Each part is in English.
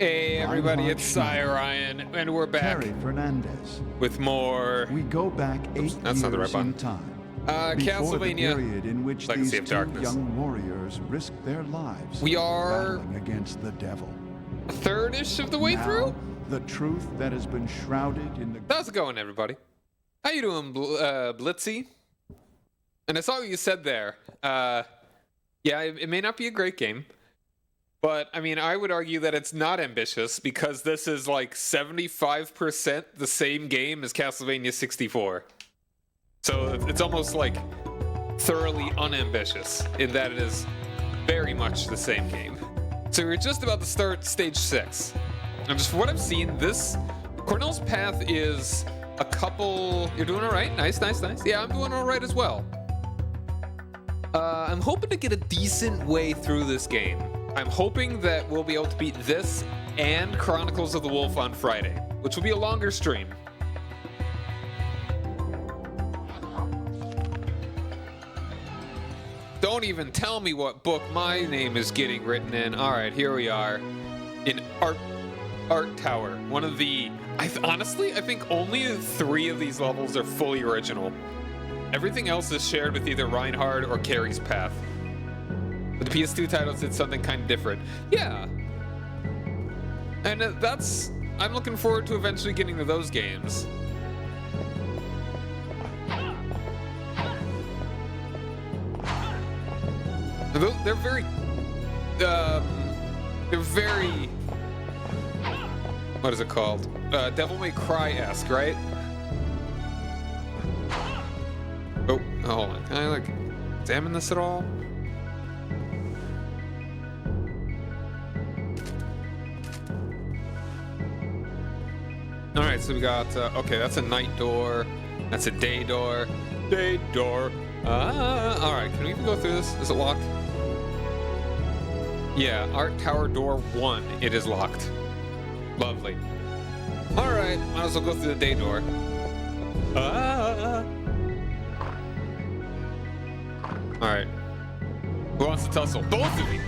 Hey everybody, it's Cy Ryan, and we're back Terry Fernandez. with more We go back 8 that's not the right years button. in time. Before the Castlevania period in which Legacy these of two Darkness. young warriors risked their lives We are battling against the devil. a third-ish of the way Now, through. the truth that has been shrouded in the How's it going, everybody? How you doing, Blitzy? And I saw what you said there. Yeah, it may not be a great game, but I mean, I would argue that it's not ambitious because this is like 75% the same game as Castlevania 64. So it's almost like thoroughly unambitious in that it is very much the same game. So we're just about to start stage 6. And just from what I've seen, this Cornell's path is a couple. You're doing all right. Nice. Yeah, I'm doing all right as well. I'm hoping to get a decent way through this game. I'm hoping that we'll be able to beat this and Chronicles of the Wolf on Friday, which will be a longer stream. Don't even tell me what book my name is getting written in. All right, here we are in Art Tower. One of the... honestly, I think only 3 of these levels are fully original. Everything else is shared with either Reinhard or Carrie's Path. But the PS2 titles did something kind of different. Yeah. And that's... I'm looking forward to eventually getting to those games. They're very... they're very... What is it called? Devil May Cry-esque, right? Oh, hold on. Can I, like, examine this at all? Alright, so we got... okay, that's a night door. That's a day door. Day door. Alright, can we even go through this? Is it locked? Yeah, Art Tower door 1. It is locked. Lovely. Alright, might as well go through the day door. Alright. Who wants to tussle? Both of you!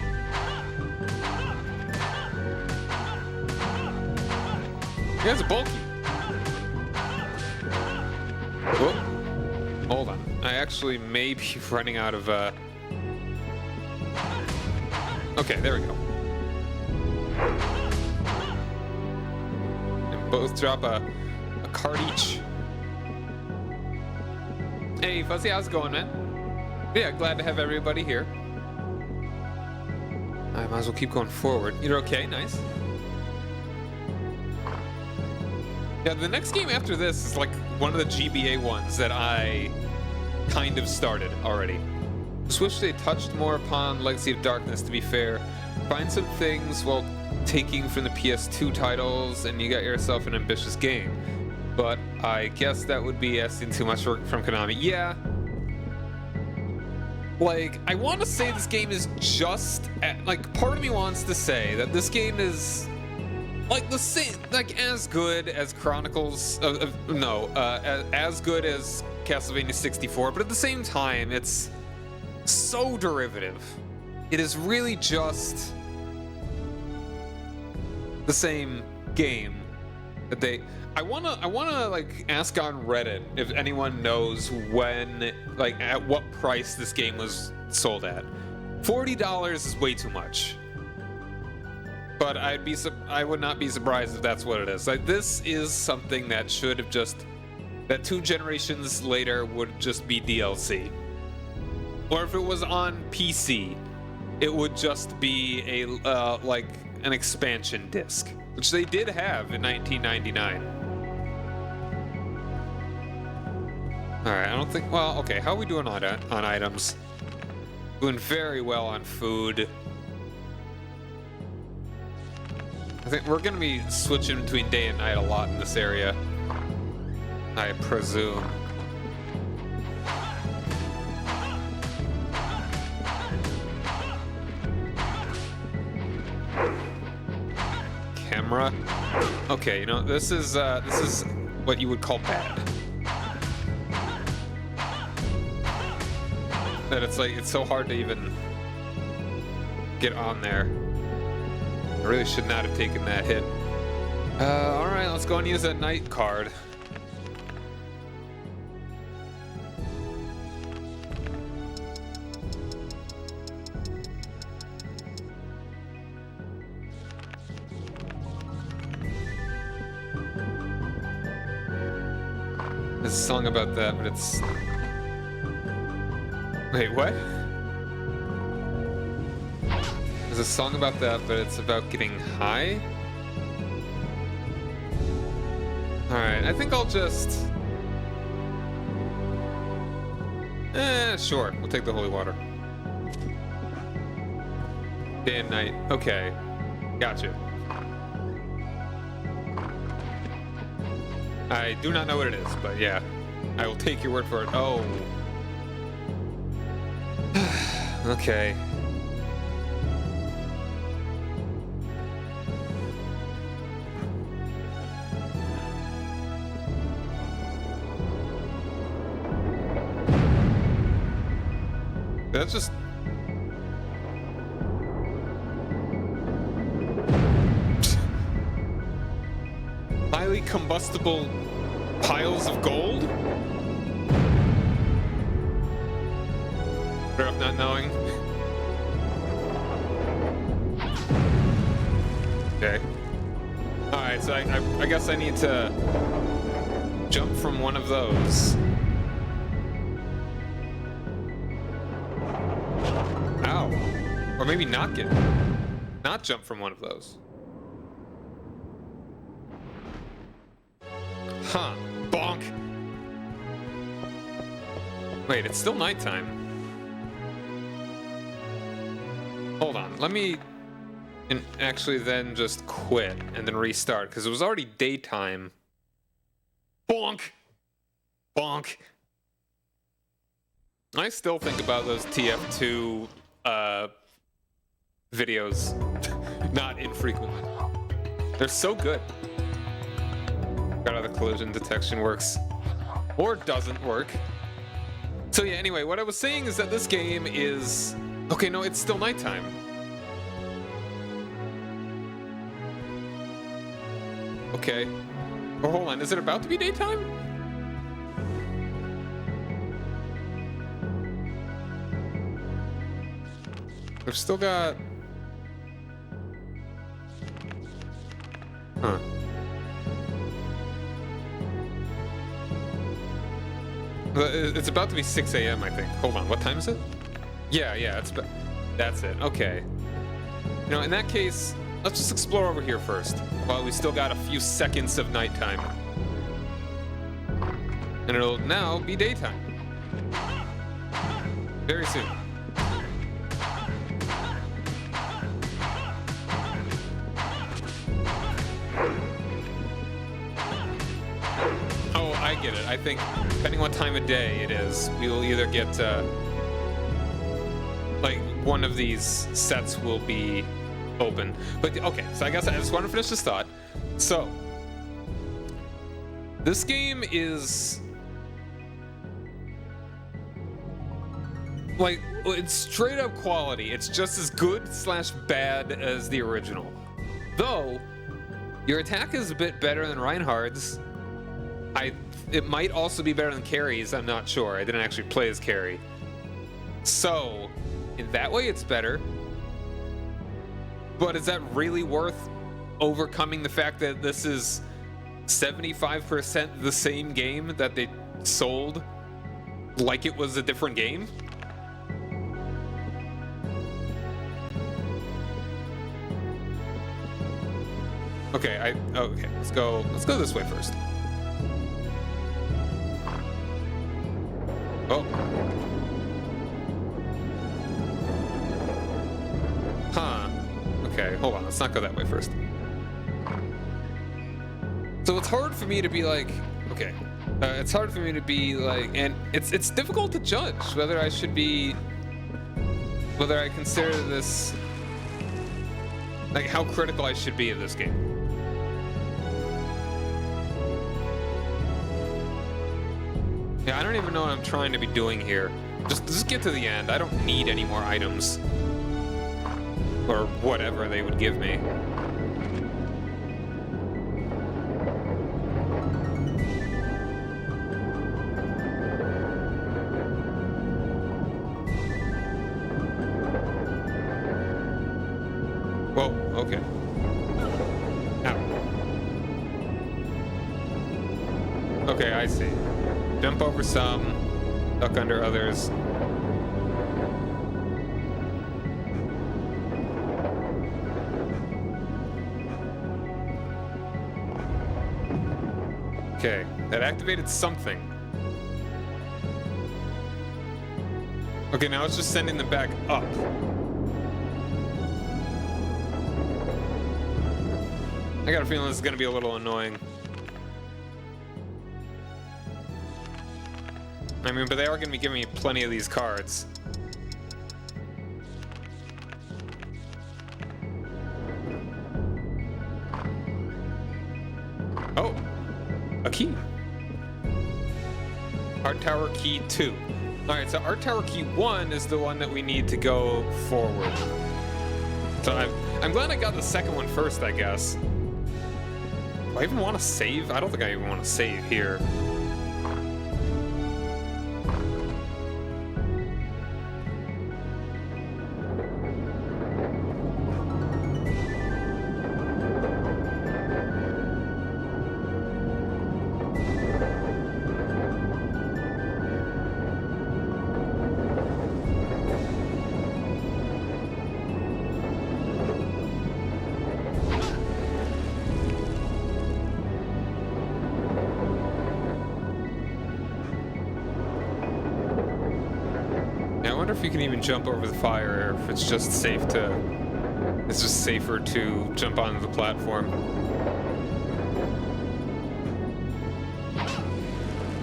You guys are bulky. Whoop. Hold on. I actually may be running out of, Okay, there we go. And both drop a card each. Hey, Fuzzy, how's it going, man? Yeah, glad to have everybody here. I might as well keep going forward. You're okay? Nice. Yeah, the next game after this is like one of the GBA ones that I kind of started already. Just wish they touched more upon Legacy of Darkness, to be fair. Find some things while taking from the PS2 titles and you got yourself an ambitious game. But I guess that would be asking too much from Konami. Yeah. Like, I want to say this game is just... like, part of me wants to say that this game is... like, the same... like, as good as Chronicles... as good as Castlevania 64, but at the same time, it's so derivative. It is really just the same game that they... I wanna like ask on Reddit if anyone knows when, like, at what price this game was sold at. $40 is way too much. But I would not be surprised if that's what it is. Like, this is something that should have just... that 2 generations later would just be DLC. Or if it was on PC, it would just be a like an expansion disc, which they did have in 1999. All right, I don't think. Well, okay. How are we doing on items? Doing very well on food. I think we're gonna be switching between day and night a lot in this area, I presume. Camera. Okay, you know, this is what you would call bad. That it's like, it's so hard to even get on there. I really should not have taken that hit. Alright, let's go and use that night card. There's a song about that, but it's... Wait, what? There's a song about that, but it's about getting high? Alright, I think I'll just... sure. We'll take the holy water. Day and night. Okay. Gotcha. I do not know what it is, but yeah. I will take your word for it. Oh. Okay. That's just... highly combustible piles of gold? Better off not knowing. Okay. Alright, so I guess I need to jump from one of those. Ow. Or maybe not jump from one of those. Huh. Bonk. Wait, it's still nighttime. Hold on. Let me actually then just quit and then restart, because it was already daytime. Bonk. Bonk. I still think about those TF2 videos not infrequently. They're so good. Got how the collision detection works. Or doesn't work. So yeah, anyway, what I was saying is that this game is... Okay, no, it's still nighttime. Okay. Oh, hold on, is it about to be daytime? We've still got... Huh. It's about to be 6 a.m., I think. Hold on, what time is it? Yeah, that's it. Okay. You know, in that case, let's just explore over here first, while we still got a few seconds of nighttime. And it'll now be daytime. Very soon. Oh, I get it. I think, depending what time of day it is, we will either get, like, one of these sets will be open. But, okay, so I guess I just want to finish this thought. So, this game is... like, it's straight up quality. It's just as good / bad as the original. Though, your attack is a bit better than Reinhardt's. It might also be better than Carrie's, I'm not sure. I didn't actually play as Carrie. So, in that way it's better. But is that really worth overcoming the fact that this is 75% the same game that they sold like it was a different game? Okay, okay, let's go this way first. Oh. Huh. Okay, hold on, let's not go that way first. So it's hard for me to be like, okay, it's hard for me to be like, and it's difficult to judge whether I consider this, like, how critical I should be of this game. Yeah, I don't even know what I'm trying to be doing here. Just get to the end. I don't need any more items. Or whatever they would give me. Whoa, okay. Ow. Okay, I see. Jump over some, duck under others. Okay, that activated something. Okay, now it's just sending them back up. I got a feeling this is gonna be a little annoying. I mean, but they are gonna be giving me plenty of these cards. Oh, a key. Art Tower Key 2. Alright, so Art Tower Key 1 is the one that we need to go forward. So I'm glad I got the second one first, I guess. Do I even want to save? I don't think I even want to save here. If you can even jump over the fire, or if it's just safe to... It's just safer to jump onto the platform.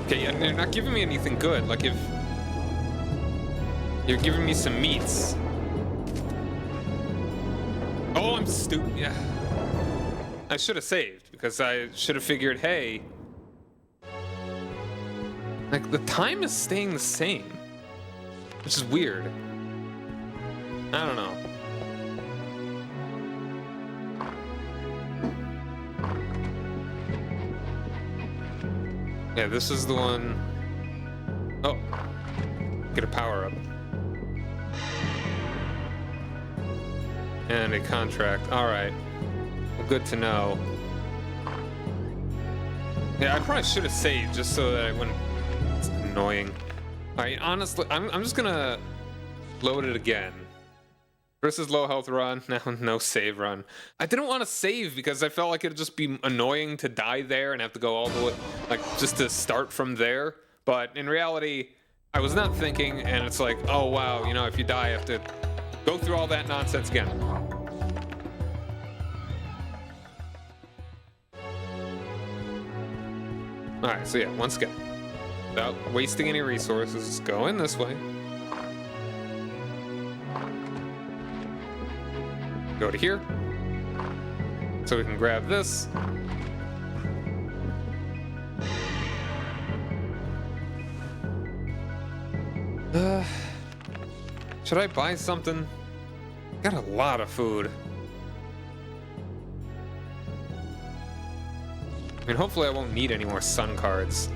Okay, yeah, they're not giving me anything good. Like, if... You're giving me some meats. Oh, I'm stupid. Yeah. I should have saved, because I should have figured, hey... Like, the time is staying the same. Which is weird. I don't know. Yeah, this is the one. Oh, get a power up. And a contract. All right. Well, good to know. Yeah, I probably should have saved just so that I wouldn't. It's annoying. Alright, honestly, I'm just gonna load it again. Versus low health run, no save run. I didn't want to save because I felt like it'd just be annoying to die there and have to go all the way, like, just to start from there. But in reality, I was not thinking, and it's like, oh wow, you know, if you die, you have to go through all that nonsense again. Alright, so yeah, once again. Without wasting any resources, go in this way. Go to here. So we can grab this. Should I buy something? Got a lot of food. I mean, hopefully I won't need any more sun cards.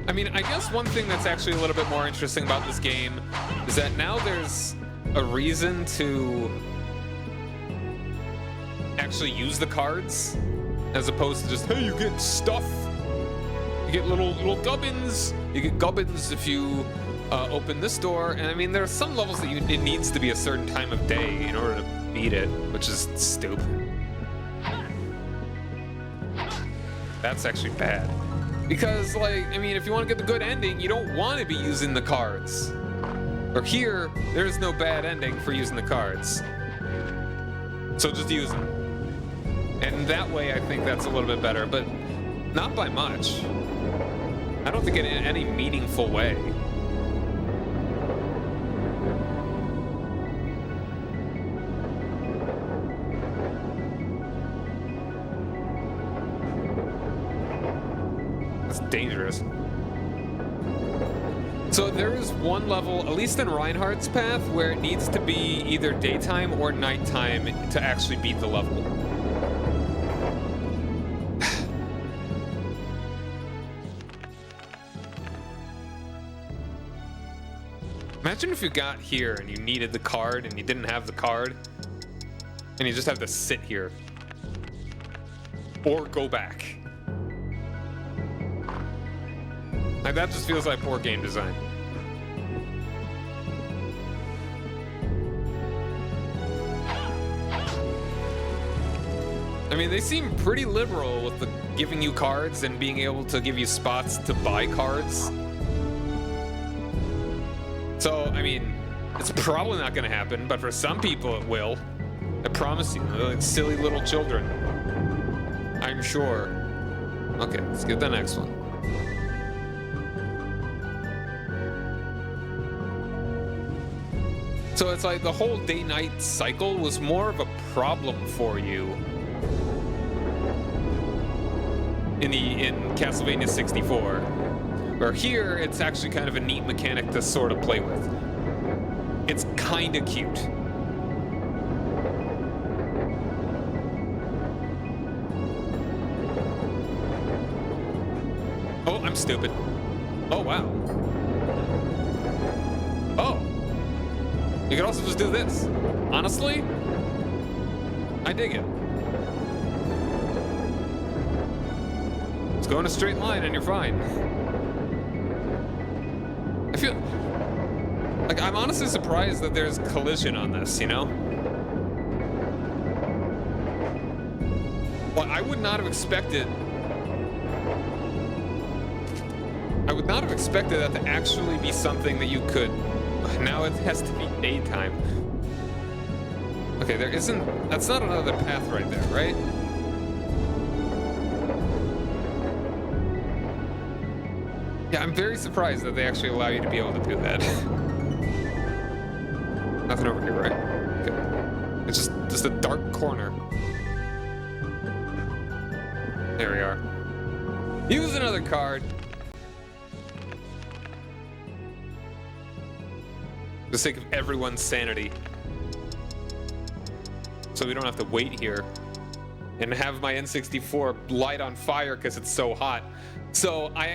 I mean, I guess one thing that's actually a little bit more interesting about this game is that now there's a reason to actually use the cards, as opposed to just, hey, you get stuff. You get little gubbins. You get gubbins if you open this door. And I mean, there are some levels that it needs to be a certain time of day in order to beat it, which is stupid. That's actually bad. Because, like, I mean, if you want to get the good ending, you don't want to be using the cards. Or here, there's no bad ending for using the cards. So just use them. And that way, I think that's a little bit better, but not by much. I don't think in any meaningful way. That's dangerous. So there is one level, at least in Reinhardt's path, where it needs to be either daytime or nighttime to actually beat the level. Imagine if you got here and you needed the card and you didn't have the card, and you just have to sit here. Or go back. Like, that just feels like poor game design. I mean, they seem pretty liberal with the giving you cards and being able to give you spots to buy cards. So, I mean, it's probably not going to happen, but for some people it will. I promise you, they're like silly little children. I'm sure. Okay, let's get the next one. So it's like the whole day-night cycle was more of a problem for you in Castlevania 64. Where here, it's actually kind of a neat mechanic to sort of play with. It's kind of cute. Oh, I'm stupid. Oh, wow. Oh. You could also just do this. Honestly, I dig it. Just go in a straight line and you're fine. I feel like I'm honestly surprised that there's collision on this, you know? Well, I would not have expected that to actually be something that you could. Now it has to be daytime. Okay, that's not another path right there, right? Yeah, I'm very surprised that they actually allow you to be able to do that. Nothing over here, right? Okay. It's just a dark corner. There we are. Use another card. For the sake of everyone's sanity. So we don't have to wait here and have my N64 light on fire because it's so hot. So I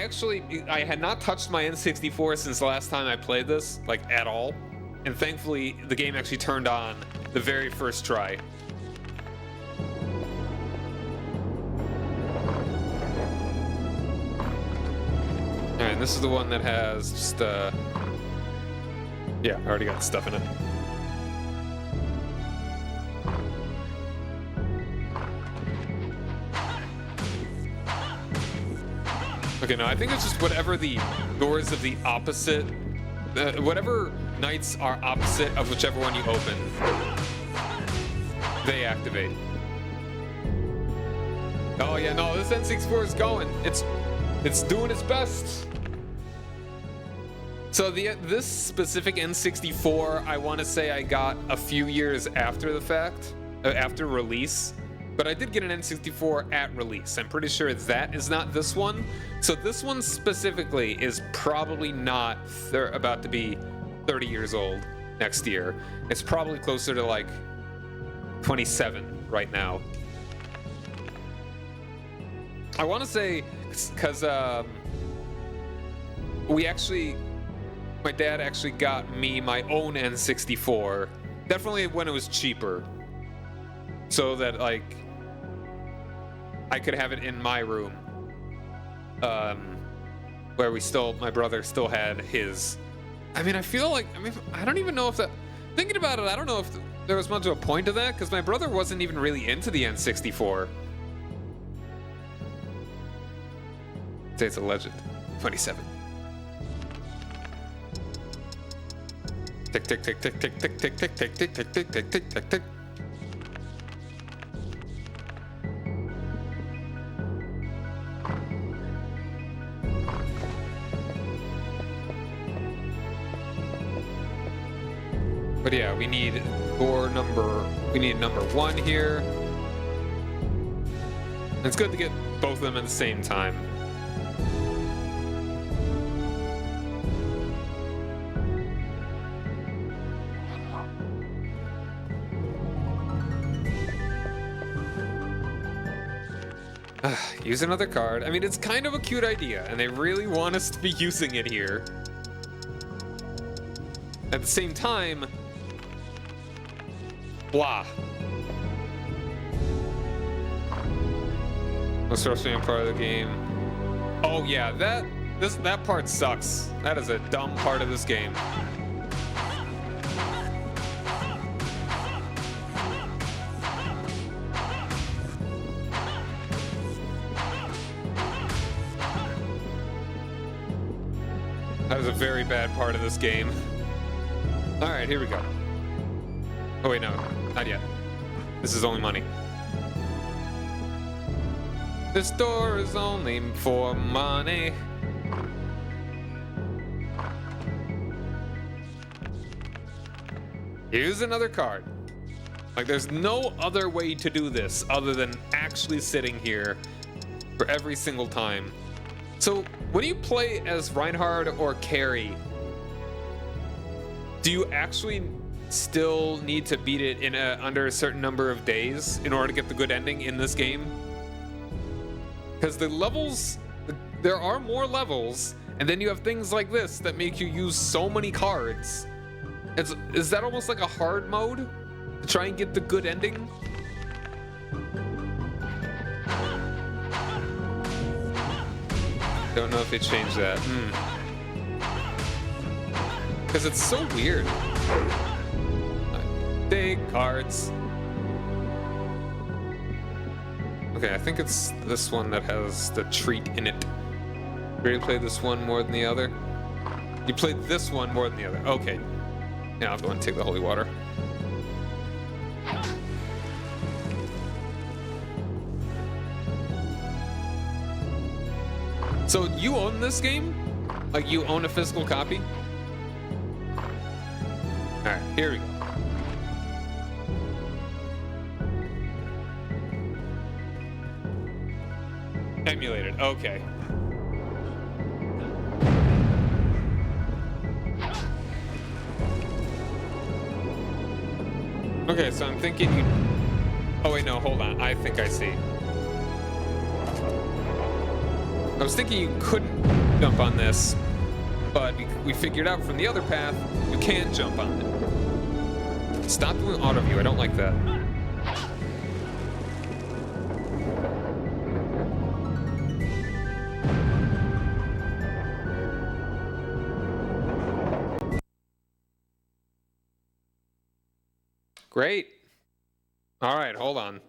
had not touched my N64 since the last time I played this, like at all. And thankfully, the game actually turned on the very first try. Alright, and this is the one that has just, yeah, I already got stuff in it. Okay, no, I think it's just whatever the doors of the opposite, whatever knights are opposite of whichever one you open, they activate. Oh yeah, no, this N64 is going. It's doing its best. So this specific N64, I want to say I got a few years after the fact, after release. But I did get an N64 at release. I'm pretty sure that is not this one. So this one specifically is probably not about to be 30 years old next year. It's probably closer to like 27 right now. I want to say, because my dad actually got me my own N64. Definitely when it was cheaper. So that like I could have it in my room, where my brother still had his. I mean, I don't even know if that. Thinking about it, I don't know if there was much of a point to that, because my brother wasn't even really into the N64. Say it's a legend. 27. Tick tick tick tick tick tick tick tick tick tick tick tick tick tick tick tick. But yeah, we need number 1 here. And it's good to get both of them at the same time. Use another card. I mean, it's kind of a cute idea, and they really want us to be using it here. At the same time, blah. Most frustrating part of the game. Oh yeah, that part sucks. That is a dumb part of this game. That is a very bad part of this game. All right, here we go. Oh wait, no, not yet. This is only money. This door is only for money. Use another card. Like, there's no other way to do this other than actually sitting here for every single time. So, when you play as Reinhard or Carrie, do you actually still need to beat it in under a certain number of days in order to get the good ending in this game? Because the levels, there are more levels, and then you have things like this that make you use so many cards. Is that almost like a hard mode to try and get the good ending? Don't know if they changed that. Because it's so weird. Big cards. Okay, I think it's this one that has the treat in it. You played this one more than the other? You played this one more than the other. Okay. Now I'll go and take the holy water. So you own this game? Like, you own a physical copy? Alright, here we go. Emulated, okay. Okay, so I'm thinking you... Oh wait, no, hold on. I think I see. I was thinking you couldn't jump on this, but we figured out from the other path, you can jump on it. Stop doing auto view, I don't like that. Great. All right, hold on.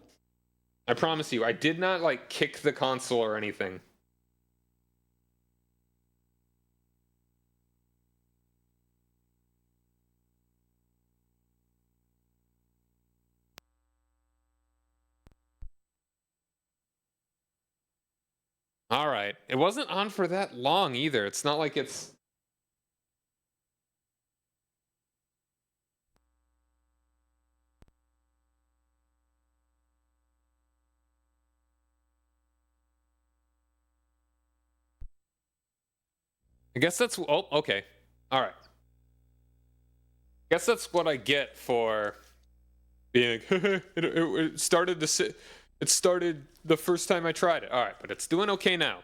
I promise you, I did not, like, kick the console or anything. All right. It wasn't on for that long either. It's not like it's... I guess that's... Oh, okay. All right. Guess that's what I get for being like, it started to sit... It started the first time I tried it. All right, but it's doing okay now.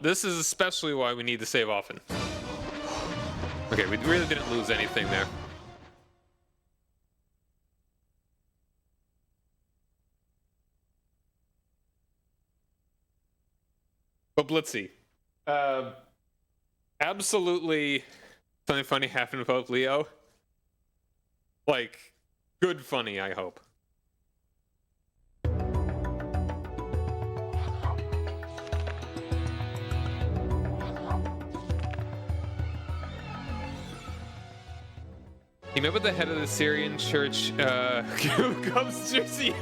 This is especially why we need to save often. Okay, we really didn't lose anything there. But Blitzy. Absolutely something funny happened with Pope Leo. Like, good funny, I hope. You remember the head of the Syrian church comes Jersey?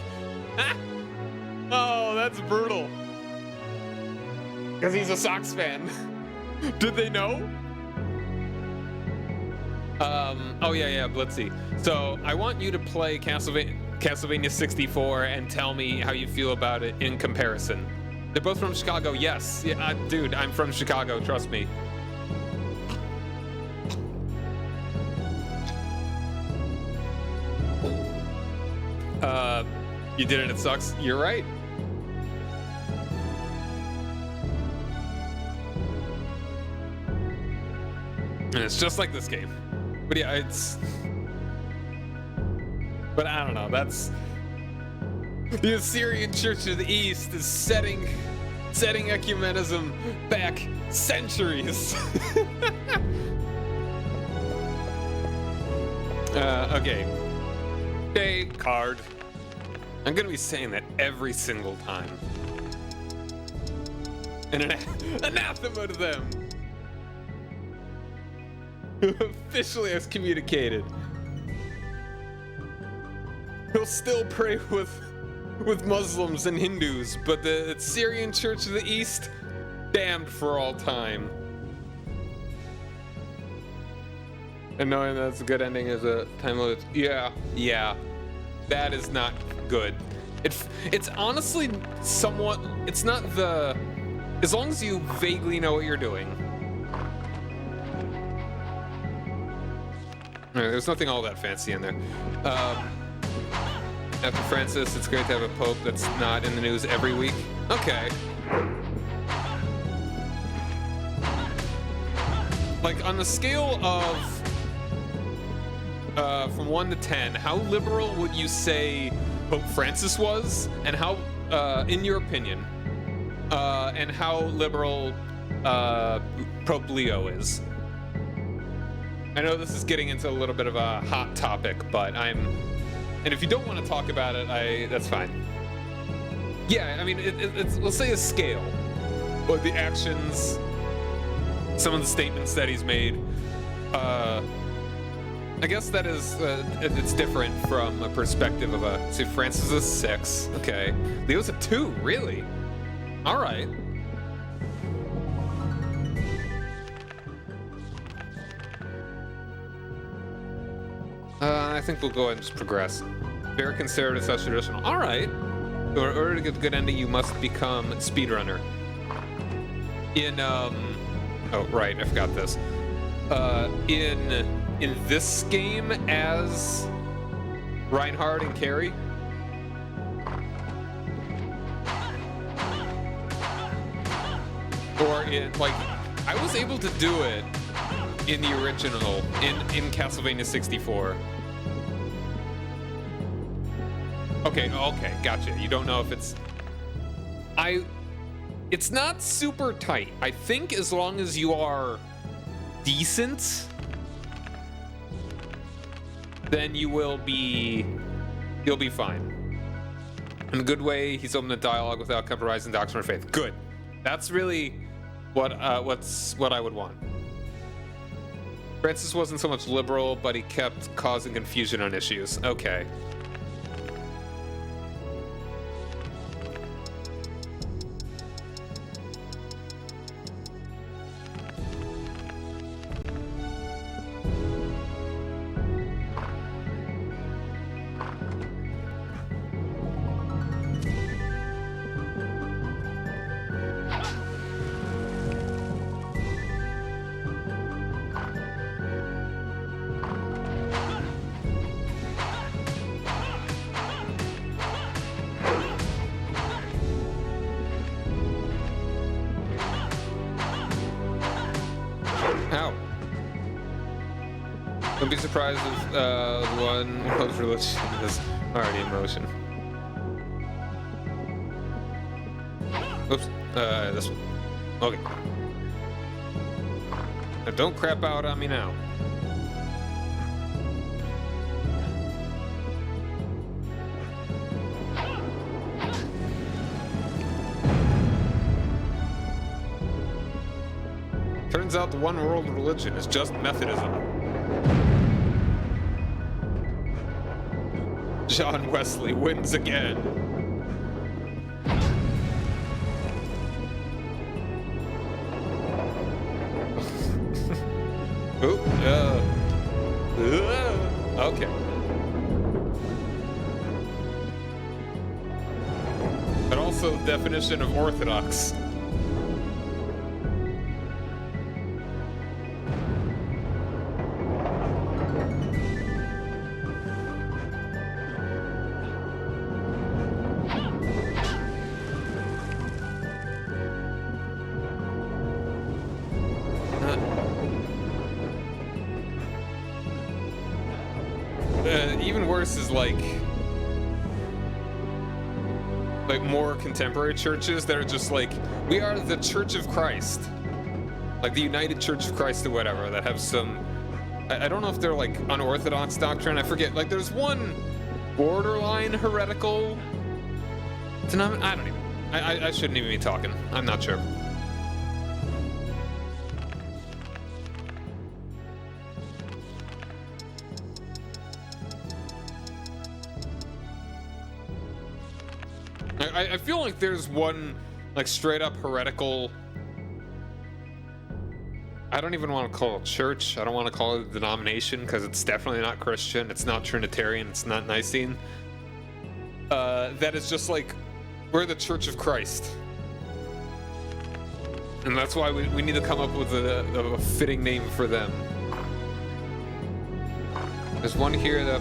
Oh, that's brutal. Because he's a Sox fan. Did they know? Oh yeah, Blitzy. So I want you to play Castlevania 64 and tell me how you feel about it in comparison. They're both from Chicago, yes. Yeah, dude, I'm from Chicago, trust me. You did it, it sucks. You're right. And it's just like this game. But yeah, it's... But I don't know, that's... The Assyrian Church of the East is setting ecumenism back centuries. Okay. Okay, card. I'm gonna be saying that every single time. And an anathema to them. Who officially has communicated. He'll still pray with Muslims and Hindus, but the Syrian Church of the East, damned for all time. And knowing that's a good ending is a time limit. Yeah. That is not good. It's honestly somewhat, it's not the, as long as you vaguely know what you're doing. There's nothing all that fancy in there. After Francis, it's great to have a pope that's not in the news every week. Okay. Like, on the scale of from 1 to 10, how liberal would you say Pope Francis was, and how, in your opinion, and how liberal Pope Leo is? I know this is getting into a little bit of a hot topic, but and if you don't want to talk about it, that's fine. Yeah, I mean, it's let's say a scale, like the actions, some of the statements that he's made. I guess that is, it's different from a perspective of see, Francis is a 6. Okay. Leo's a 2, really? All right. I think we'll go ahead and just progress. Very conservative, such traditional. All right. In order to get the good ending, you must become speedrunner. Oh, right, I forgot this. In this game as Reinhard and Carrie. Or I was able to do it in the original, in Castlevania 64. Okay, gotcha. You don't know if it's... It's not super tight. I think as long as you are decent, then you'll be fine. In a good way, he's open to dialogue without compromising doctrine or faith. Good. That's really what I would want. Francis wasn't so much liberal, but he kept causing confusion on issues. Okay. Ow. Don't be surprised if the one whose religion is already in motion. Oops. This one. Okay. Now don't crap out on me now. Turns out the one world religion is just Methodism. John Wesley wins again. Oop, okay. But also the definition of orthodox. even worse is like more contemporary churches that are just like, we are the Church of Christ, like the United Church of Christ or whatever, that have some, I don't know if they're like unorthodox doctrine, I forget. Like there's one borderline heretical denomination, I don't even, I shouldn't even be talking, I'm not sure. I feel like there's one like straight up heretical, I don't even want to call it church, I don't want to call it a denomination because it's definitely not Christian, it's not Trinitarian, it's not Nicene, that is just like, we're the Church of Christ, and that's why we need to come up with a fitting name for them. There's one here that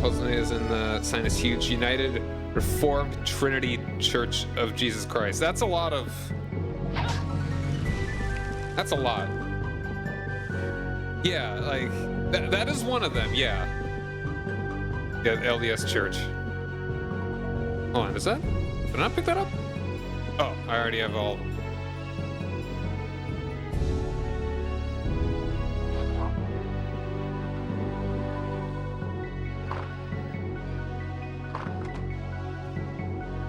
puzzling is in the sign is huge, United Reformed Trinity Church of Jesus Christ. That's a lot. Yeah, like that is one of them. Yeah, LDS Church. Hold on, is that? Did I not pick that up? Oh, I already have all.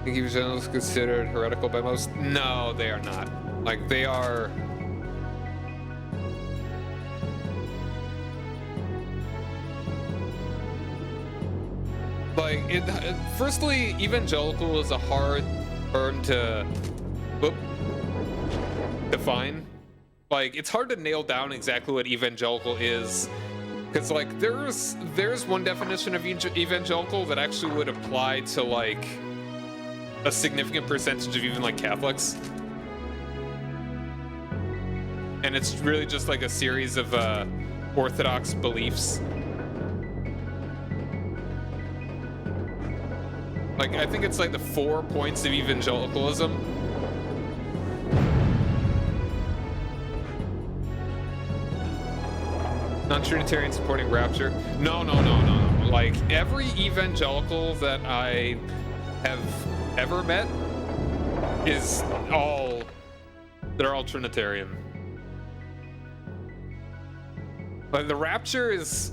Think evangelicals considered heretical by most? No, they are not. Like, they are... Like, firstly, evangelical is a hard term to define. Like, it's hard to nail down exactly what evangelical is. Because, like, there's one definition of evangelical that actually would apply to, like, a significant percentage of even like Catholics, and it's really just like a series of orthodox beliefs. Like I think it's like the 4 points of evangelicalism. Non-Trinitarian supporting rapture. No. Like every evangelical that I have ever met is they're all Trinitarian. Like the rapture is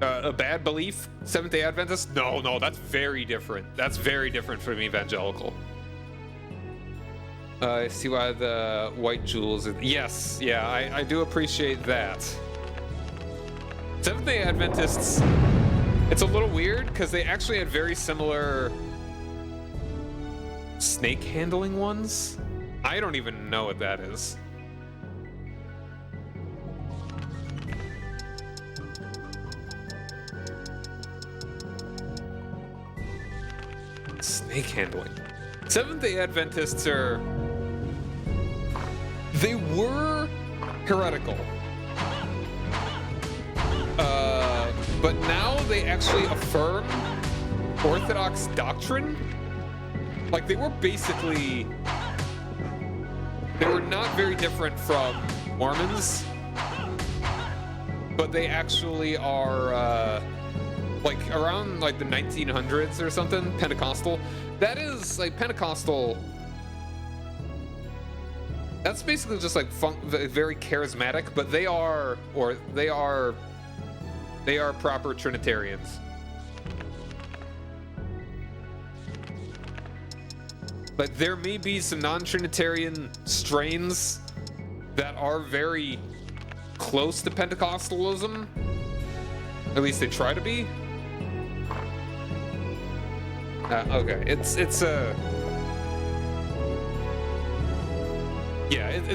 a bad belief. Seventh-day Adventist? No, that's very different. That's very different from evangelical. I see why the white jewels. Yes, yeah, I do appreciate that. Seventh-day Adventists, it's a little weird because they actually had very similar snake handling ones. I don't even know what that is. Snake handling. Seventh-day Adventists they were heretical. But now they actually affirm Orthodox doctrine. Like they were not very different from Mormons, but they actually are like around like the 1900s or something, Pentecostal. That is like Pentecostal. That's basically just like very charismatic, but they are proper Trinitarians. Like there may be some non-Trinitarian strains that are very close to Pentecostalism. At least they try to be. Okay, it's it's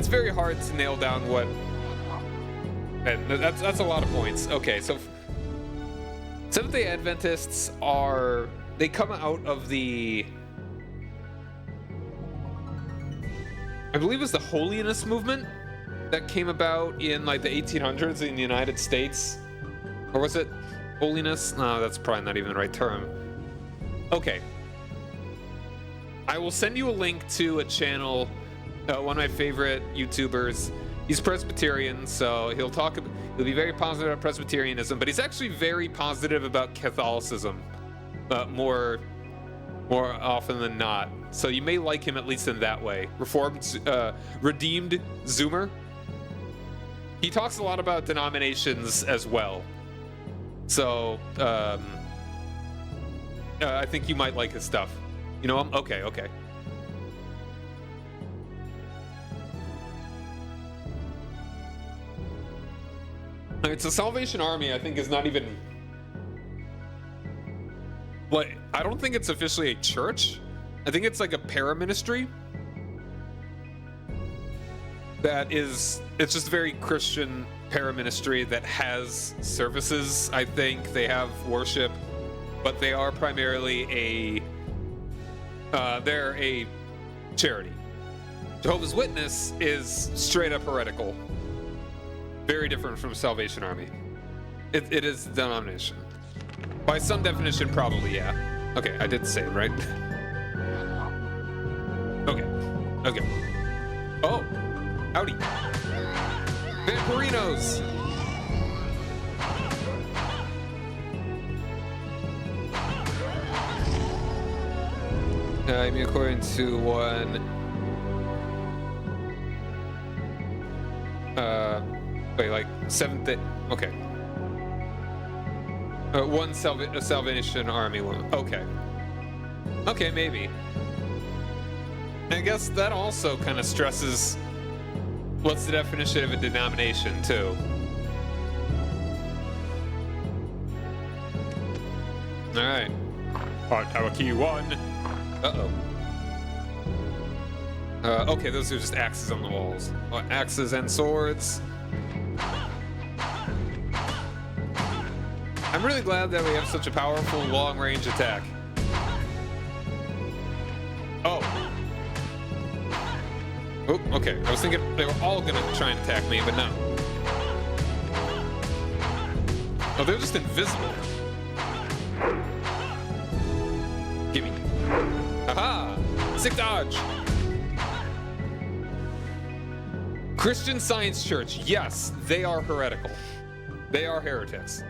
very hard to nail down what. And that's a lot of points. Okay, so Seventh-day Adventists they come out of the, I believe it was the Holiness movement that came about in like the 1800s in the United States. Or was it holiness? No, that's probably not even the right term. Okay. I will send you a link to a channel, one of my favorite YouTubers. He's Presbyterian, so he'll be very positive about Presbyterianism, but he's actually very positive about Catholicism, more often than not. So you may like him at least in that way. Redeemed Zoomer. He talks a lot about denominations as well. So I think you might like his stuff. You know him? Okay. It's a Salvation Army, I think, is not even... Like, I don't think it's officially a church. I think it's like a paraministry. It's just a very Christian paraministry that has services, I think. They have worship, but they are primarily they're a charity. Jehovah's Witness is straight up heretical. Very different from Salvation Army. It is a denomination. By some definition, probably, yeah. Okay, I did say it, right? Okay. Oh, howdy. Vampirinos! I mean, according to one... Wait, like 7th... Okay. One Salvation Army woman. Okay, maybe. I guess that also kind of stresses what's the definition of a denomination, too. Alright. Tower key 1. Uh-oh. Okay, those are just axes on the walls. Axes and swords. I'm really glad that we have such a powerful long-range attack. Oh, okay. I was thinking they were all gonna try and attack me, but no. Oh, they're just invisible. Gimme. Aha! Sick dodge! Christian Science Church. Yes, they are heretical. They are heretics.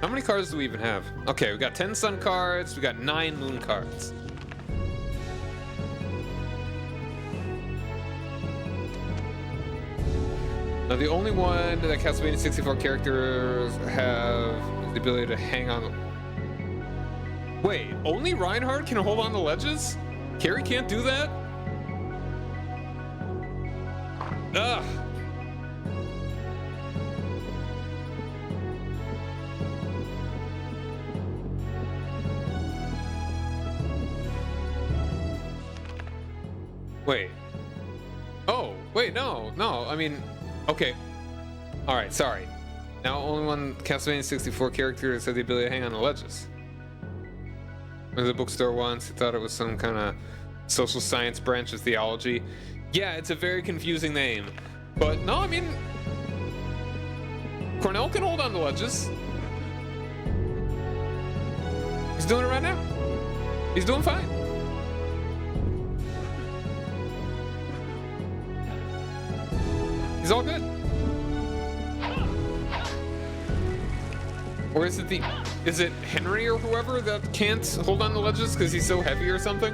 How many cards do we even have? Okay, we got 10 sun cards, we got 9 moon cards. Now the only one that Castlevania 64 characters have is the ability to hang on. Wait, only Reinhardt can hold on to ledges? Carrie can't do that? Ugh. Wait. Oh, wait, no. I mean, okay. All right, sorry. Now only one Castlevania 64 characters have the ability to hang on the ledges. Went to the bookstore once, I thought it was some kind of social science branch of theology. Yeah, it's a very confusing name. But no, I mean, Cornell can hold on to ledges. He's doing it right now. He's doing fine. He's all good. Or is it Henry or whoever that can't hold on to ledges because he's so heavy or something?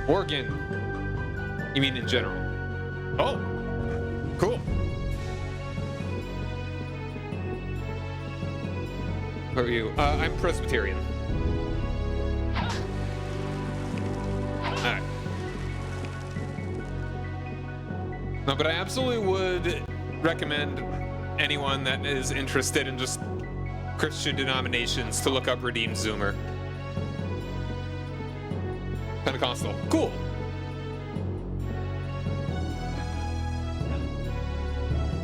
Oregon. You mean in general? Oh, cool. Who are you? I'm Presbyterian. Alright. No, but I absolutely would recommend anyone that is interested in just Christian denominations to look up Redeemed Zoomer. Pentecostal. Cool.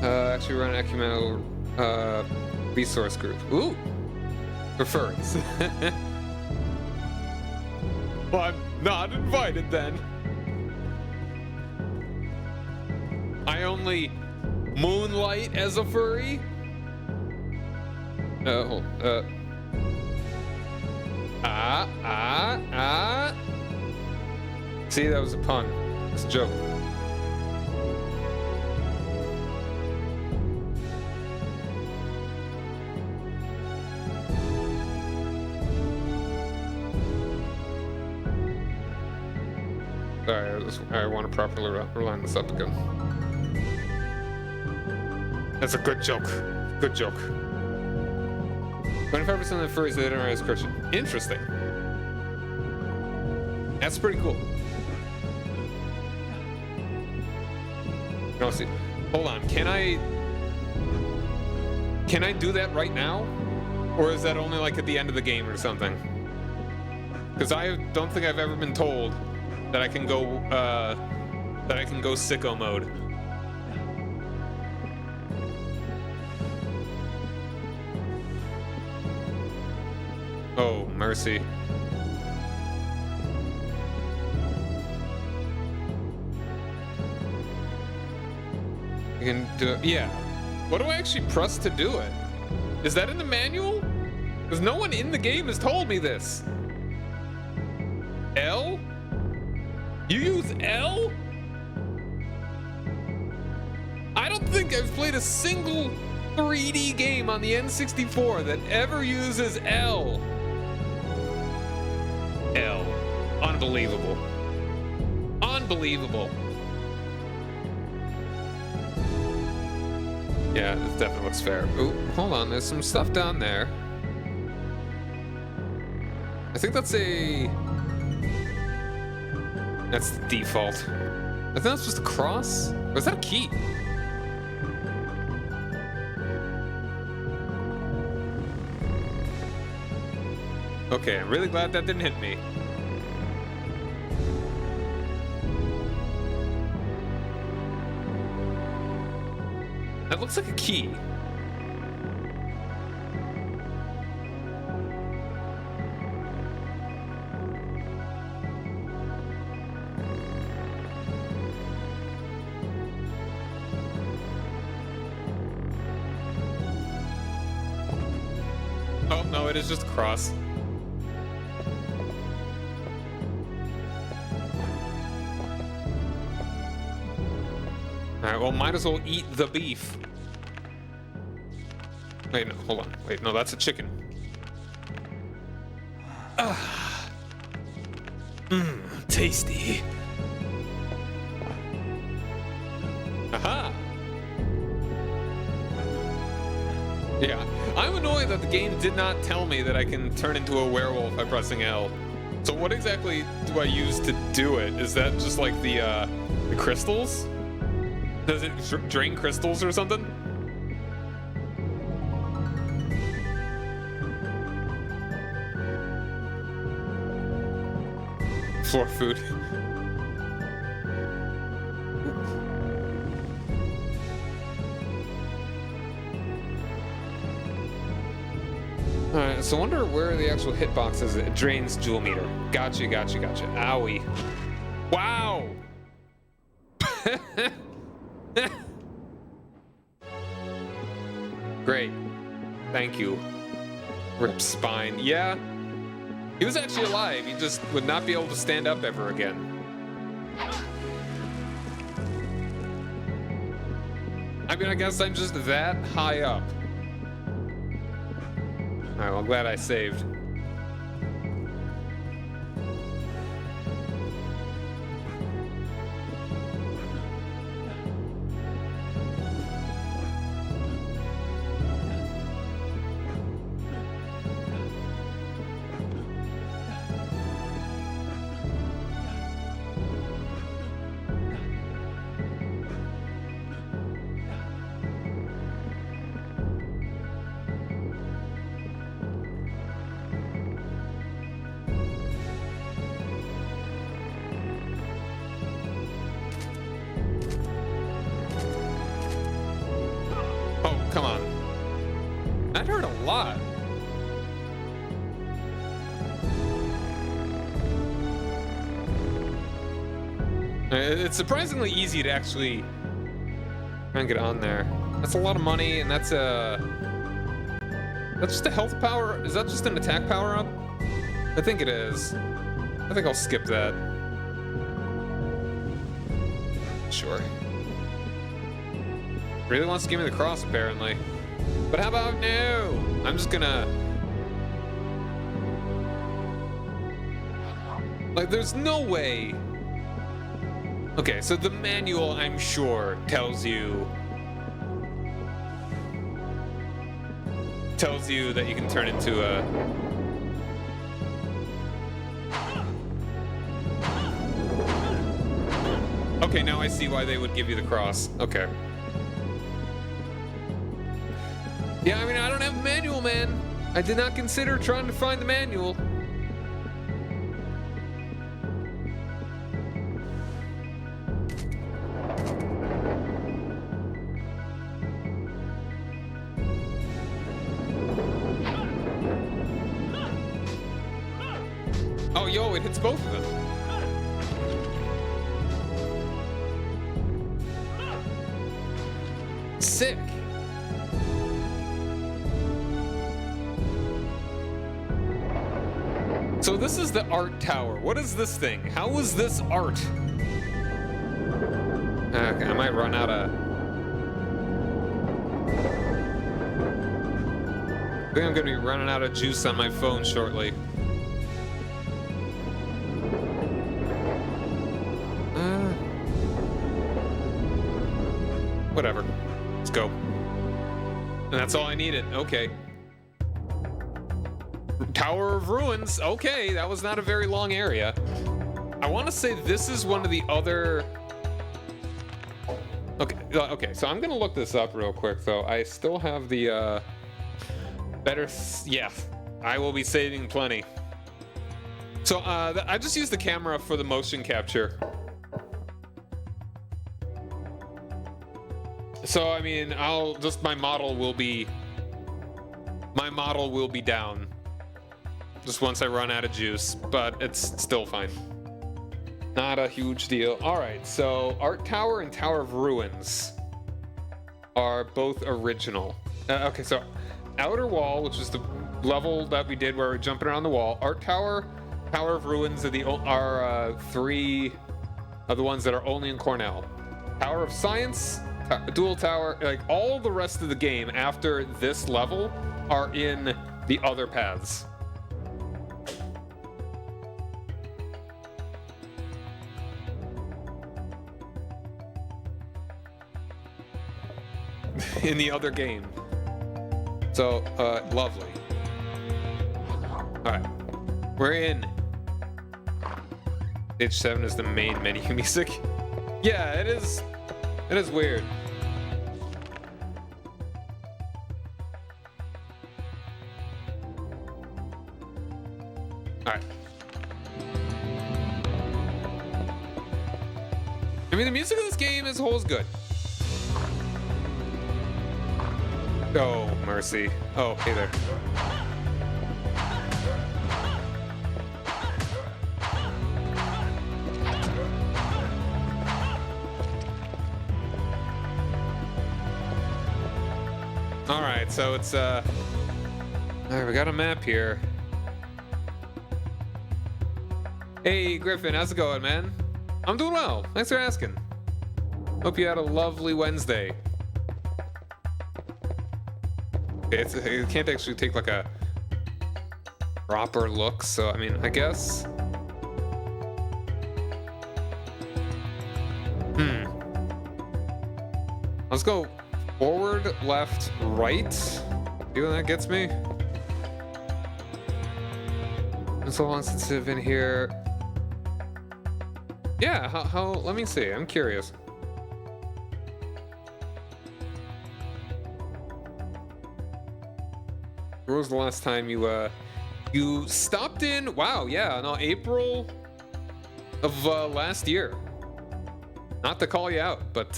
Actually run an ecumenical resource group. Ooh. For furries. Well, I'm not invited then. I only moonlight as a furry? I See, that was a pun. It's a joke. Sorry, I want to properly line this up again. That's a good joke. Good joke. 25% of the furries that enter as Christian. Interesting. That's pretty cool. No, see, hold on. Can I do that right now, or is that only like at the end of the game or something? Because I don't think I've ever been told that I can go sicko mode. Oh, mercy. You can do it. Yeah. What do I actually press to do it? Is that in the manual? Because no one in the game has told me this. L? You use L? I don't think I've played a single 3D game on the N64 that ever uses L. L. Unbelievable. Unbelievable. Yeah, this definitely looks fair. Ooh, hold on, there's some stuff down there. I think that's the default. I think that's just a cross? Or is that a key? Okay, I'm really glad that didn't hit me. That looks like a key. Oh, no, it is just a cross. Alright, well, might as well eat the beef. Wait, no, hold on. Wait, no, that's a chicken. Ah. Mmm, tasty. Aha! Yeah, I'm annoyed that the game did not tell me that I can turn into a werewolf by pressing L. So what exactly do I use to do it? Is that just like the crystals? Does it drain crystals or something? Floor food. Alright, so I wonder where the actual hitbox is. It drains jewel meter. Gotcha, gotcha, gotcha. Owie. Wow! Great. Thank you. Rip spine. Yeah. He was actually alive. He just would not be able to stand up ever again. I mean, I guess I'm just that high up. Alright, well, I'm glad I saved. Come on. That hurt a lot. It's surprisingly easy to actually try and get on there. That's a lot of money, and that's just a health power. Is that just an attack power up? I think it is. I think I'll skip that. Sure. Really wants to give me the cross, apparently. But how about no? I'm just gonna... Like, there's no way... Okay, so the manual, I'm sure, tells you that you can turn into a... Okay, now I see why they would give you the cross. Okay. Yeah, I mean, I don't have a manual, man. I did not consider trying to find the manual. Oh, yo, it hits both of them. Sick. So this is the art tower. What is this thing? How is this art? Okay, I might run out of... I think I'm gonna be running out of juice on my phone shortly. Whatever. Let's go. And that's all I needed. Okay. Tower of Ruins. Okay, that was not a very long area. I want to say this is one of the other... Okay, so I'm going to look this up real quick, though. I still have the, Yeah, I will be saving plenty. So, I just used the camera for the motion capture. So, I mean, my model will be down just once I run out of juice, but it's still fine. Not a huge deal. All right, so Art Tower and Tower of Ruins are both original. Okay, so Outer Wall, which is the level that we did where we're jumping around the wall. Art Tower, Tower of Ruins are three of the ones that are only in Cornell. Tower of Science, Dual Tower, like all the rest of the game after this level are in the other paths. In the other game. So, lovely. Alright. We're in. Stage 7 is the main menu music. Yeah, it is. It is weird. Alright. I mean, the music of this game as a whole is good. Oh, mercy. Oh, hey there. Alright, so it's, alright, we got a map here. Hey, Griffin, how's it going, man? I'm doing well. Thanks for asking. Hope you had a lovely Wednesday. It can't actually take like a proper look, so I mean, I guess. Let's go forward, left, right. See where that gets me? It's so long since I've been here. Yeah, how let me see. I'm curious. When was the last time you stopped in? Wow, yeah, no, April of last year. Not to call you out, but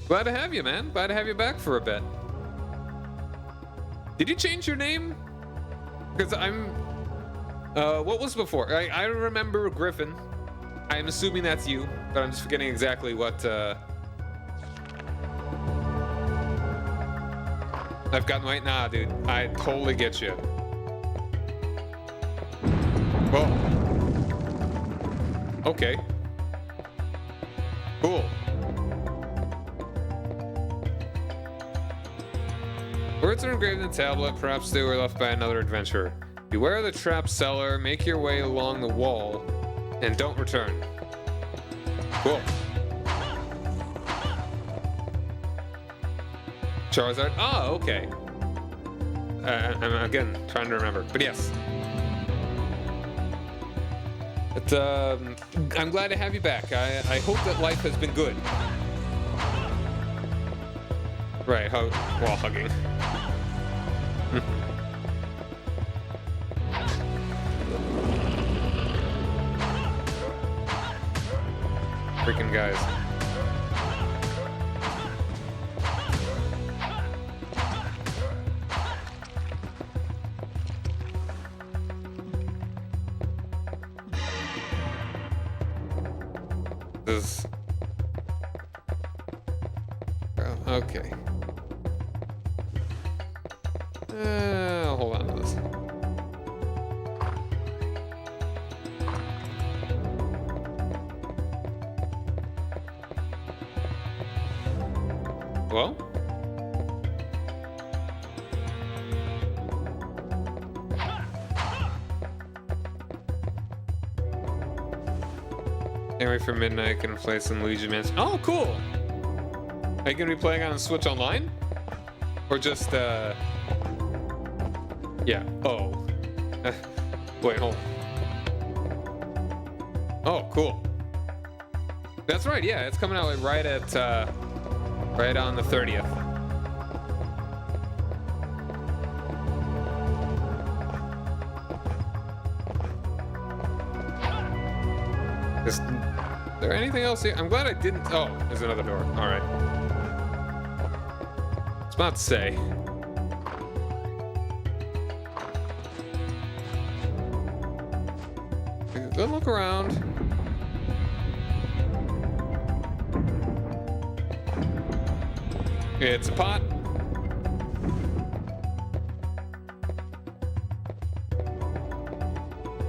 glad to have you, man. Glad to have you back for a bit. Did you change your name? Because I'm what was before? I remember Griffin. I'm assuming that's you, but I'm just forgetting exactly what I've gotten right now, dude. I totally get you. Whoa. Okay. Cool. Words are engraved in the tablet. Perhaps they were left by another adventurer. Beware the trap cellar. Make your way along the wall, and don't return. Cool. Charizard. Oh, okay. I'm again trying to remember, but yes. But, I'm glad to have you back. I hope that life has been good. Right, while hugging. Freaking guys. This. Oh, okay. I'll hold on to this. Well? Can't wait for midnight. Gonna play some Luigi Mansion. Oh, cool! Are you gonna be playing on Switch Online? Or just, yeah. Oh. Wait, hold on. Oh, cool. That's right, yeah. It's coming out right at, right on the 30th. Is there anything else here? I'm glad I didn't. Oh, there's another door. All right. I was about to say. Good look around. It's a pot.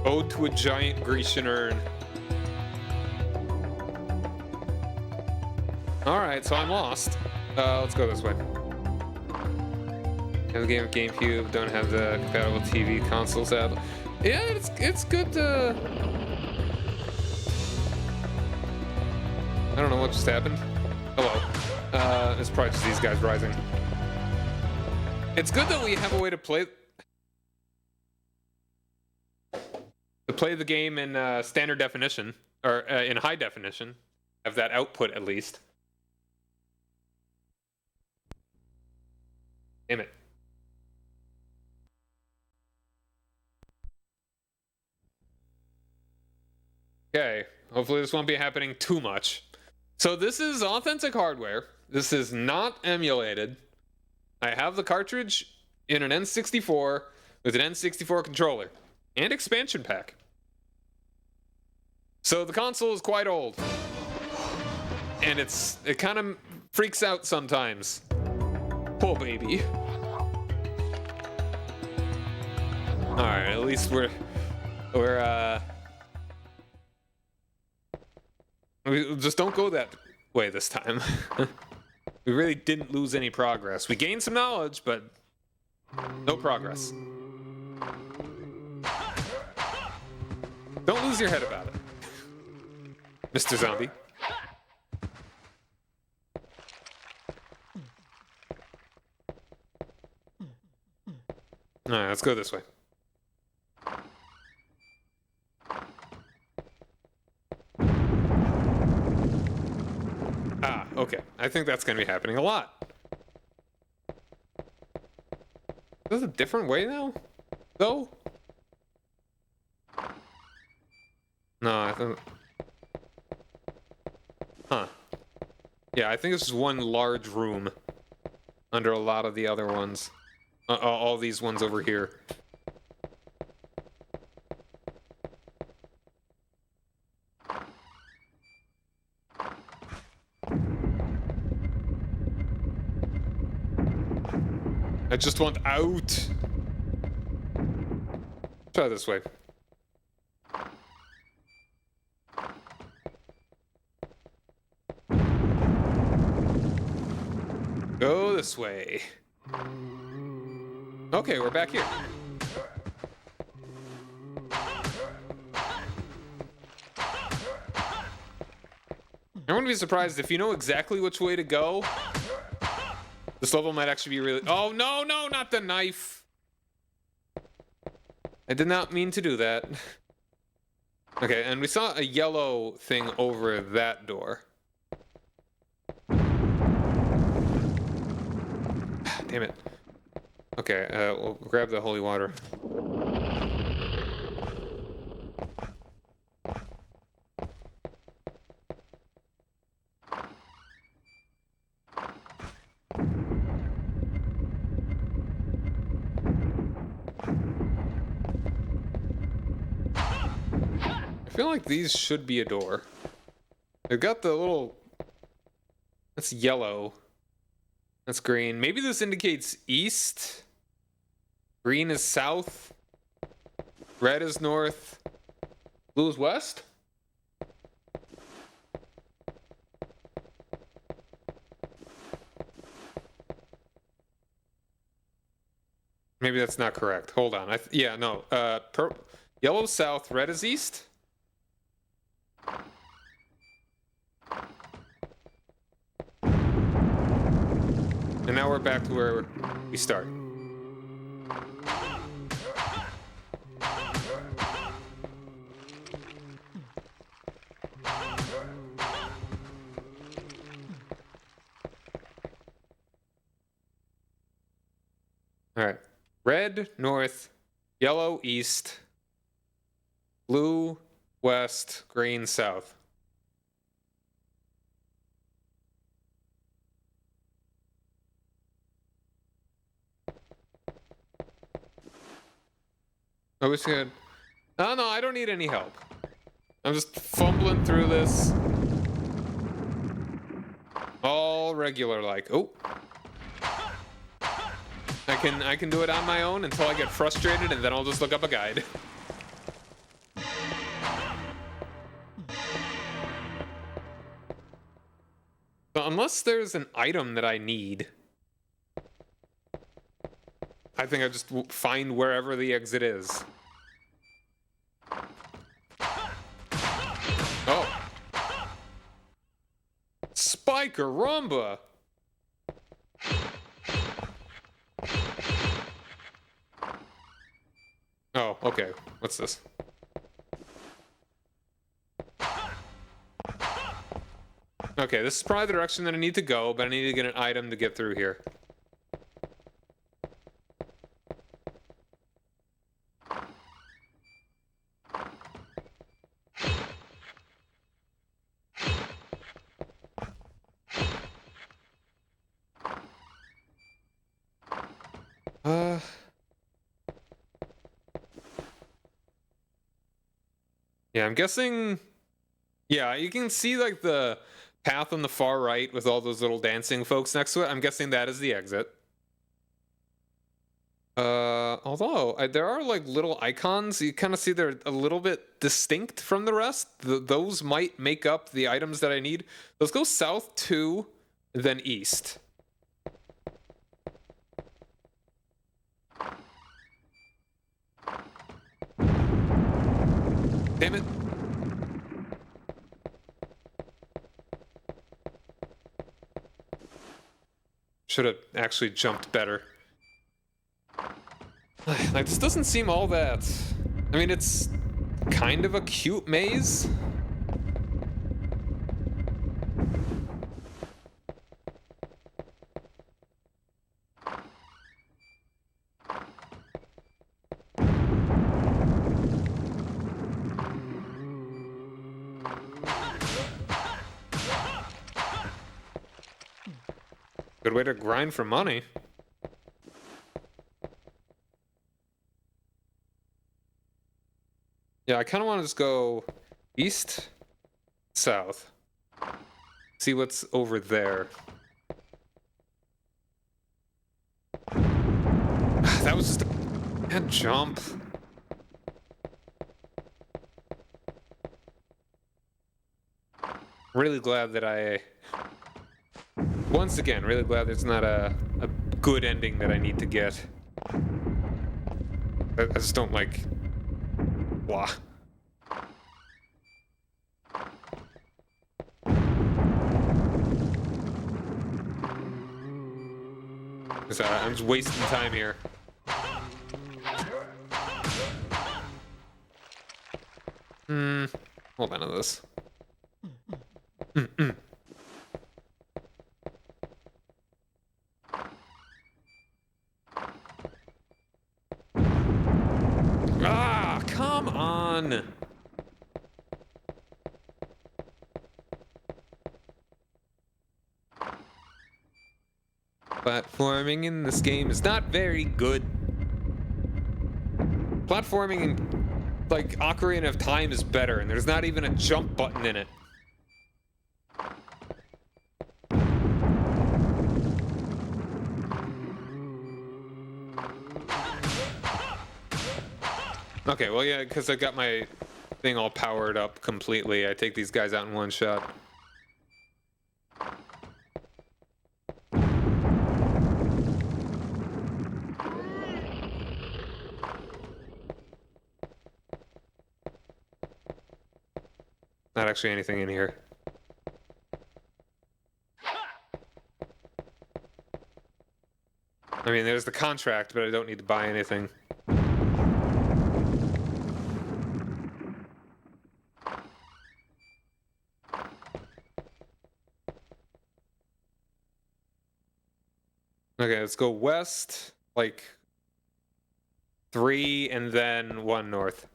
Ode to a giant Grecian urn. Alright, so I'm lost. Let's go this way. Have the game of GameCube, don't have the compatible TV consoles out. Yeah, it's good to... I don't know what just happened. Hello. It's probably just these guys rising. It's good that we have a way to play the game in standard definition, or in high definition. Have that output at least. Damn it. Okay, hopefully this won't be happening too much. So this is authentic hardware. This is not emulated. I have the cartridge in an N64 with an N64 controller and expansion pack. So the console is quite old. And it kind of freaks out sometimes. Poor baby. Alright, at least we just don't go that way this time. We really didn't lose any progress. We gained some knowledge, but no progress. Don't lose your head about it, Mr. Zombie. Alright, let's go this way. Ah, okay. I think that's going to be happening a lot. Is this a different way now? Though? No, I think... Huh. Yeah, I think this is one large room under a lot of the other ones. All these ones over here. I just want out. Try this way. this way. Okay, we're back here. I wouldn't be surprised if you know exactly which way to go. This level might actually be really... Oh, no, no, not the knife. I did not mean to do that. Okay, and we saw a yellow thing over that door. Damn it. Okay, we'll grab the holy water. I feel like these should be a door. They've got the little... That's yellow. That's green. Maybe this indicates east. Green is south. Red is north. Blue is west? Maybe that's not correct. Hold on. Yeah, no. Yellow is south. Red is east? And now we're back to where we start. All right. Red, north. Yellow, east. Blue, west. Green, south. I wish I had... No, no, I don't need any help. I'm just fumbling through this. All regular like. Oh. I can do it on my own until I get frustrated, and then I'll just look up a guide. So unless there's an item that I need, I think I just find wherever the exit is. Oh. Spikerumba! Oh, okay. What's this? Okay, this is probably the direction that I need to go, but I need to get an item to get through here. Yeah, I'm guessing... Yeah, you can see, like, the path on the far right with all those little dancing folks next to it. I'm guessing that is the exit. Although, there are, like, little icons. You kind of see they're a little bit distinct from the rest. Those might make up the items that I need. Let's go south 2, then east. Damn it. Should have actually jumped better. Like, this doesn't seem all that... I mean, it's kind of a cute maze. Good way to grind for money. Yeah, I kind of want to just go east, south. See what's over there. That was just a bad jump. Really glad that I... Once again, really glad there's not a good ending that I need to get. I just don't like... Blah. I'm just wasting time here. Hold on to this. Ah, come on! Platforming in this game is not very good. Platforming in, like, Ocarina of Time is better, and there's not even a jump button in it. Okay, well, yeah, because I got my thing all powered up completely. I take these guys out in one shot. Not actually anything in here. I mean, there's the contract, but I don't need to buy anything. Okay, let's go west, like 3, and then 1 north.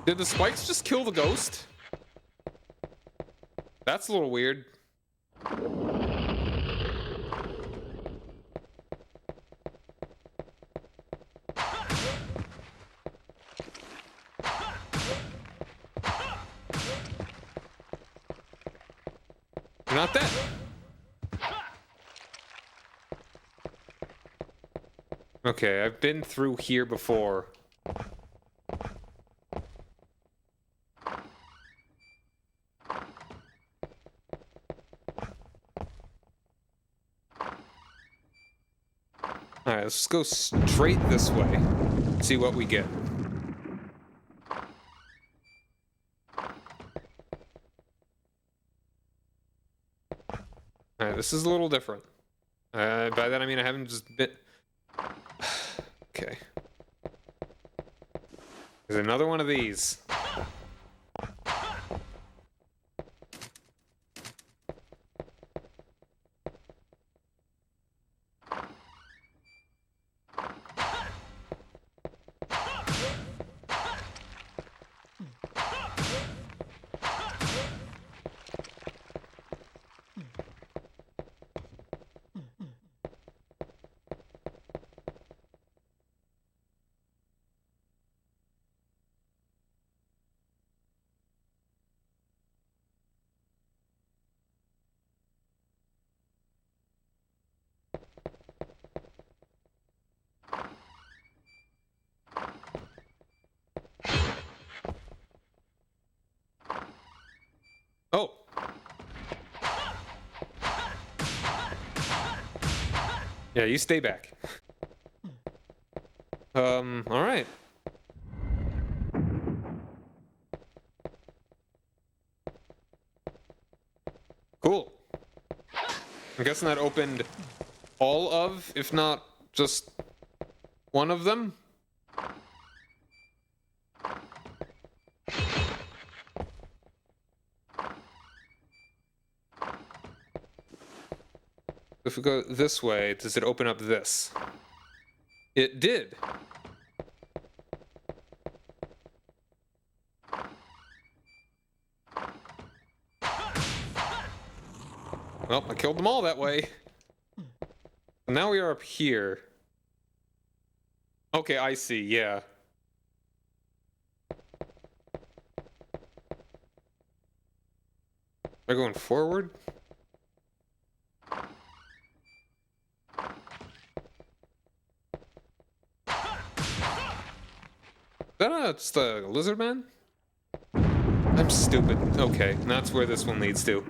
Did the spikes just kill the ghost? That's a little weird. You're not dead. Okay, I've been through here before. Alright, let's go straight this way. See what we get. Alright, this is a little different. By that I mean I haven't just been... Okay. There's another one of these. Oh! Yeah, you stay back. Alright. Cool. I'm guessing that opened all of, if not just one of them? If we go this way, does it open up this? It did. Well, I killed them all that way. Now we are up here. Okay, I see, yeah. I going forward? It's the lizard man? I'm stupid. Okay, and that's where this one leads to.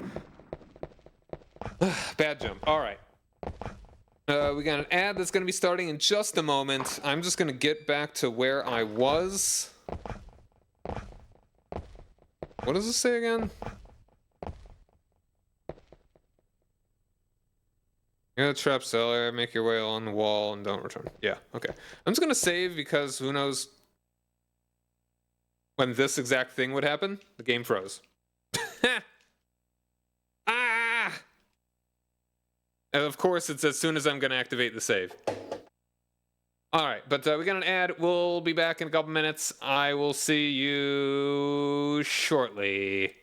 Bad jump. Alright. We got an ad that's going to be starting in just a moment. I'm just going to get back to where I was. What does this say again? You're the trap cellar, make your way along the wall, and don't return. Yeah, okay. I'm just going to save because who knows when this exact thing would happen. The game froze. Ah! And of course, it's as soon as I'm going to activate the save. Alright, but we got an ad. We'll be back in a couple minutes. I will see you shortly.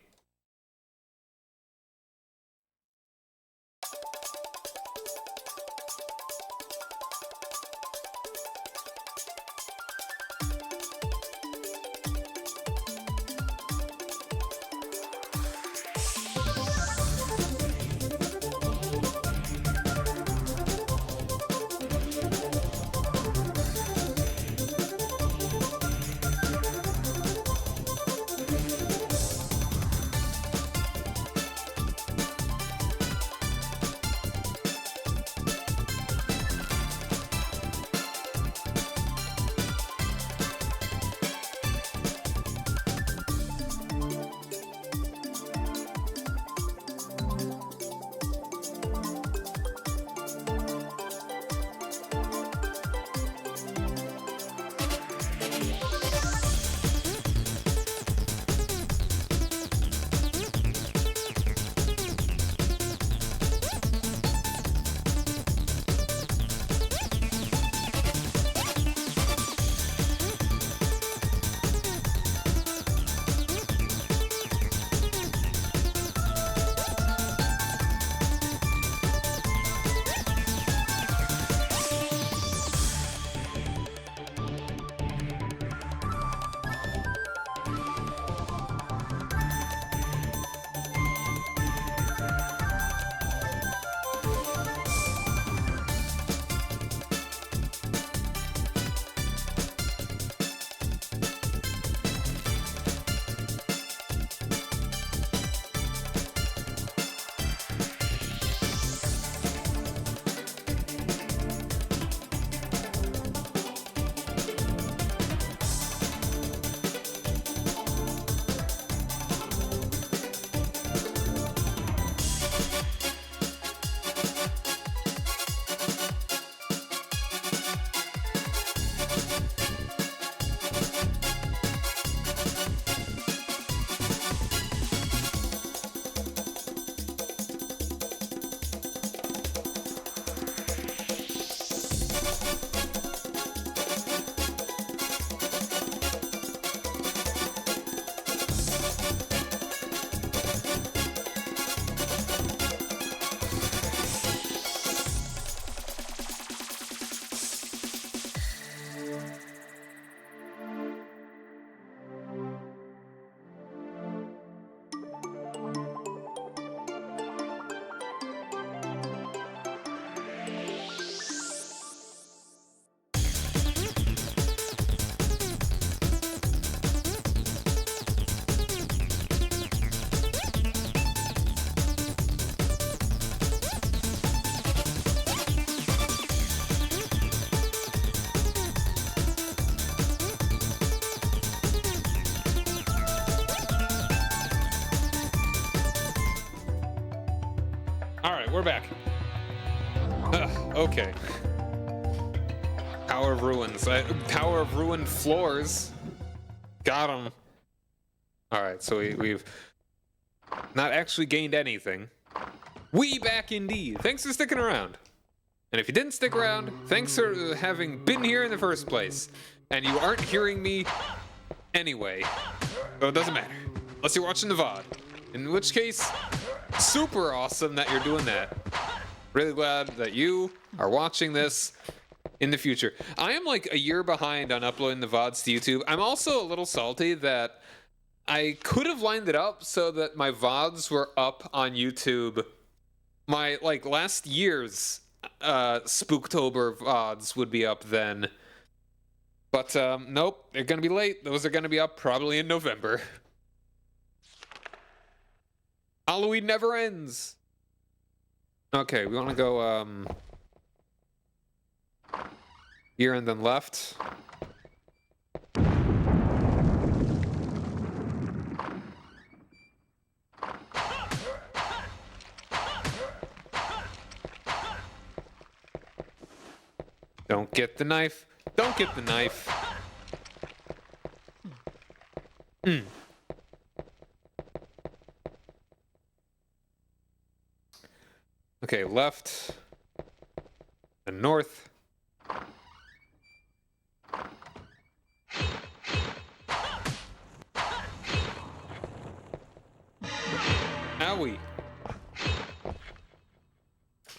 Alright, we're back. Okay. Tower of Ruins. Tower of Ruined Floors. Got him. Alright, so we've not actually gained anything. We back indeed. Thanks for sticking around. And if you didn't stick around, thanks for having been here in the first place. And you aren't hearing me anyway. So it doesn't matter. Unless you're watching the VOD. In which case, super awesome that you're doing that. Really glad that you are watching this in the future. I am like a year behind on uploading the VODs to YouTube. I'm also a little salty that I could have lined it up so that my VODs were up on YouTube. My, like, last year's Spooktober VODs would be up then. But, nope, they're gonna be late. Those are gonna be up probably in November. Halloween never ends! Okay, we wanna go, here and then left. Don't get the knife. Don't get the knife. Okay, left. And north. Owie.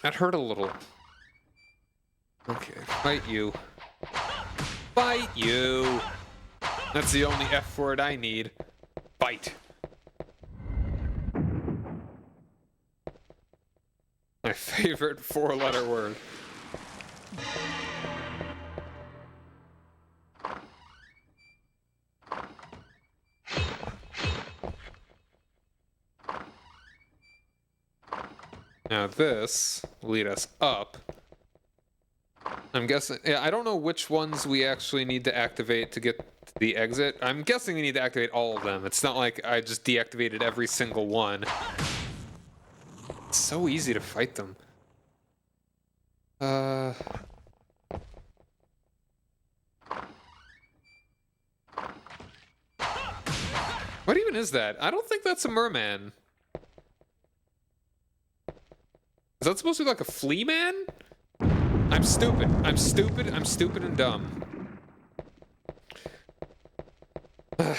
That hurt a little. Okay, fight you. Fight you! That's the only F word I need. Fight. My favorite four-letter word. Now this will lead us up. I'm guessing, yeah, I don't know which ones we actually need to activate to get to the exit. I'm guessing we need to activate all of them. It's not like I just deactivated every single one. It's so easy to fight them. What even is that? I don't think that's a merman. Is that supposed to be like a flea man? I'm stupid. I'm stupid. I'm stupid and dumb. Mad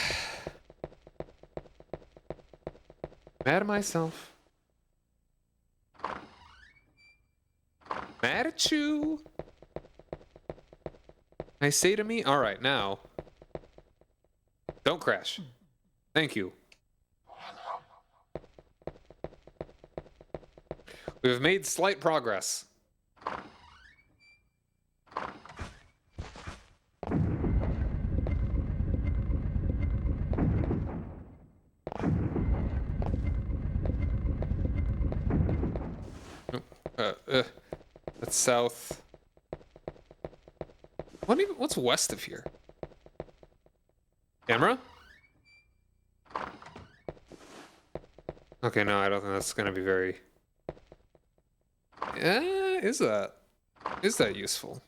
at myself. Mad at you. I say to me, all right, now. Don't crash. Thank you. We have made slight progress. That's south. What's west of here? Camera? Okay, no, I don't think that's gonna be very... Is that useful?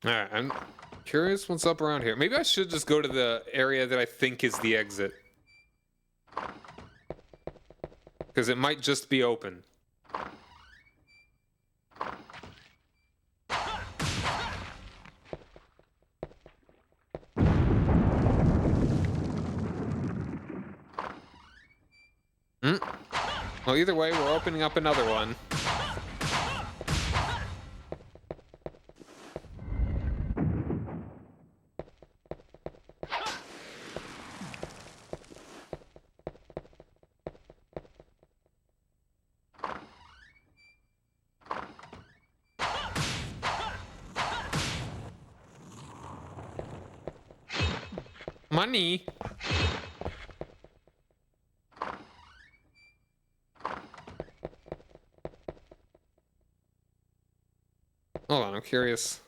Alright, I'm curious what's up around here. Maybe I should just go to the area that I think is the exit. Because it might just be open. Well, either way, we're opening up another one. Money. Hold on, I'm curious.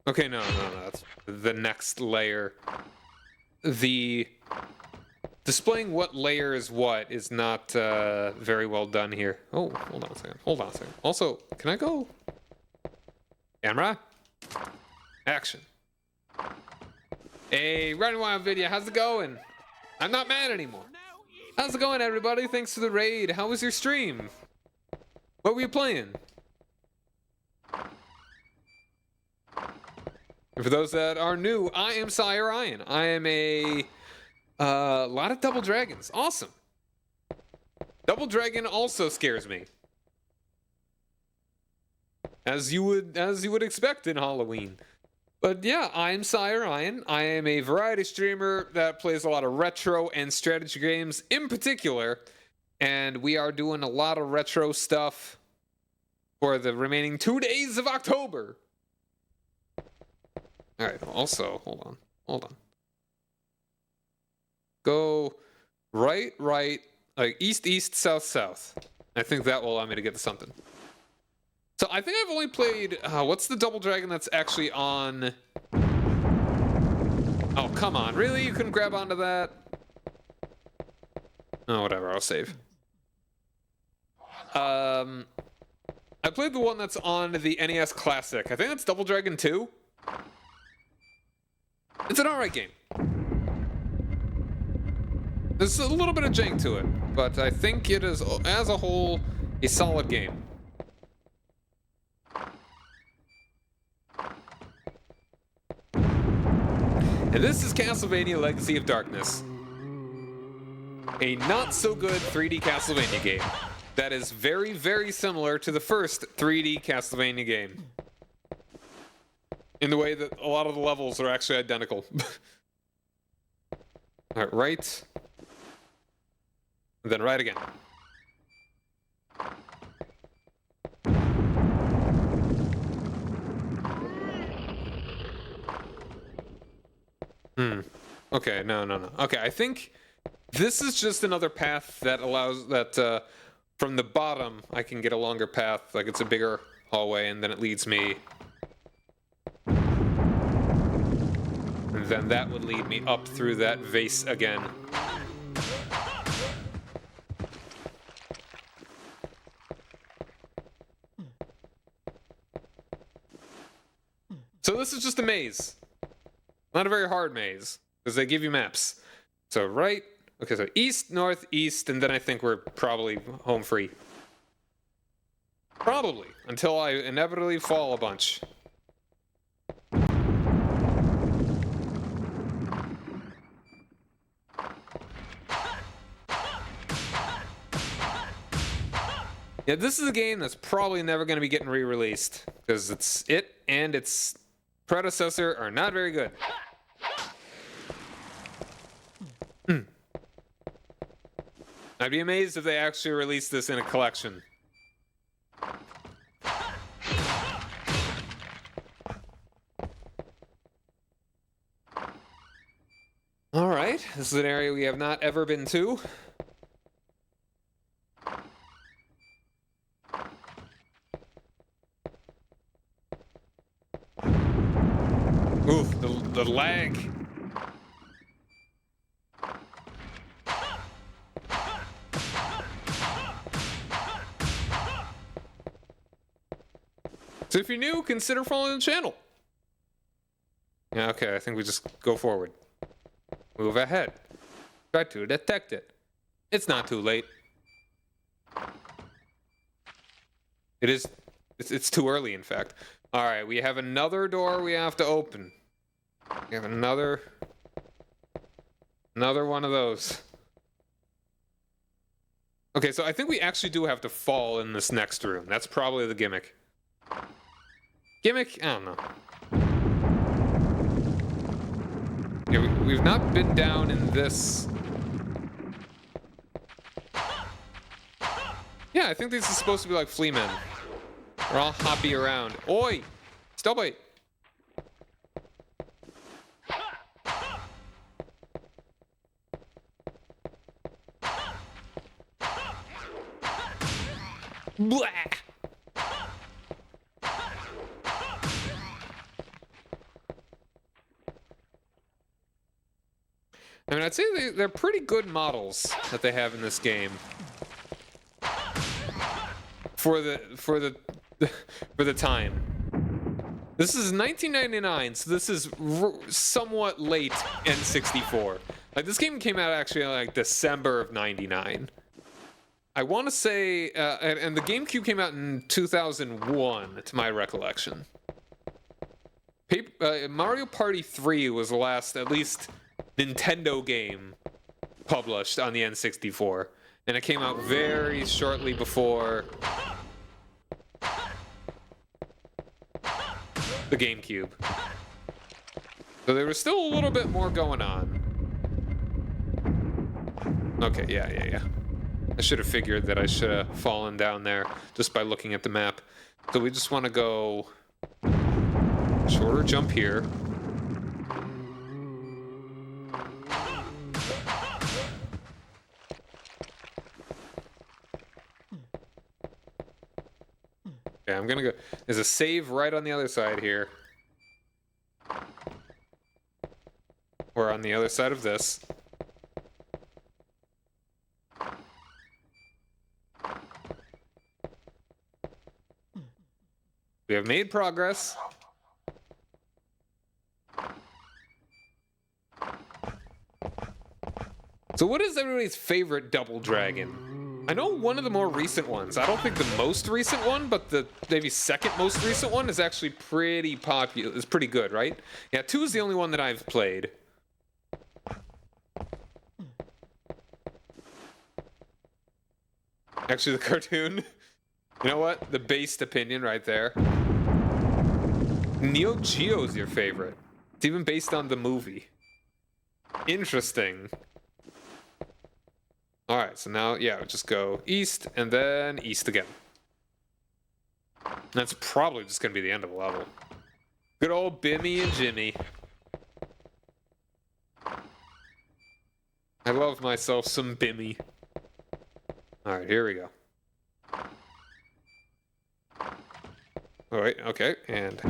Okay, no, that's the next layer. The displaying what layer is what is not very well done here. Oh, hold on a second. Also, can I go? Camera? Action. Hey, Running Wild video, how's it going? I'm not mad anymore. How's it going, everybody? Thanks for the raid. How was your stream? What were you playing? And for those that are new, I am Sire Ian. I am a lot of Double Dragons. Awesome. Double Dragon also scares me, as you would expect in Halloween. But yeah, I'm Sire Ian. I am a variety streamer that plays a lot of retro and strategy games in particular, and we are doing a lot of retro stuff for the remaining 2 days of October. All right. Also, hold on. Go right, like east, south. I think that will allow me to get to something. So I think I've only played, what's the Double Dragon that's actually on? Oh, come on. Really? You couldn't grab onto that? Oh, whatever. I'll save. I played the one that's on the NES Classic. I think that's Double Dragon 2. It's an alright game. There's a little bit of jank to it, but I think it is, as a whole, a solid game. And this is Castlevania Legacy of Darkness. A not-so-good 3D Castlevania game that is very, very similar to the first 3D Castlevania game. In the way that a lot of the levels are actually identical. Alright, right. And then right again. Okay, no. Okay, I think this is just another path that allows that from the bottom I can get a longer path, like it's a bigger hallway, and then it leads me. And then that would lead me up through that vase again. So this is just a maze. Not a very hard maze, because they give you maps. So right, okay, so east, north, east, and then I think we're probably home free. Probably, until I inevitably fall a bunch. Yeah, this is a game that's probably never going to be getting re-released, because it and its predecessor are not very good. I'd be amazed if they actually released this in a collection. All right, this is an area we have not ever been to. Oof, the lag. So if you're new, consider following the channel. Yeah, okay, I think we just go forward. Move ahead. Try to detect it. It's not too late. It's too early, in fact. All right, we have another door we have to open. We have another one of those. Okay, so I think we actually do have to fall in this next room. That's probably the gimmick. Gimmick? I don't know. Yeah, we've not been down in this. Yeah, I think these are supposed to be like flea men. They're all hoppy around. Oi! Stop it! Blah! I mean, I'd say they're pretty good models that they have in this game. For the time. This is 1999, so this is somewhat late N64. Like, this game came out actually in, like, December of 99. I want to say, and the GameCube came out in 2001, to my recollection. Mario Party 3 was the last, at least, Nintendo game published on the N64. And it came out very shortly before the GameCube. So there was still a little bit more going on. Okay, yeah. I should have figured that I should have fallen down there just by looking at the map. So we just want to go shorter jump here. Yeah, I'm gonna go. There's a save right on the other side here. Or on the other side of this. We have made progress. So what is everybody's favorite Double Dragon? I know one of the more recent ones. I don't think the most recent one, but the maybe second most recent one is actually pretty popular. It's pretty good, right? Yeah, 2 is the only one that I've played. Actually, the cartoon. You know what? The based opinion right there. Neo Geo's your favorite. It's even based on the movie. Interesting. Alright, so now, yeah, we'll just go east and then east again. That's probably just gonna be the end of the level. Good old Bimmy and Jimmy. I love myself some Bimmy. Alright, here we go. Alright, okay, and...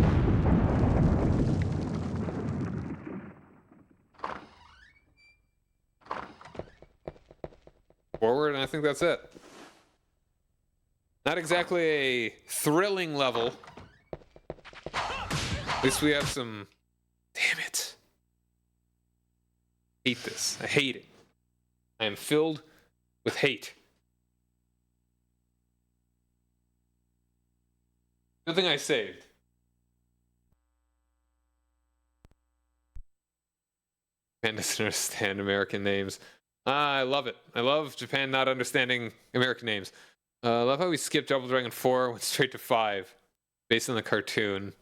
forward, and I think that's it. Not exactly a thrilling level. At least we have some... Damn it. I hate this. I hate it. I am filled with hate. Good thing I saved. Japan doesn't understand American names. I love it. I love Japan not understanding American names. I love how we skipped Double Dragon 4 and went straight to 5. Based on the cartoon.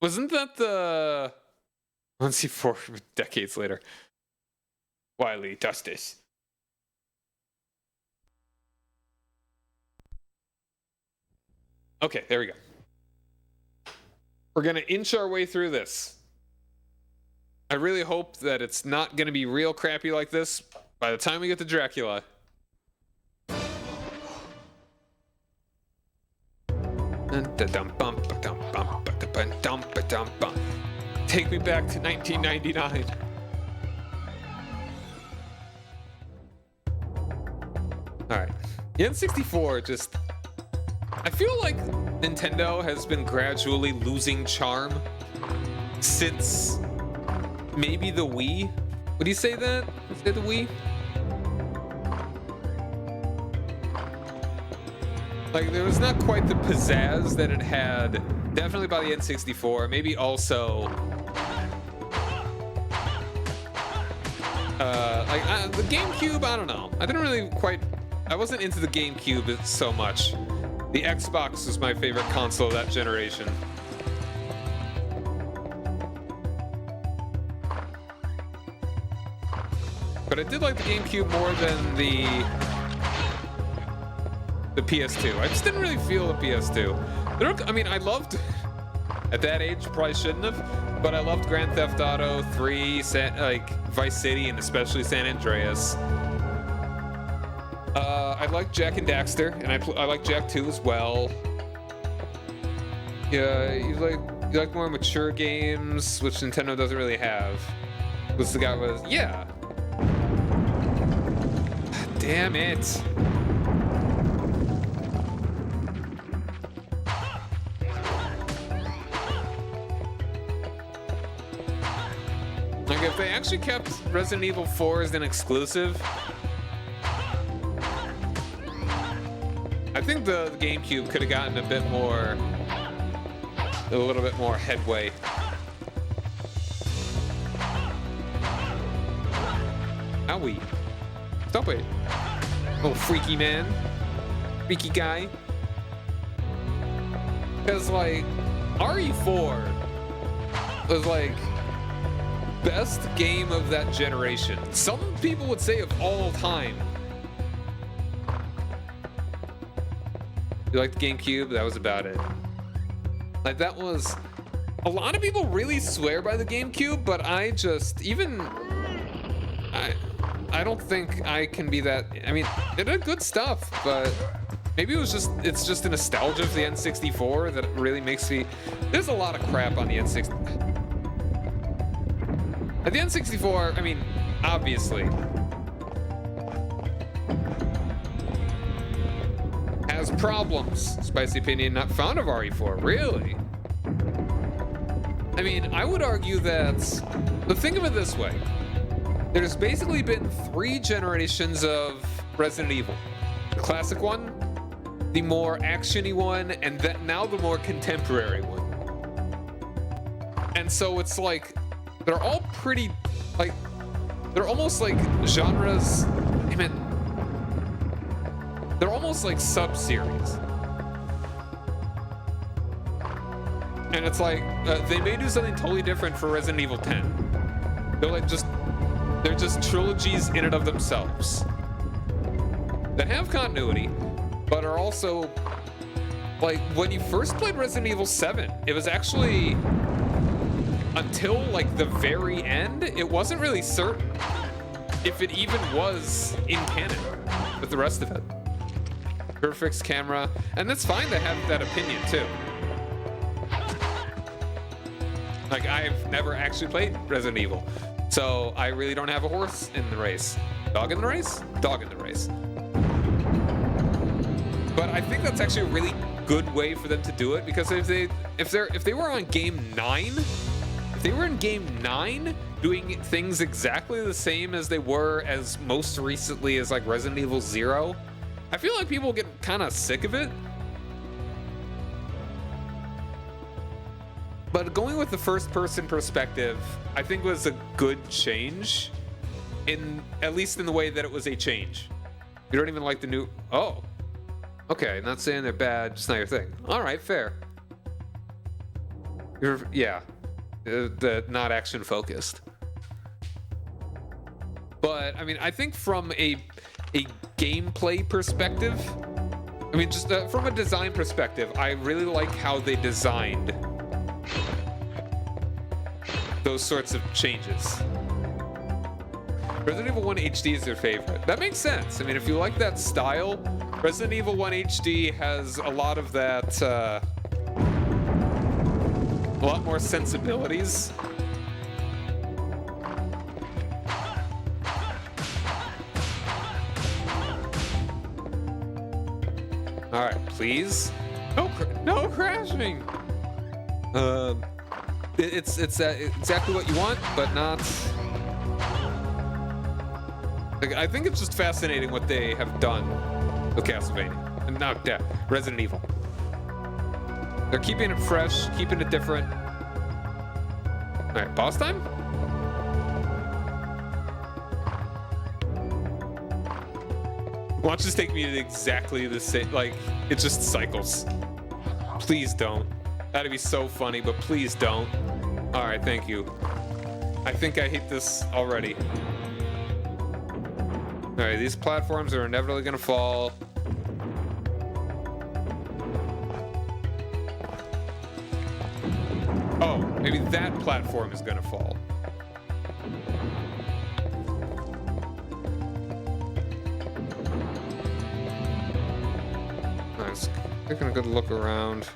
Wasn't that the... Let's see, 4 decades later. Wily Justice. Okay, there we go. We're gonna inch our way through this. I really hope that it's not gonna be real crappy like this by the time we get to Dracula. Take me back to 1999. Alright. The N64 just... I feel like Nintendo has been gradually losing charm since maybe the Wii. Would you say that? Say the Wii? Like, there was not quite the pizzazz that it had, definitely by the N64. Maybe also, the GameCube, I don't know. I didn't really quite, I wasn't into the GameCube so much. The Xbox was my favorite console of that generation. But I did like the GameCube more than the PS2. I just didn't really feel the PS2. I mean, I loved, at that age, probably shouldn't have, but I loved Grand Theft Auto 3, Vice City, and especially San Andreas. I like Jak and Daxter, and I like Jak 2 as well. Yeah, you like more mature games, which Nintendo doesn't really have. Was the guy was, yeah. Damn it. Like, if they actually kept Resident Evil 4 as an exclusive, I think the GameCube could have gotten a little bit more headway. Owie. Stop it. Oh, freaky man. Freaky guy. Because, like, RE4 was, like, best game of that generation. Some people would say of all time. You like the GameCube? That was about it. Like, that was... A lot of people really swear by the GameCube, but I just... I don't think I can be that... I mean, it did good stuff, but... Maybe it's just a nostalgia for the N64 that really makes me... There's a lot of crap on the N64. At the N64, I mean, obviously... has problems. Spicy opinion, not fond of RE4. Really? I mean, I would argue that... But think of it this way. There's basically been 3 generations of Resident Evil. The classic one, the more action-y one, and now the more contemporary one. And so it's like, they're all pretty, like, they're almost like genres, they're almost like sub-series. And it's like, they may do something totally different for Resident Evil 10. They're just trilogies in and of themselves that have continuity, but are also, like, when you first played Resident Evil 7, it was actually, until, like, the very end, it wasn't really certain if it even was in canon with the rest of it. Perfect camera, and that's fine to have that opinion, too. Like, I've never actually played Resident Evil, so I really don't have a horse in the race. Dog in the race? Dog in the race. But I think that's actually a really good way for them to do it, because if they were on game 9, if they were in game 9 doing things exactly the same as they were as most recently as like Resident Evil 0, I feel like people get kind of sick of it. But going with the first-person perspective, I think was a good change, at least in the way that it was a change. You don't even like the new... Oh. Okay, not saying they're bad, just not your thing. All right, fair. Yeah. The not action-focused. But, I mean, I think from a gameplay perspective, I mean, just from a design perspective, I really like how they designed those sorts of changes. Resident Evil 1 HD is their favorite. That makes sense. I mean, if you like that style, Resident Evil 1 HD has a lot of that, a lot more sensibilities. All right, please. No crashing. It's exactly what you want, but not. Like, I think it's just fascinating what they have done with Castlevania, and not Resident Evil. They're keeping it fresh, keeping it different. All right, boss time. Watch this take me to exactly the same. Like, it just cycles. Please don't. That'd be so funny, but please don't. All right, thank you. I think I hate this already. All right, these platforms are inevitably gonna fall. Oh, maybe that platform is gonna fall. Nice. Taking a good look around.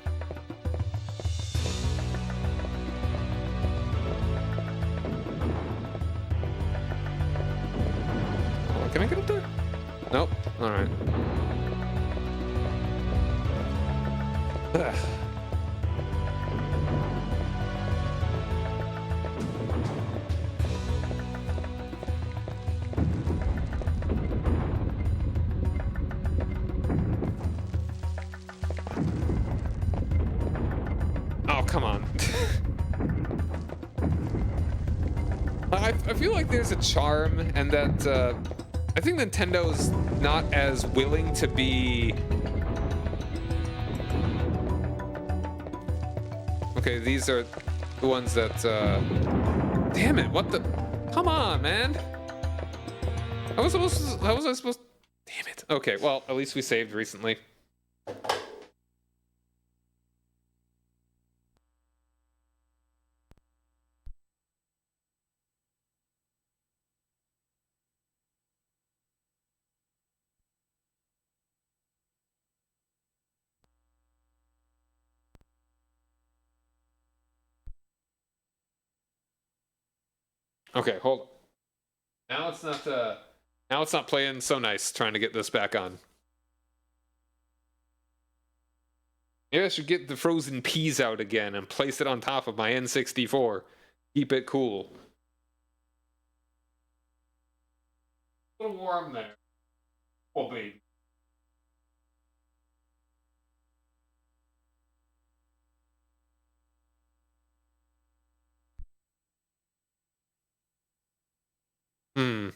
Can I get up there? Nope. All right. Ugh. Oh, come on. I feel like there's a charm, and that I think Nintendo's not as willing to be... Okay, these are the ones that... Damn it, what the... Come on, man. How was I supposed... Damn it. Okay, well, at least we saved recently. Okay, hold on. Now it's not playing so nice trying to get this back on. Maybe I should get the frozen peas out again and place it on top of my N64. Keep it cool. A little warm there. Oh, baby. Hmm.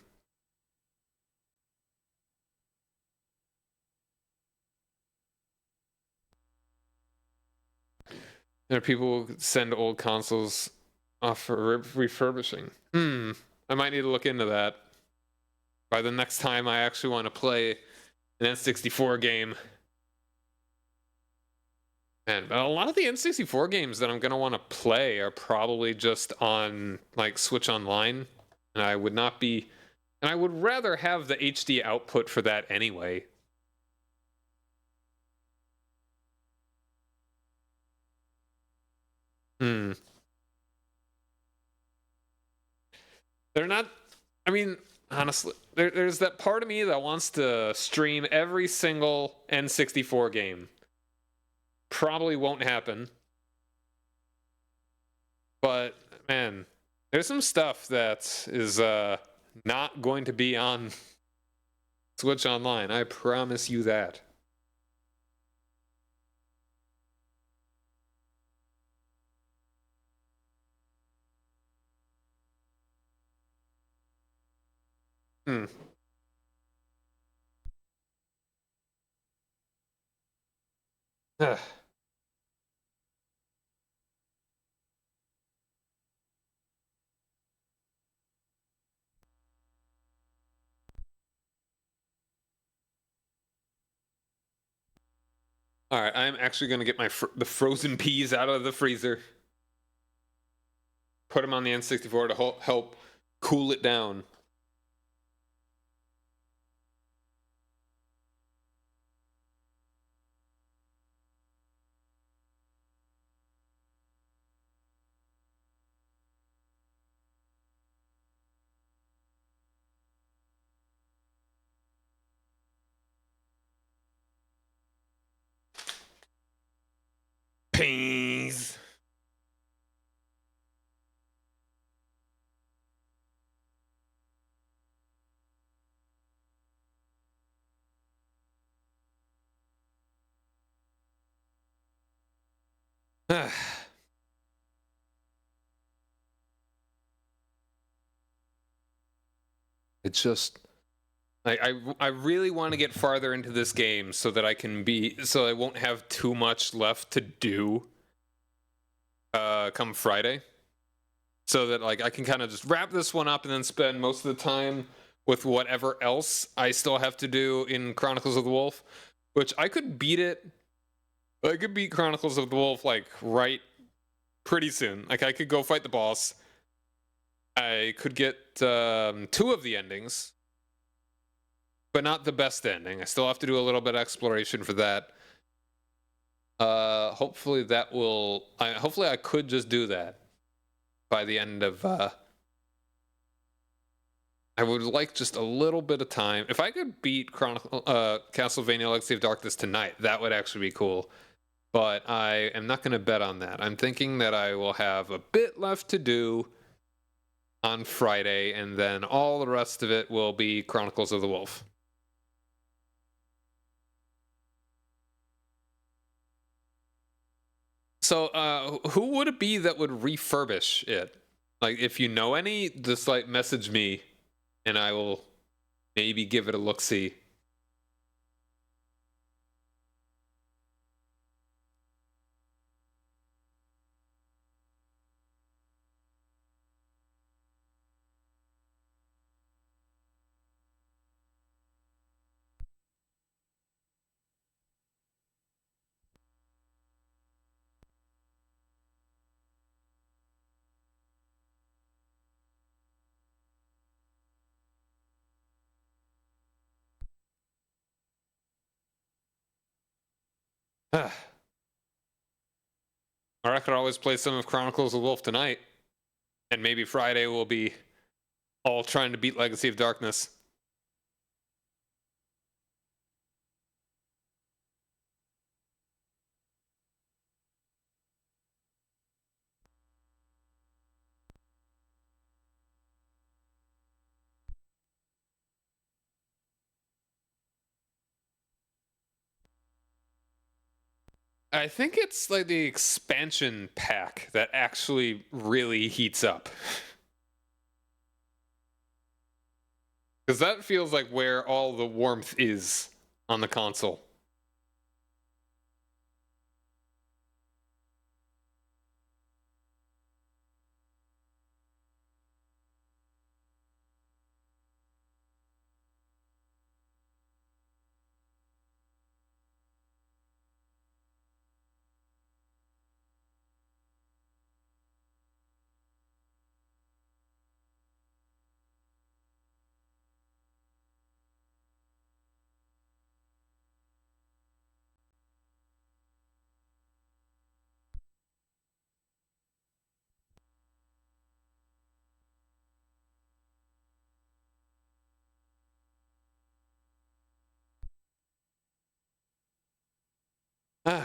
There are people who send old consoles off for refurbishing. I might need to look into that. By the next time I actually want to play an N64 game. Man, but a lot of the N64 games that I'm going to want to play are probably just on, like, Switch Online. And I would not be... And I would rather have the HD output for that anyway. They're not... I mean, honestly, there's that part of me that wants to stream every single N64 game. Probably won't happen. But, man, there's some stuff that is not going to be on Switch Online. I promise you that. Ugh. All right, I'm actually going to get the frozen peas out of the freezer. Put them on the N64 to help cool it down. Peas. It's just I really want to get farther into this game so that I won't have too much left to do come Friday. So that like I can kind of just wrap this one up and then spend most of the time with whatever else I still have to do in Chronicles of the Wolf, which I could beat it. I could beat Chronicles of the Wolf like right pretty soon. Like I could go fight the boss. I could get 2 of the endings, but not the best ending. I still have to do a little bit of exploration for that. Hopefully that will... hopefully I could just do that by the end of I would like just a little bit of time. If I could beat Castlevania Legacy of Darkness tonight, that would actually be cool. But I am not going to bet on that. I'm thinking that I will have a bit left to do on Friday, and then all the rest of it will be Chronicles of the Wolf. So, who would it be that would refurbish it? Like, if you know any, just like message me, and I will maybe give it a look-see. Or I could always play some of Chronicles of the Wolf tonight, and maybe Friday will be all trying to beat Legacy of Darkness. I think it's like the expansion pack that actually really heats up. Because that feels like where all the warmth is on the console.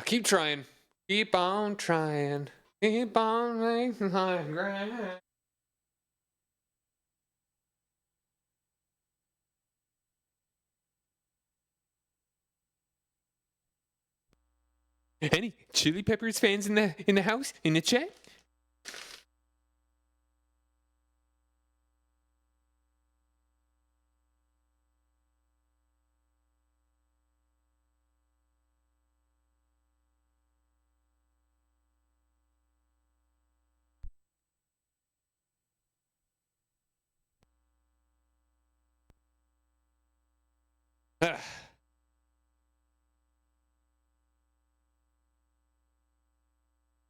Keep trying. Keep on trying. Keep on making my grind. Any Chili Peppers fans in the house, in the chat?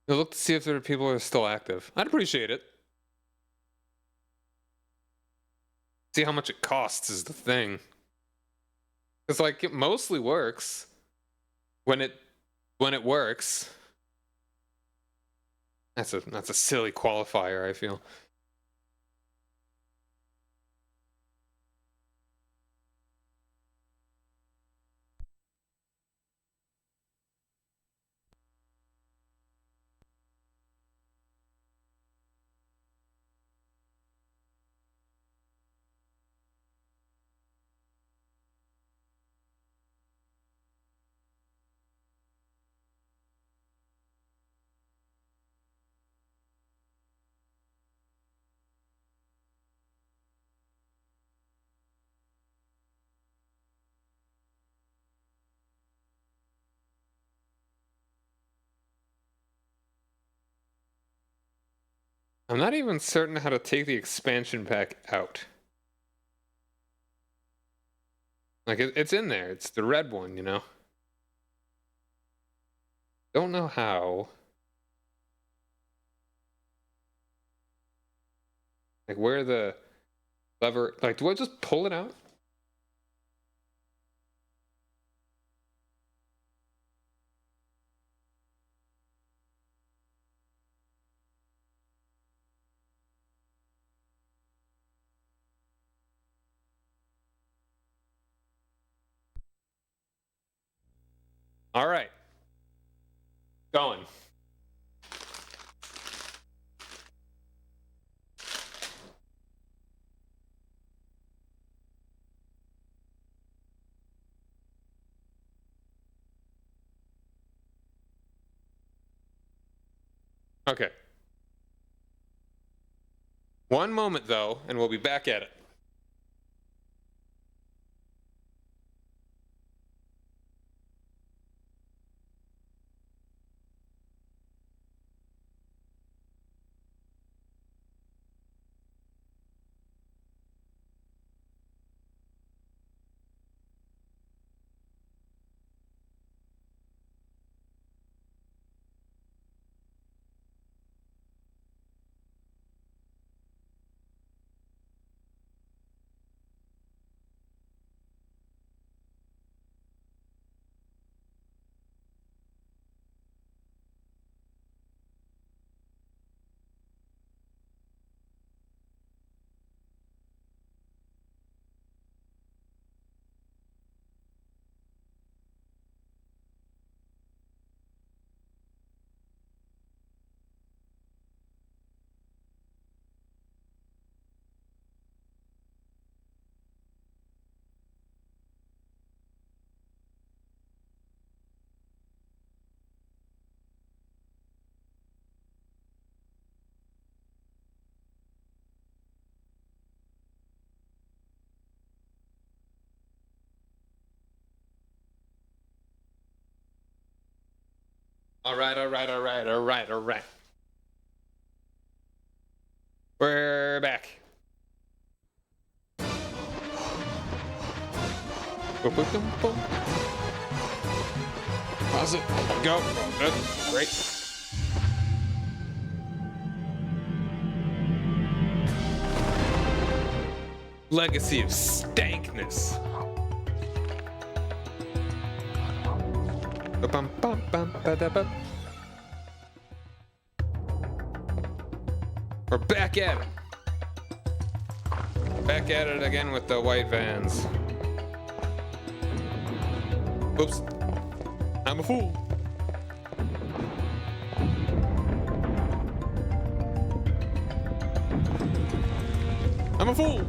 You'll look to see if there are people who are still active. I'd appreciate it. See how much it costs is the thing. It's like it mostly works when it works. That's a silly qualifier, I feel. I'm not even certain how to take the expansion pack out. Like, it's in there. It's the red one, you know? Don't know how. Like, where the lever... Like, do I just pull it out? All right. Going. Okay. One moment, though, and we'll be back at it. All right. We're back. Boom, boom, boom, boom. Pause it. Go. Good. Great. Legacy of Stankness. We're back at it. Back at it again with the white vans. Oops. I'm a fool. I'm a fool.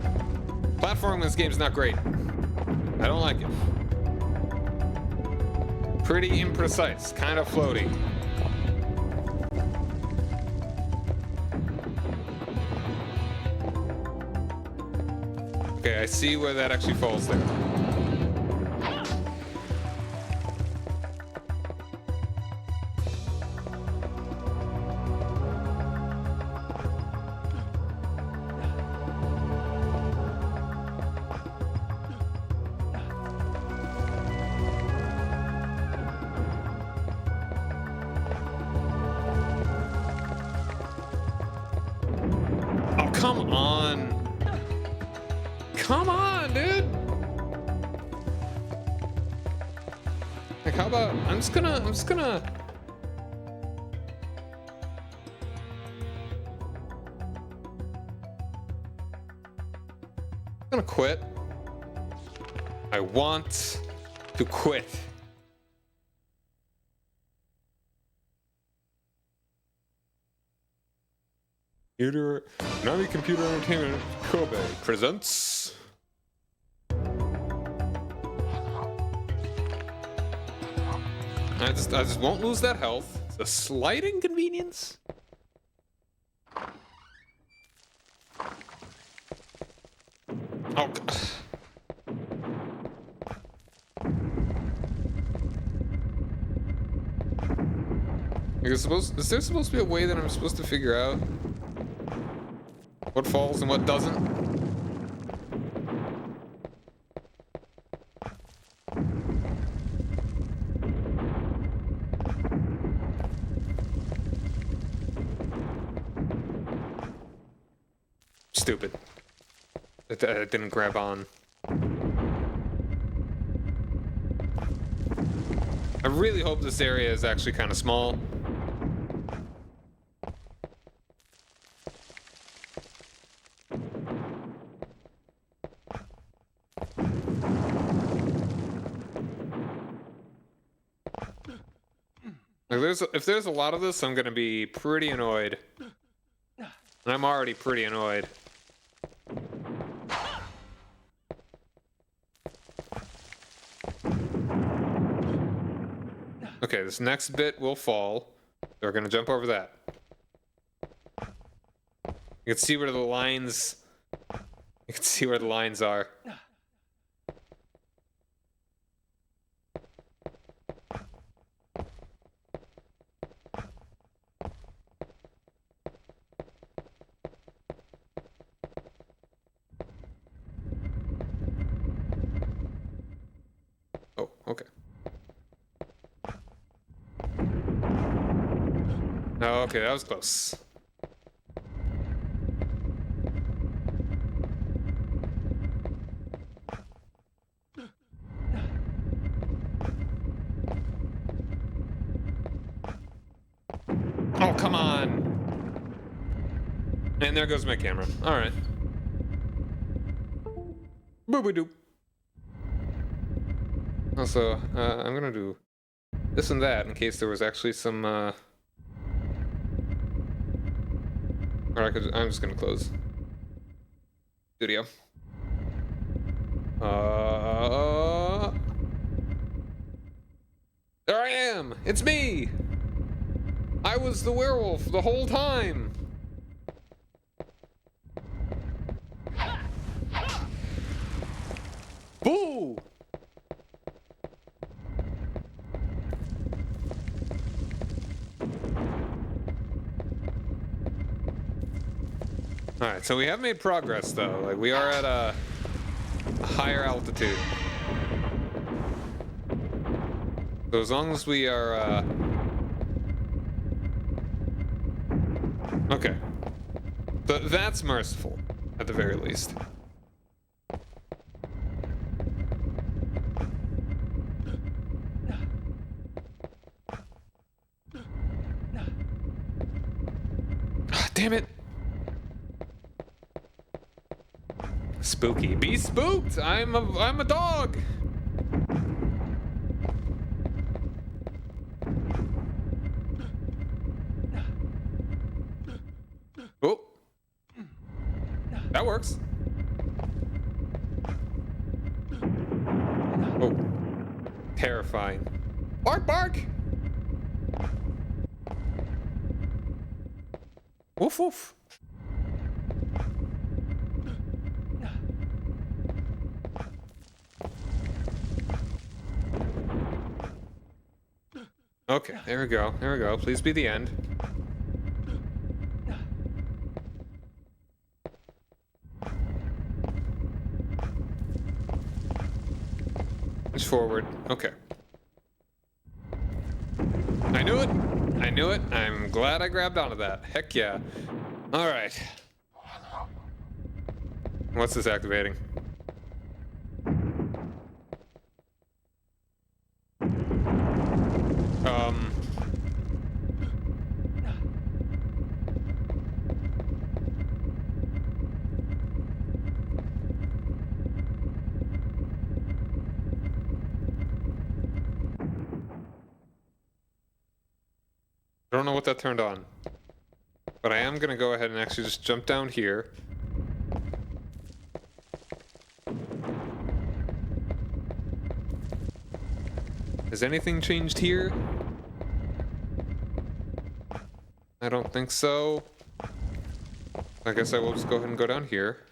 Platforming in this game is not great. I don't like it. Pretty imprecise, kind of floaty. Okay, I see where that actually falls there. Come on. Come on, dude. Like, how about, I'm just gonna quit. I want to quit. Konami Computer Entertainment Kobe presents. I just won't lose that health. It's a slight inconvenience. Oh. Is there supposed to be a way that I'm supposed to figure out what falls and what doesn't? Stupid. It didn't grab on. I really hope this area is actually kind of small. Like, if there's a lot of this, I'm gonna be pretty annoyed. And I'm already pretty annoyed. Okay, this next bit will fall. We're gonna jump over that. You can see where the lines... You can see where the lines are. Oh, okay. Oh, okay, that was close. Oh, come on! And there goes my camera. Alright. Boop-a-doop. Also, I'm gonna do this and that in case there was actually some, Or I'm just gonna close studio. There I am! It's me! I was the werewolf the whole time! Boo! Alright, so we have made progress though. Like, we are at a higher altitude. So as long as we are, okay. So that's merciful, at the very least. Ah, damn it! Spooky. Be spooked! I'm a dog! Oh. That works. Oh. Terrifying. Bark, bark! Woof, woof. Okay, there we go. There we go. Please be the end. Push forward. Okay. I knew it! I knew it. I'm glad I grabbed onto that. Heck yeah. Alright. What's this activating? I don't know what that turned on. But I am gonna go ahead and actually just jump down here. Has anything changed here? I don't think so. I guess I will just go ahead and go down here.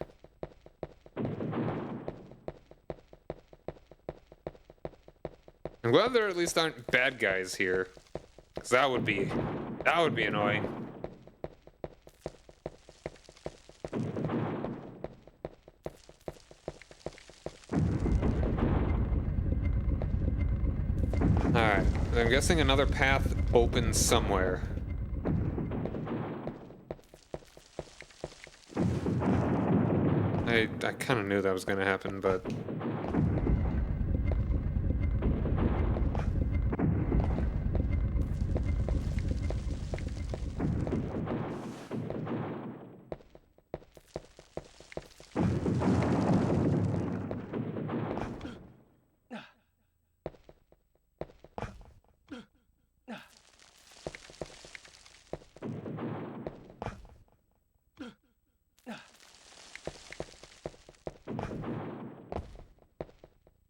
I'm glad there at least aren't bad guys here. Because that would be annoying. Alright, I'm guessing another path opens somewhere. I kind of knew that was going to happen, but...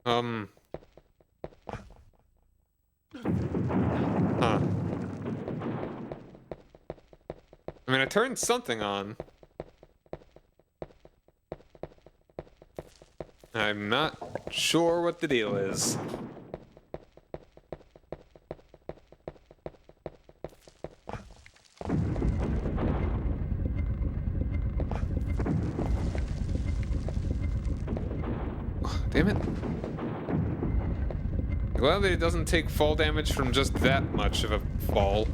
Huh. I mean, I turned something on. I'm not sure what the deal is. Damn it. Glad that it doesn't take fall damage from just that much of a fall.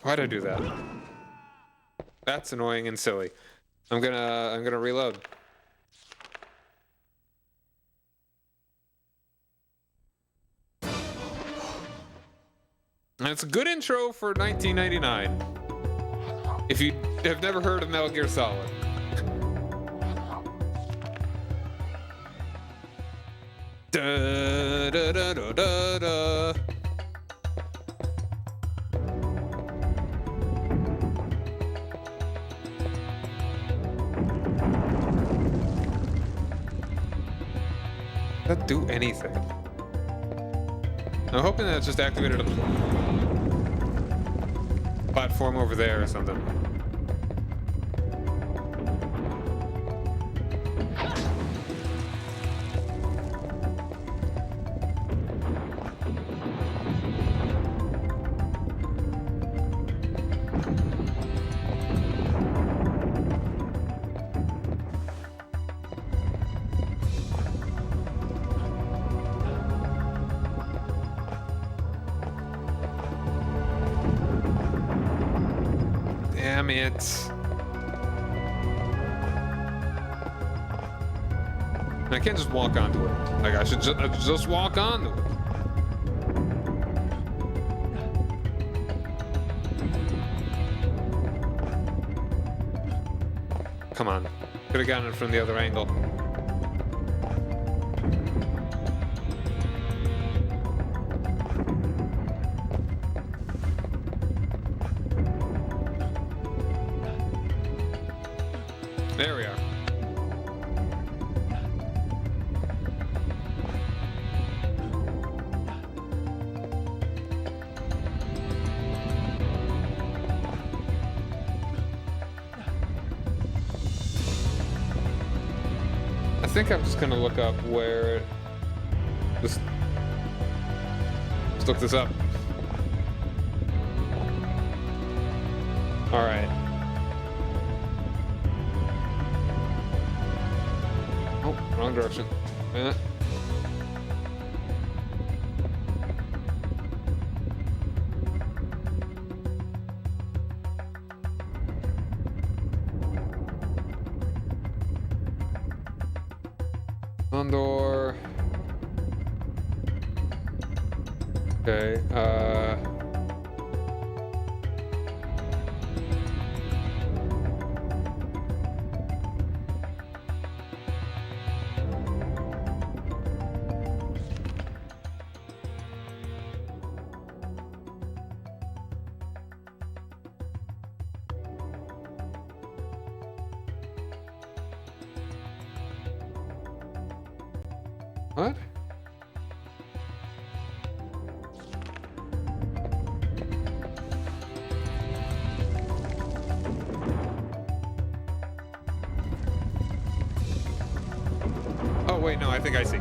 Why'd I do that? That's annoying and silly. I'm gonna reload. And it's a good intro for 1999. If you have never heard of Metal Gear Solid. Da da da da da da. That do anything. I'm hoping that just activated a platform over there or something. Damn it. I can't just walk onto it. Like, I should just walk onto it. Come on. Could have gotten it from the other angle. There we are. I think I'm just gonna look up where... Just look this up. Alright. Oh, wrong direction. Condor. Okay, what? Oh wait, no, I think I see.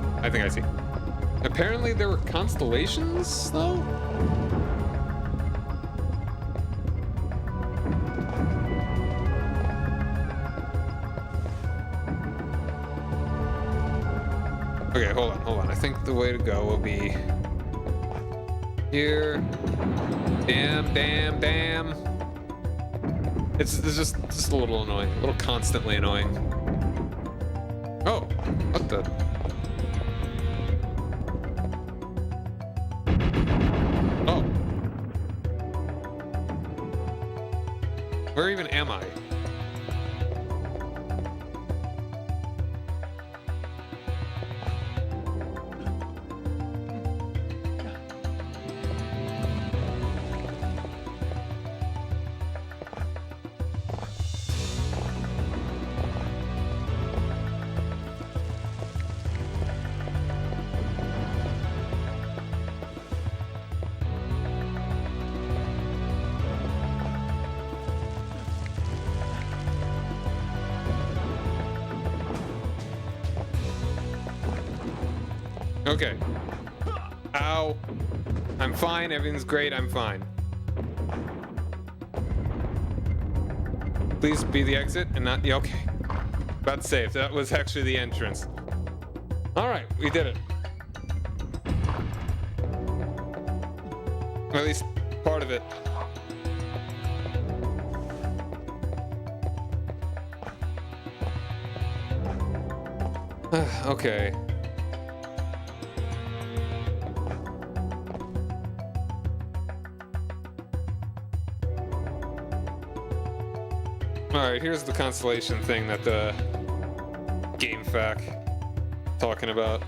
Apparently there were constellations, though? Okay, hold on. I think the way to go will be here. Damn. It's just a little annoying, a little constantly annoying. Oh, what the? Where even am I? Okay. Ow. I'm fine. Everything's great. I'm fine. Please be the exit and not the... Okay. About to save. That was actually the entrance. All right. We did it. Or at least part of it. Okay. Alright, here's the constellation thing that the game fac talking about.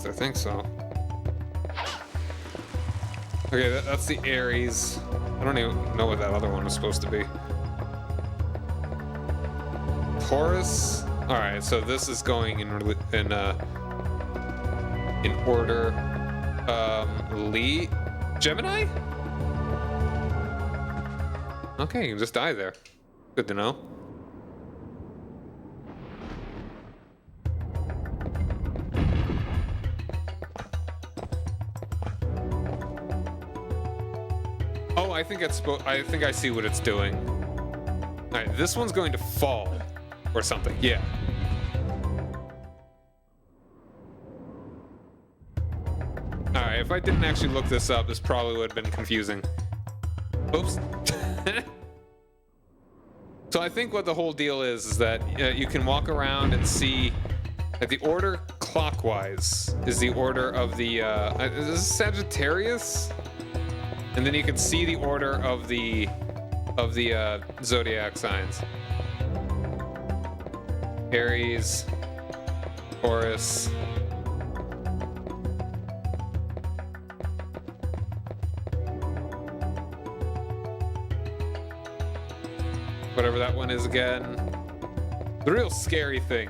I think so. Okay, that's the Aries. I don't even know what that other one was supposed to be. Taurus? Alright, so this is going in order. Lee? Gemini? Okay, you can just die there. Good to know. Oh, I think I see what it's doing. Alright, this one's going to fall. Or something, yeah. Alright, if I didn't actually look this up, this probably would have been confusing. Oops. So I think what the whole deal is that you can walk around and see that the order clockwise is the order of the, is this Sagittarius? And then you can see the order of the zodiac signs. Aries, Taurus. Whatever that one is again. The real scary thing.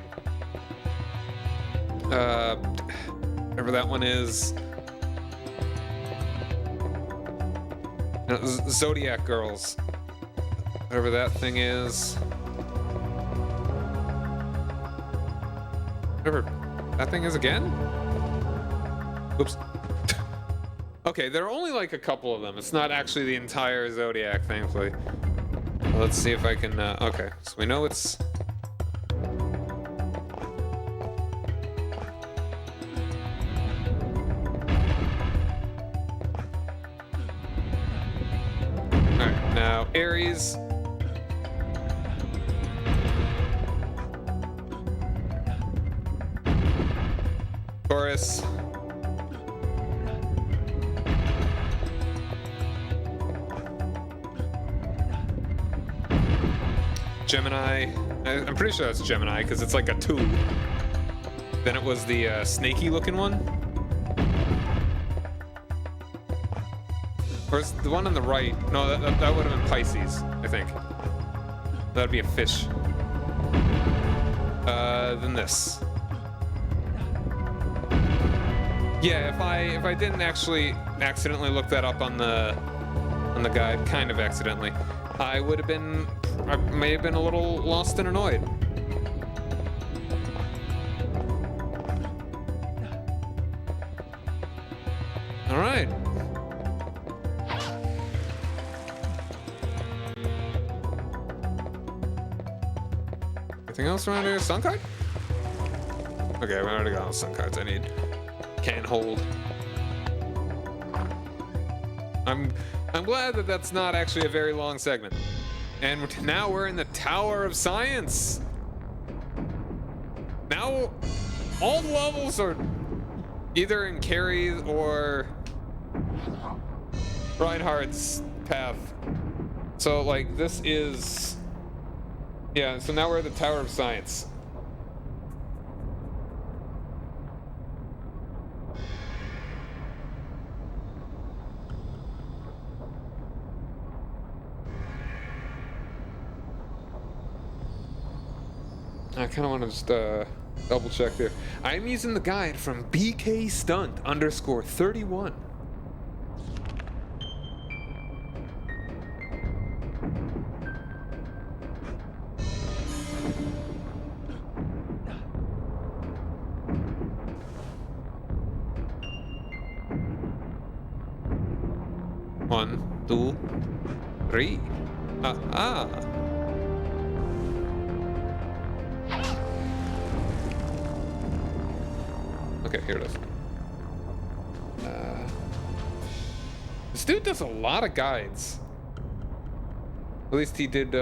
Whatever that one is. No, Zodiac Girls. Whatever that thing is. Whatever that thing is again? Oops. Okay, there are only like a couple of them. It's not actually the entire Zodiac, thankfully. Let's see if I can, okay, so we know it's... Alright, now Aries. Taurus. Gemini. I'm pretty sure that's Gemini because it's like a 2. Then it was the snaky looking one. Or is the one on the right? No, that would have been Pisces, I think. That'd be a fish. Then this. Yeah, if I didn't actually accidentally look that up on the guide, kind of accidentally, I may have been a little lost and annoyed. All right. Anything else around here? Sun card? Okay, we already got all the sun cards I need. Can't hold. I'm glad that that's not actually a very long segment. And now we're in the Tower of Science. Now all the levels are Either in Carrie's or Reinhardt's path. So, like, this is... Yeah, so now we're at the Tower of Science. I kind of want to just double check there. I'm using the guide from BK_Stunt_31. One, two, three. Okay, here it is. This dude does a lot of guides. At least he did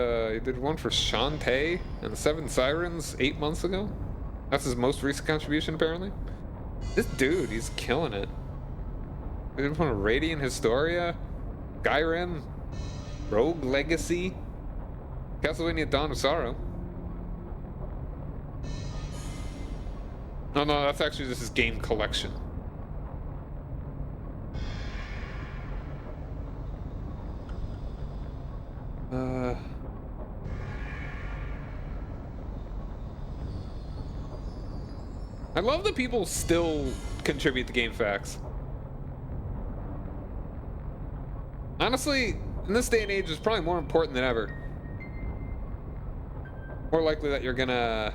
one for Shantae and the Seven Sirens 8 months ago. That's his most recent contribution, apparently. This dude, he's killing it. He did one of Radiant Historia, Skyrim, Rogue Legacy, Castlevania Dawn of Sorrow. No, that's actually just his game collection. I love that people still contribute to game facts. Honestly, in this day and age, it's probably more important than ever. More likely that you're gonna...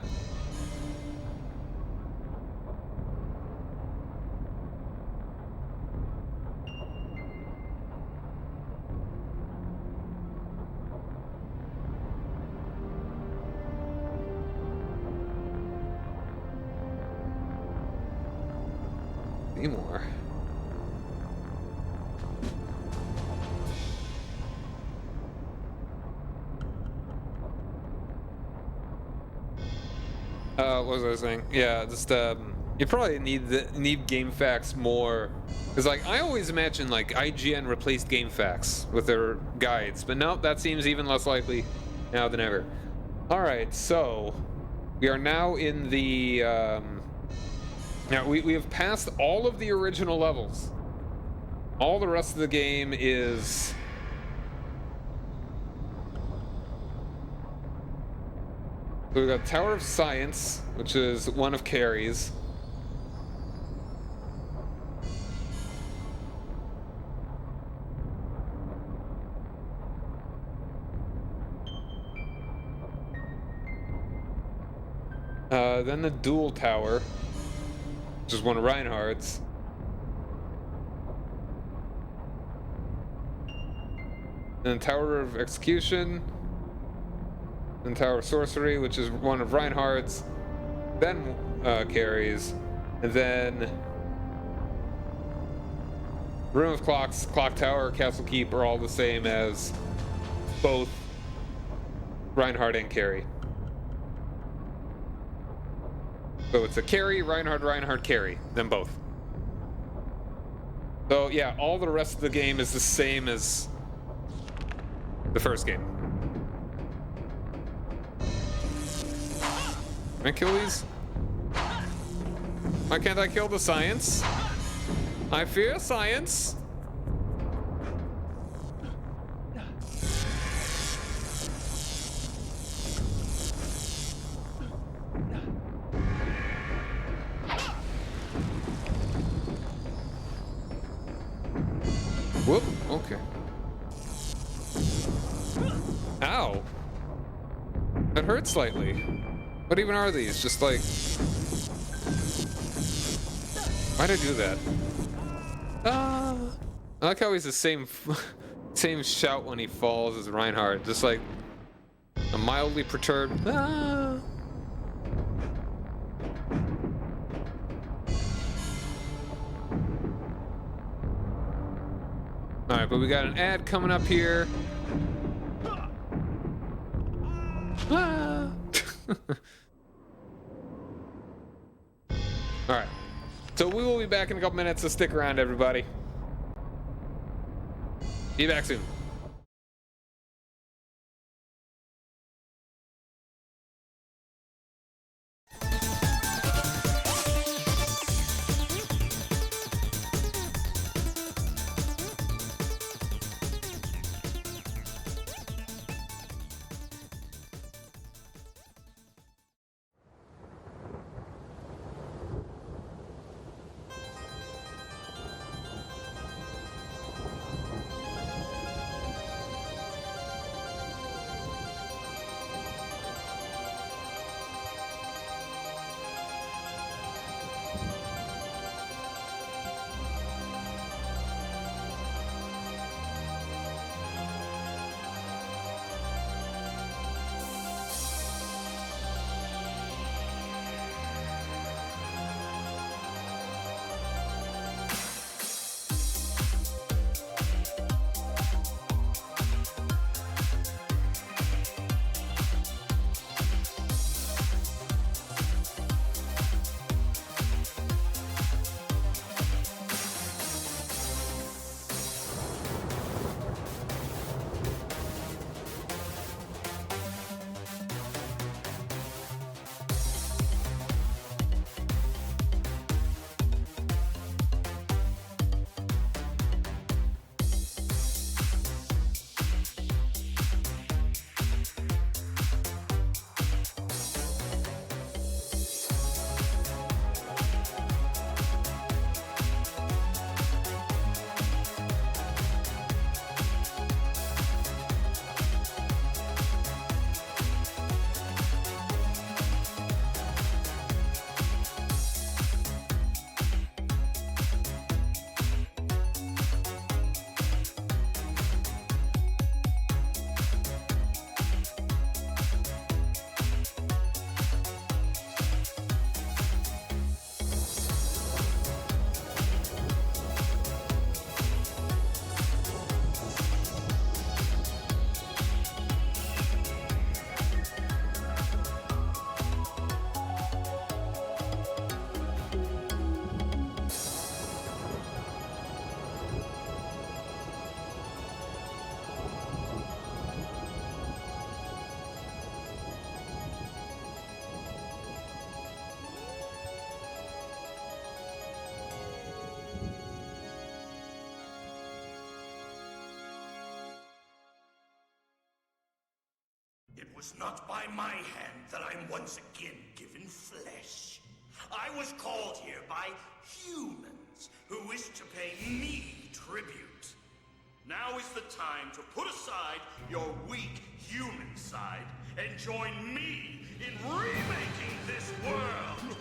see more. What was I saying? Yeah, just you probably need game facts more, because like I always imagine like IGN replaced game facts with their guides, but no, that seems even less likely now than ever. All right, so we are now in the now we have passed all of the original levels. All the rest of the game is so we got Tower of Science, which is one of Carrie's. Then the Dual Tower, which is one of Reinhardt's. Then Tower of Execution. Then Tower of Sorcery, which is one of Reinhardt's. Then Carrie's. And then Room of Clocks, Clock Tower, Castle Keep are all the same as both Reinhardt and Carrie. So it's a Carrie, Reinhardt, Carrie, then both. So yeah, all the rest of the game is the same as the first game. Can I kill these? Why can't I kill the science? I fear science. Whoop, okay. Ow. That hurt slightly. What even are these? Just like... Why'd I do that? I like how he's the same same shout when he falls as Reinhardt. Just like a mildly perturbed... Ah. Alright, but we got an ad coming up here. Ah. Alright. So we will be back in a couple minutes, so stick around, everybody. Be back soon. It was not by my hand that I'm once again given flesh. I was called here by humans who wish to pay me tribute. Now is the time to put aside your weak human side and join me in remaking this world!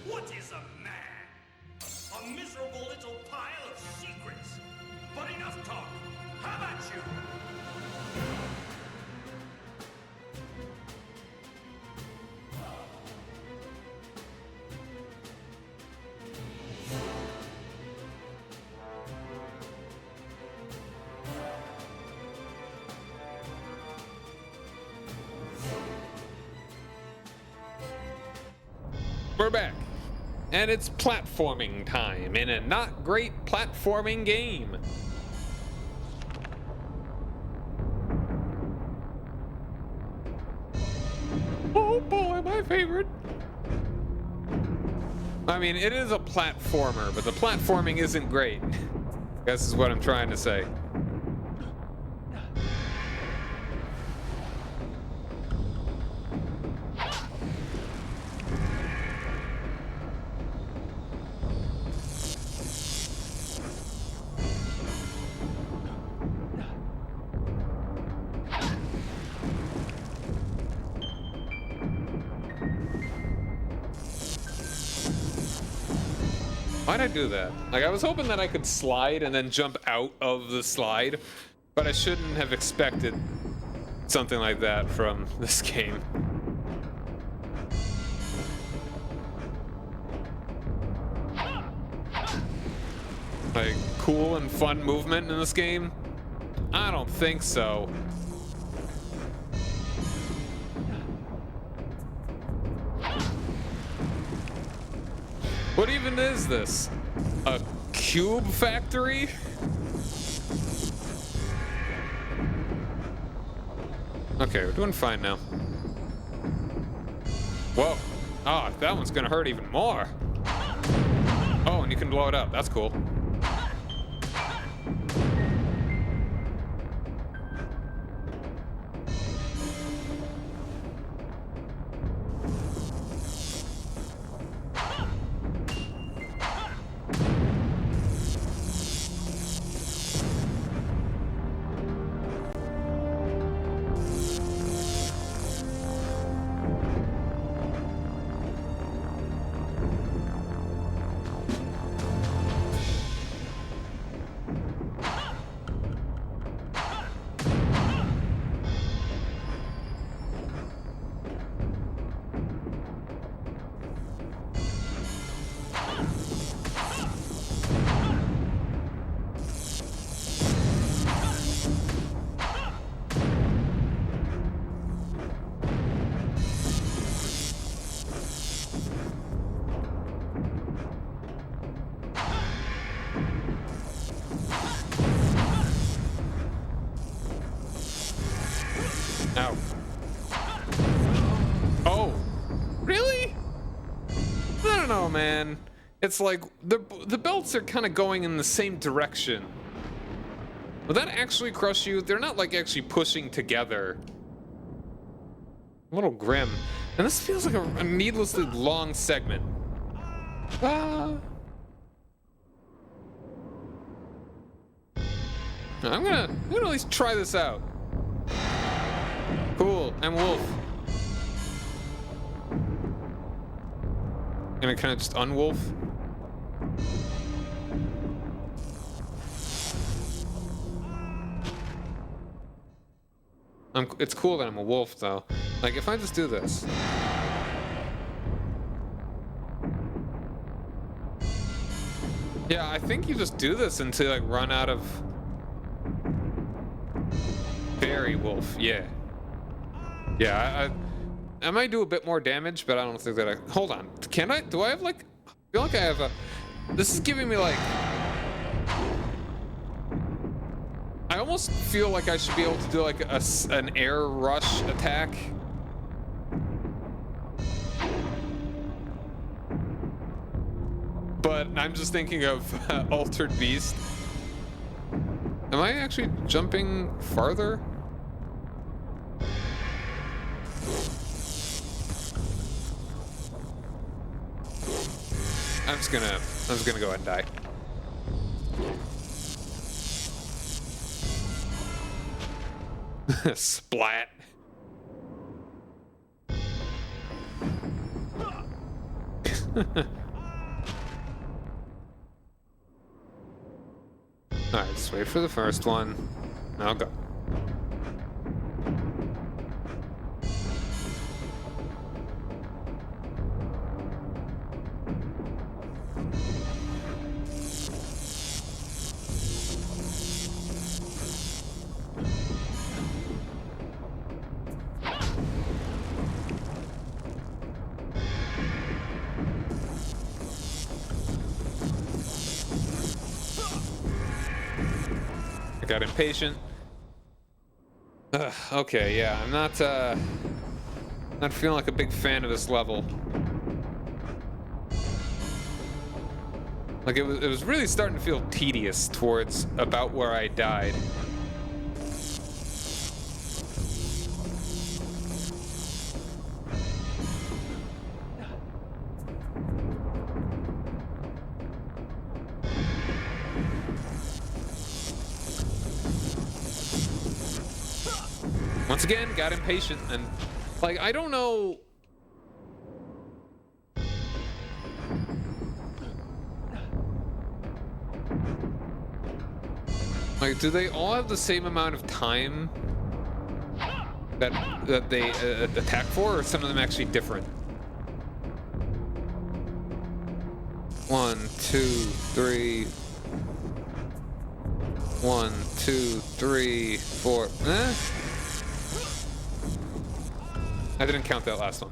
What is a man? A miserable little pile of secrets. But enough talk. How about you? We're back. And it's platforming time in a not great platforming game. Oh boy, my favorite. I mean, it is a platformer, but the platforming isn't great. I guess is what I'm trying to say. Why'd I do that? Like, I was hoping that I could slide and then jump out of the slide, but I shouldn't have expected something like that from this game. Like, cool and fun movement in this game? I don't think so. What even is this? A cube factory? Okay, we're doing fine now. Whoa. Ah, that one's gonna hurt even more. Oh, and you can blow it up. That's cool. Ow. Oh, really? I don't know, man. It's like the belts are kind of going in the same direction. Will that actually crush you? They're not like actually pushing together. A little grim. And this feels like a needlessly long segment. I'm gonna at least try this out. Cool, I'm Wolf. Gonna kind of just unwolf. It's cool that I'm a wolf, though. Like, if I just do this. Yeah, I think you just do this until, like, run out of... Fairy wolf, yeah. Yeah, I might do a bit more damage, but I don't think that I... Hold on. Can I? Do I have, like... I feel like I have a... This is giving me, like... I almost feel like I should be able to do, like, an air rush attack. But I'm just thinking of Altered Beast. Am I actually jumping farther? I'm just gonna go ahead and die. Splat. Alright, just wait for the first one. I'll go. Got impatient. Okay, yeah, I'm not feeling like a big fan of this level. Like it was really starting to feel tedious towards about where I died. Once again, got impatient and, like, I don't know. Like, do they all have the same amount of time that they attack for, or some of them actually different? 1, 2, 3. 1, 2, 3, 4. I didn't count that last one.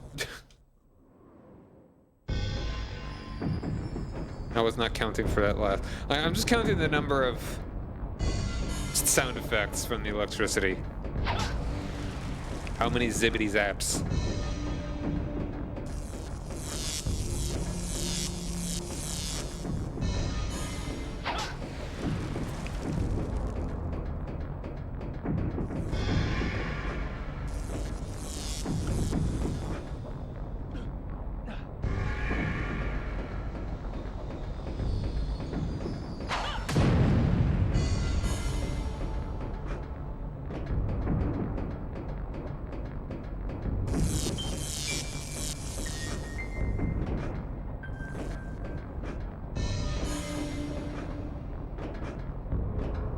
I was not counting for that last. I'm just counting the number of sound effects from the electricity. How many zippity zaps?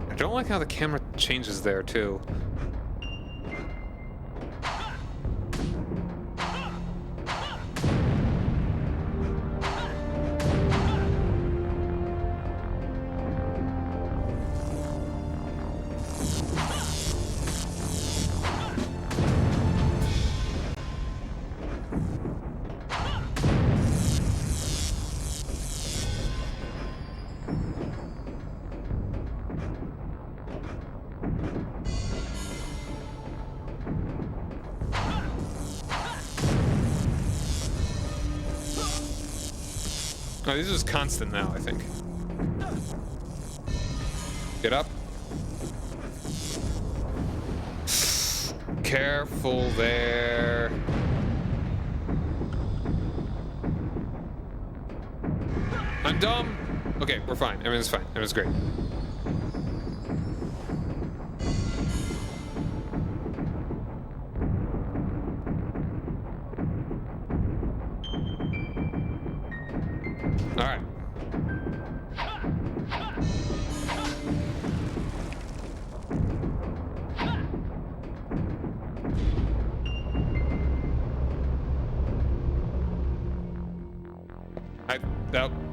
I don't like how the camera changes there, too. Oh, this is constant now, I think. Get up. Careful there. I'm dumb. Okay, we're fine. Everything's fine. Everything's great. All right.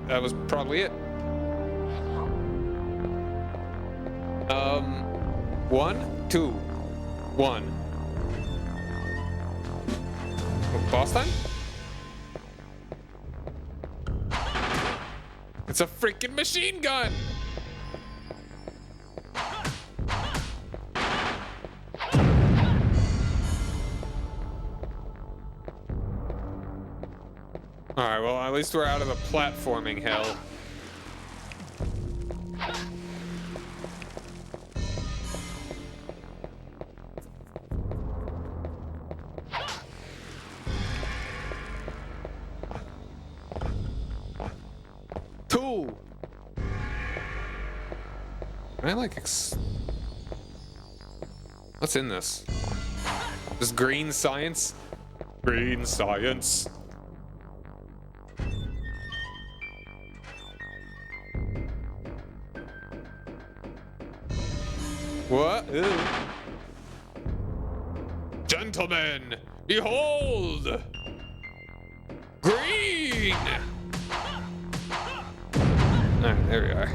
That was probably it. 1, 2, 1. Oh, boss time? It's a freaking machine gun! Alright, well, at least we're out of the platforming hell. Two! Can I, like, what's in this? Just green science? Green science. What? Ew. Gentlemen, behold! Green! Alright, there we are.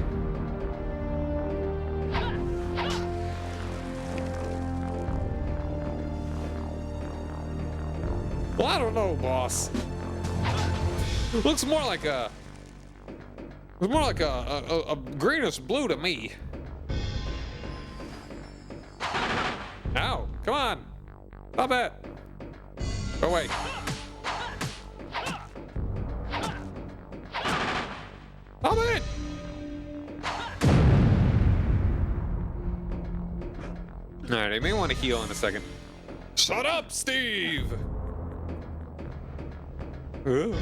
Well, I don't know, boss. Looks more like a greenish blue to me. Ow, come on. Stop it. Go away. Stop it. Alright, I may want to heal in a second. Shut up, Steve! Ugh.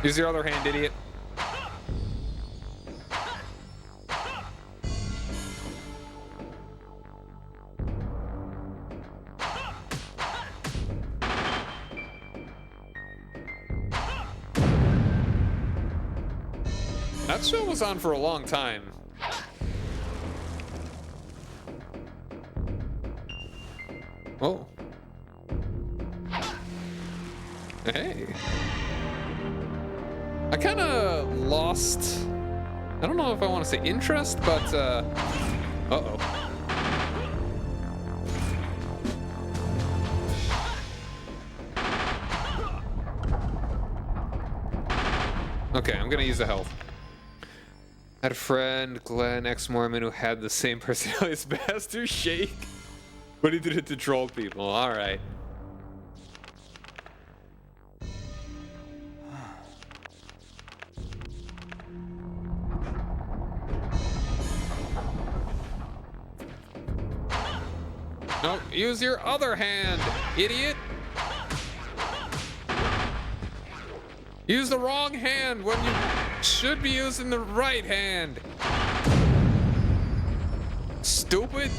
Use your other hand, idiot. That show was on for a long time. Oh. Hey. I kind of lost, I don't know if I want to say interest, but, uh-oh. Okay, I'm gonna use the health. I had a friend, Glenn, ex-Mormon, who had the same personality as Master Shake, but he did it to troll people. All right. No, use your other hand, idiot. Use the wrong hand when you should be using the right hand. Stupid.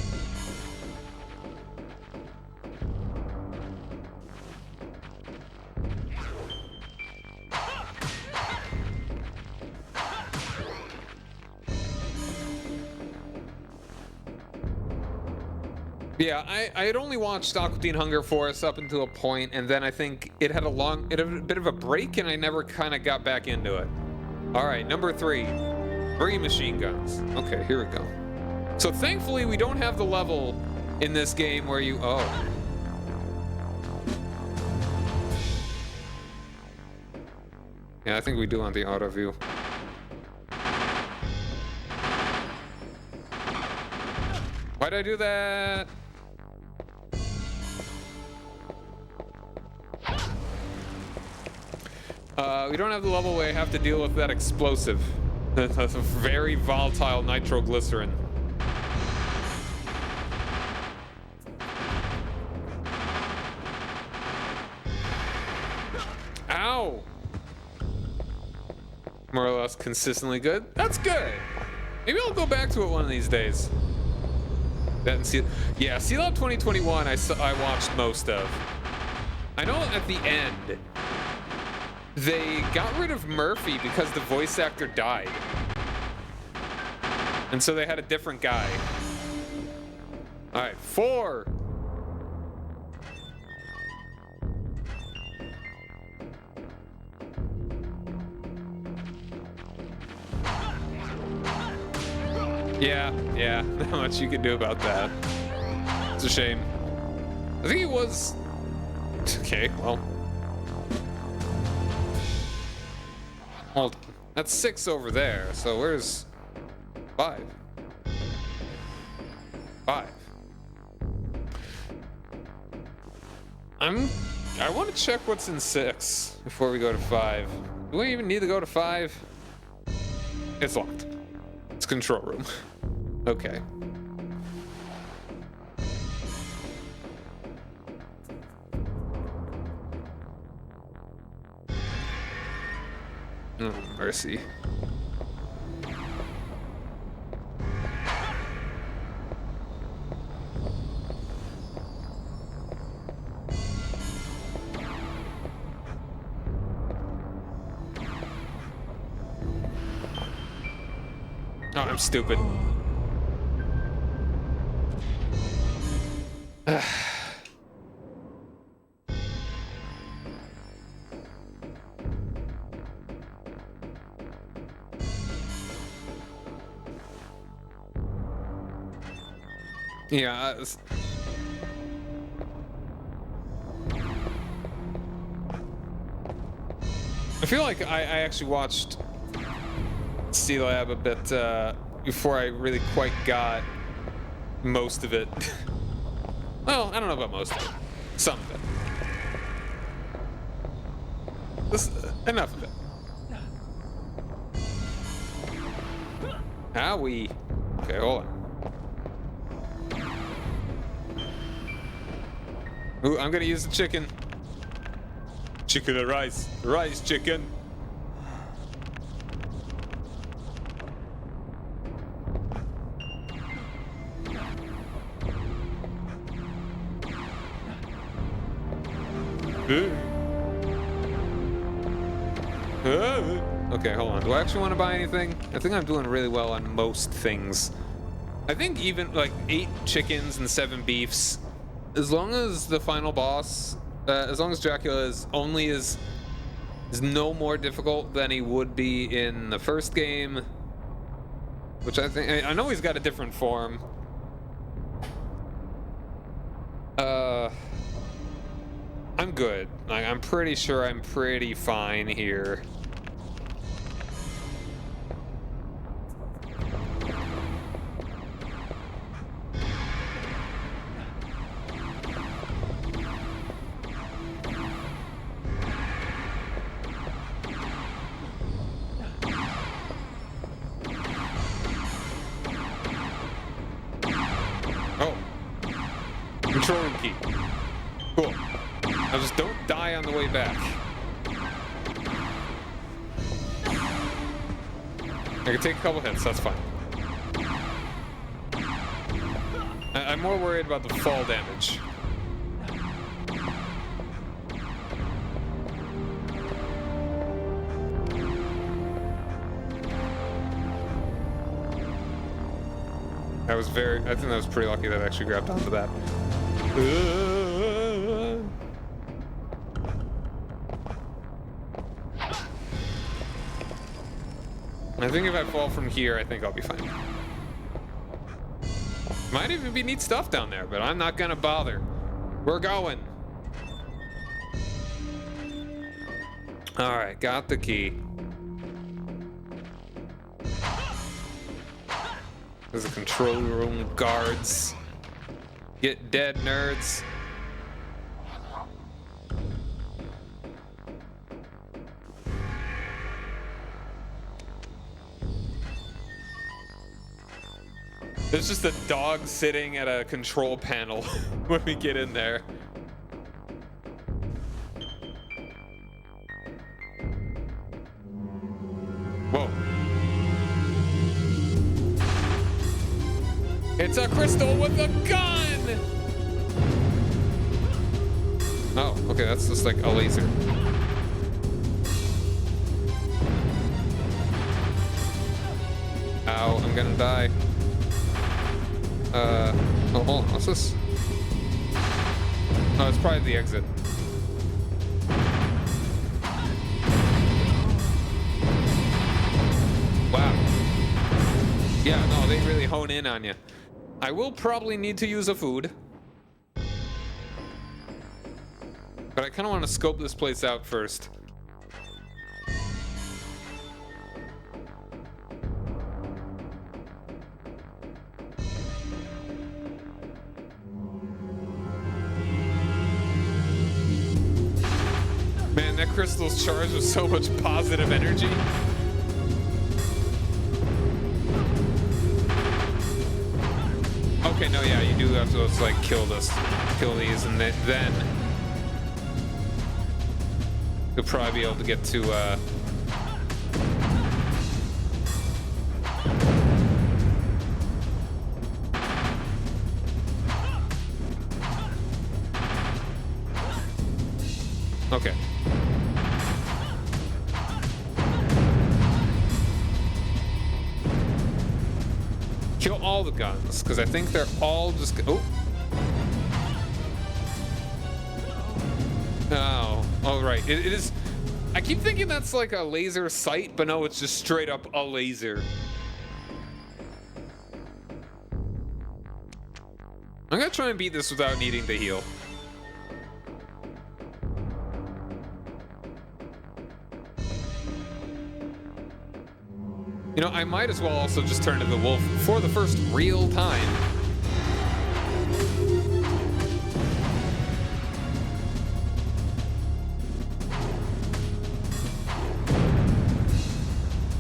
Yeah, I had only watched Aqua Teen Hunger Force up until a point, and then I think it had a bit of a break, and I never kind of got back into it. All right, number 3, 3 machine guns. Okay, here we go. So thankfully, we don't have the level in this game where you, oh. Yeah, I think we do on the auto view. Why'd I do that? We don't have the level where I have to deal with that explosive. That's a very volatile nitroglycerin. Ow! More or less consistently good. That's good. Maybe I'll go back to it one of these days. That and yeah, Sealab 2021 I watched most of. I know at the end they got rid of Murphy because the voice actor died. And so they had a different guy. All right, 4. Yeah, not much you can do about that. It's a shame. I think it was... Okay, well... Hold on. That's 6 over there, so where's 5? 5. I want to check what's in 6 before we go to 5. Do we even need to go to 5? It's locked. It's control room. Okay. Oh, mercy. Oh, I'm stupid. Yeah. I feel like I actually watched C-Lab a bit before I really quite got most of it. Well, I don't know about most of it. Some of it. Enough of it. Owie. Okay, hold on. Ooh, I'm gonna use the chicken. Chicken or rice? Rice chicken. Okay, hold on. Do I actually want to buy anything? I think I'm doing really well on most things. I think even like 8 chickens and 7 beefs, as long as the final boss, as long as Dracula is no more difficult than he would be in the first game, which I know he's got a different form. I'm good. Like, I'm pretty sure I'm pretty fine here. Control room key. Cool. Now just don't die on the way back. I can take a couple hits, that's fine. I'm more worried about the fall damage. I think that was pretty lucky that I actually grabbed onto that. I think if I fall from here, I think I'll be fine. Might even be neat stuff down there, but I'm not gonna bother. We're going. All right, got the key. There's a control room, guards. Get dead, nerds. There's just a dog sitting at a control panel when we get in there. Whoa. It's a crystal with a gun! Oh, okay, that's just like a laser. Ow, I'm gonna die. Oh, hold on, what's this? Oh, it's probably the exit. Wow. Yeah, no, they really hone in on you. I will probably need to use a food. But I kind of want to scope this place out first. Man, that crystal's charged with so much positive energy. Okay, no, yeah, you do have to just, like, kill these, and then you'll probably be able to get to, okay. Kill all the guns, because I think they're all just... Oh. Oh, all right. It is... I keep thinking that's like a laser sight, but no, it's just straight up a laser. I'm gonna try and beat this without needing to heal. You know, I might as well also just turn to the wolf for the first real time.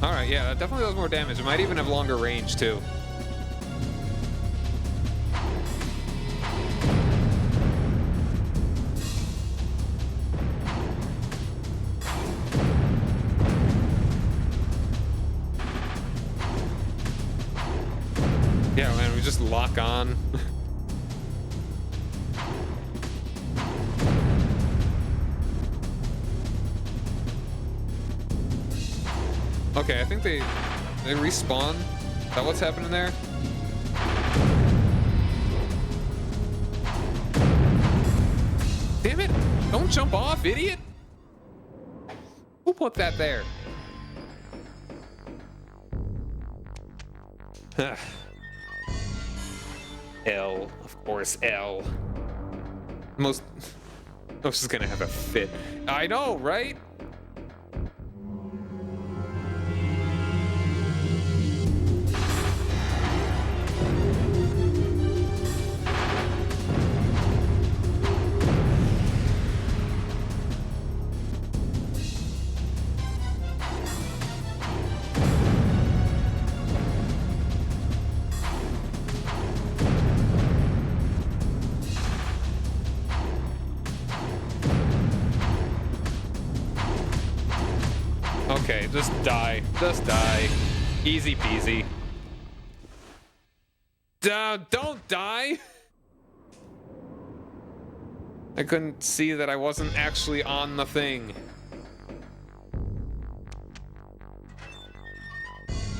Alright, yeah, that definitely does more damage. It might even have longer range, too. Yeah, man, we just lock on. Okay, I think they respawn. Is that what's happening there? Damn it! Don't jump off, idiot! Who put that there? L, of course, L. Most is gonna have a fit. I know, right? Okay, just die. Just die. Easy peasy. Don't die! I couldn't see that I wasn't actually on the thing.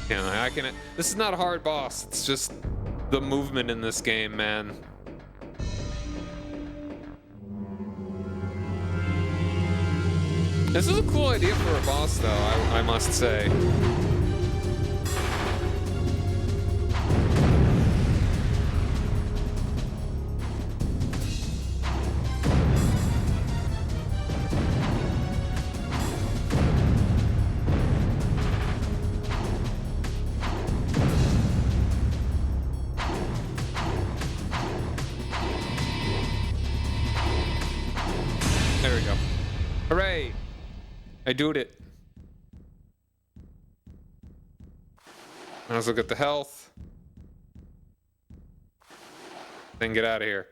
You know, I can. This is not a hard boss. It's just the movement in this game, man. This is a cool idea for a boss, though, I must say. There we go. Hooray! I doed it. Let's look at the health. Then get out of here.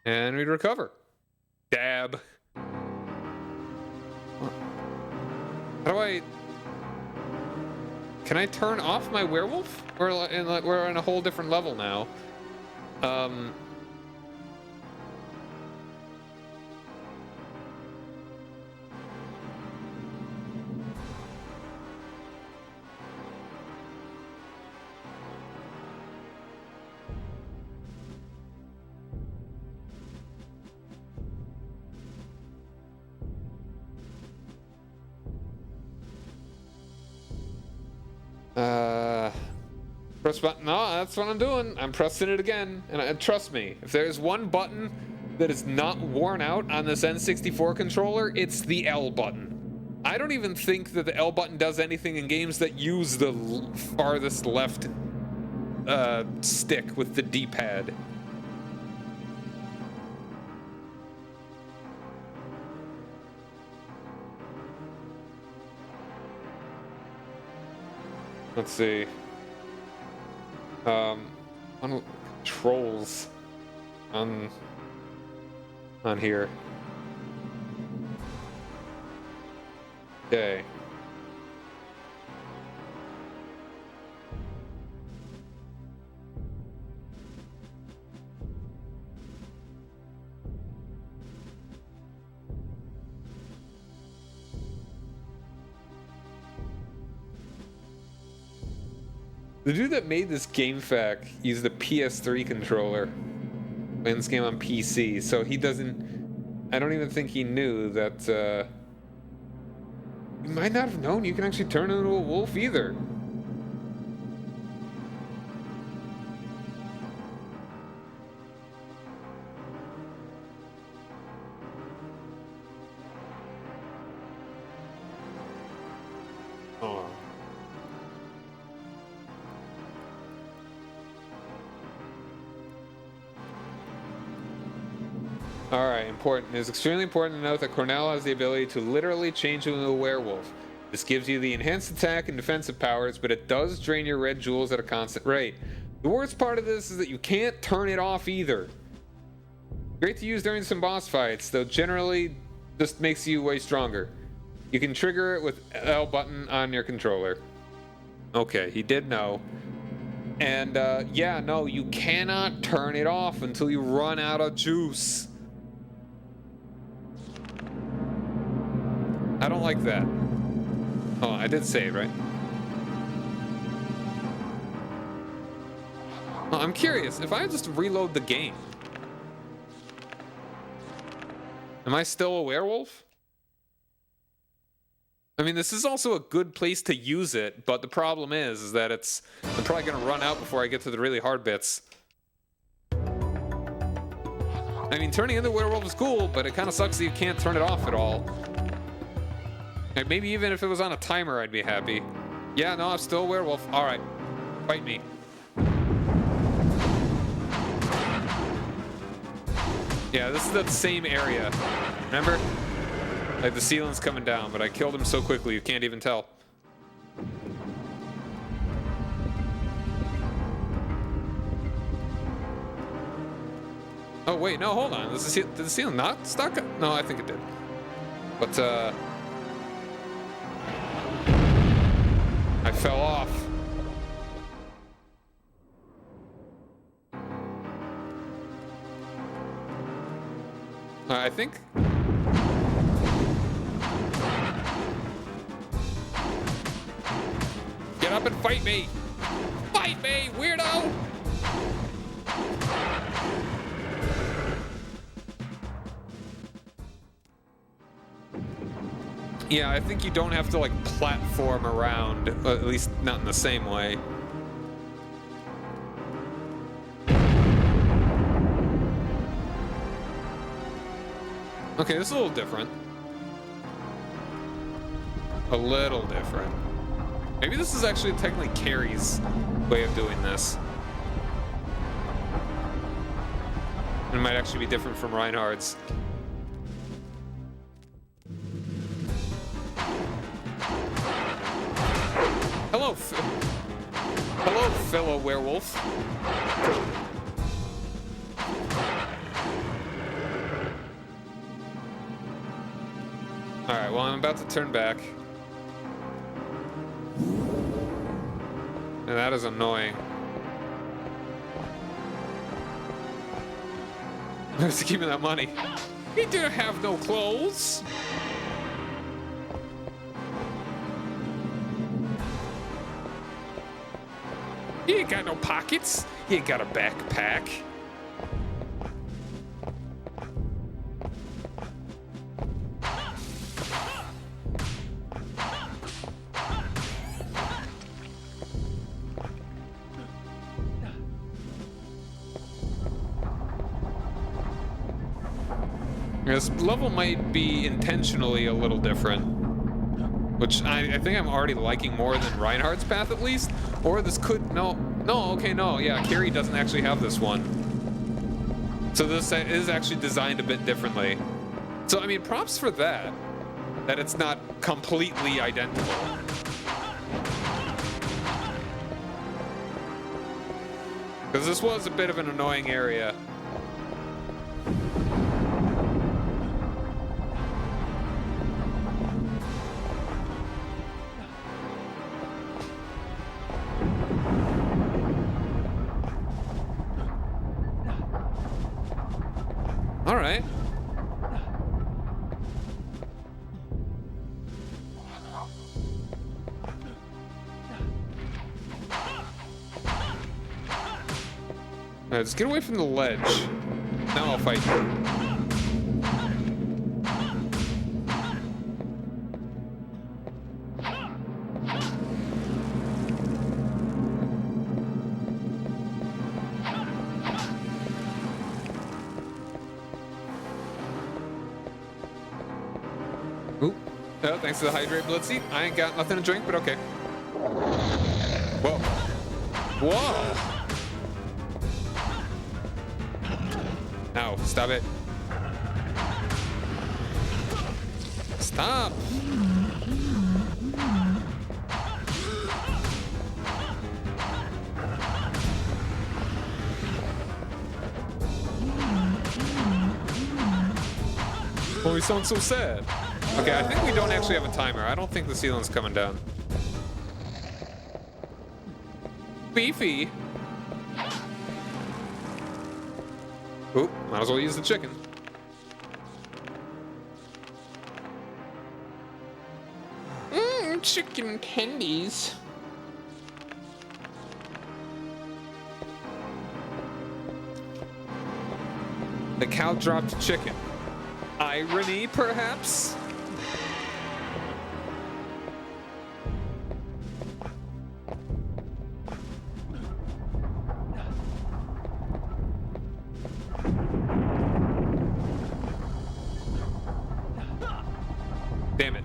And we recover. Dab. How do I... Can I turn off my werewolf? We're in a whole different level now. Press button. No, that's what I'm doing. I'm pressing it again. And trust me, if there's one button that is not worn out on this N64 controller, it's the L button. I don't even think that the L button does anything in games that use the farthest left stick with the D-pad. Let's see. Controls on here. Okay. The dude that made this game fact used the PS3 controller in this game on PC, so he doesn't... I don't even think he knew that, you might not have known you can actually turn into a wolf either. Oh. Alright, important. It is extremely important to note that Cornell has the ability to literally change into a werewolf. This gives you the enhanced attack and defensive powers, but it does drain your red jewels at a constant rate. The worst part of this is that you can't turn it off either. Great to use during some boss fights, though generally just makes you way stronger. You can trigger it with L button on your controller. Okay, he did know. And yeah, no, you cannot turn it off until you run out of juice. I don't like that. Oh, I did save, right? Well, I'm curious, if I just reload the game, am I still a werewolf? I mean, this is also a good place to use it, but the problem is that I'm probably gonna run out before I get to the really hard bits. I mean, turning into a werewolf is cool, but it kind of sucks that you can't turn it off at all. Like, maybe even if it was on a timer, I'd be happy. Yeah, no, I'm still a werewolf. All right, fight me. Yeah, this is the same area. Remember? Like the ceiling's coming down, but I killed him so quickly you can't even tell. Oh wait, no, hold on. Did the ceiling not stuck? No, I think it did. But I fell off. I think. Get up and fight me! Fight me, weirdo! Yeah, I think you don't have to like platform around, at least not in the same way. Okay, this is a little different. A little different. Maybe this is actually technically Carrie's way of doing this. It might actually be different from Reinhardt's. Hello, hello, fellow werewolf. All right, well, I'm about to turn back. And that is annoying. Who's keeping that money? He didn't have no clothes. He ain't got no pockets. He ain't got a backpack. This level might be intentionally a little different, which I think I'm already liking more than Reinhardt's path at least. Or this could, no, yeah, Carrie doesn't actually have this one. So this is actually designed a bit differently. So I mean, props for that it's not completely identical. Because this was a bit of an annoying area. All right. Let's get away from the ledge. Now I'll fight you. Oop. Oh, thanks to the hydrate blitzy. I ain't got nothing to drink, but okay. Whoa. Whoa. Ow, stop it. Stop. Oh, he sounds so sad. Okay, I think we don't actually have a timer. I don't think the ceiling's coming down. Beefy. Oop, might as well use the chicken. Chicken tendies. The cow dropped chicken. Irony, perhaps? Damn it.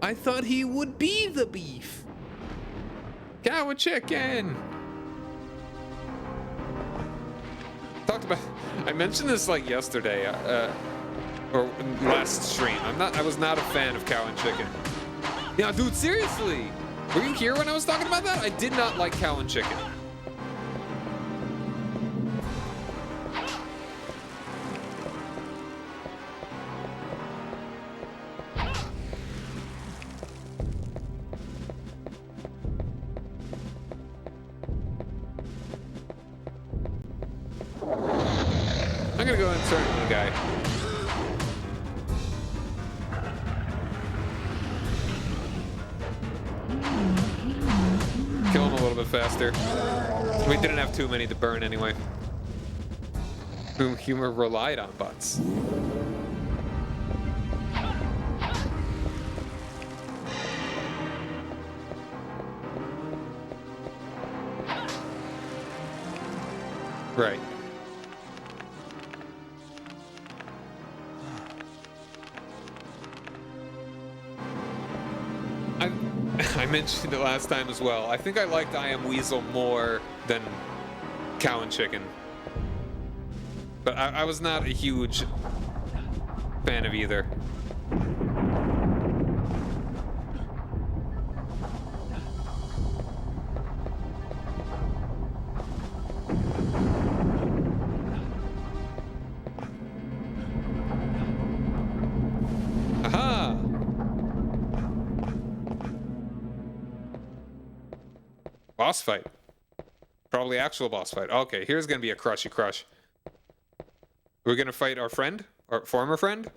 I thought he would be the beef. Cow and chicken. Talked about. I mentioned this like yesterday, or last stream. I was not a fan of Cow and Chicken. Yeah, dude, seriously. Were you here when I was talking about that? I did not like Cow and Chicken. I'm gonna go and turn to the guy. Kill him a little bit faster. We didn't have too many to burn anyway. Whom humor relied on bots. Right. I mentioned it last time as well. I think I liked I Am Weasel more than Cow and Chicken. But I was not a huge fan of either. Aha! Boss fight. Probably actual boss fight. Okay, here's gonna be a crushy crush. We're gonna fight our friend? Our former friend?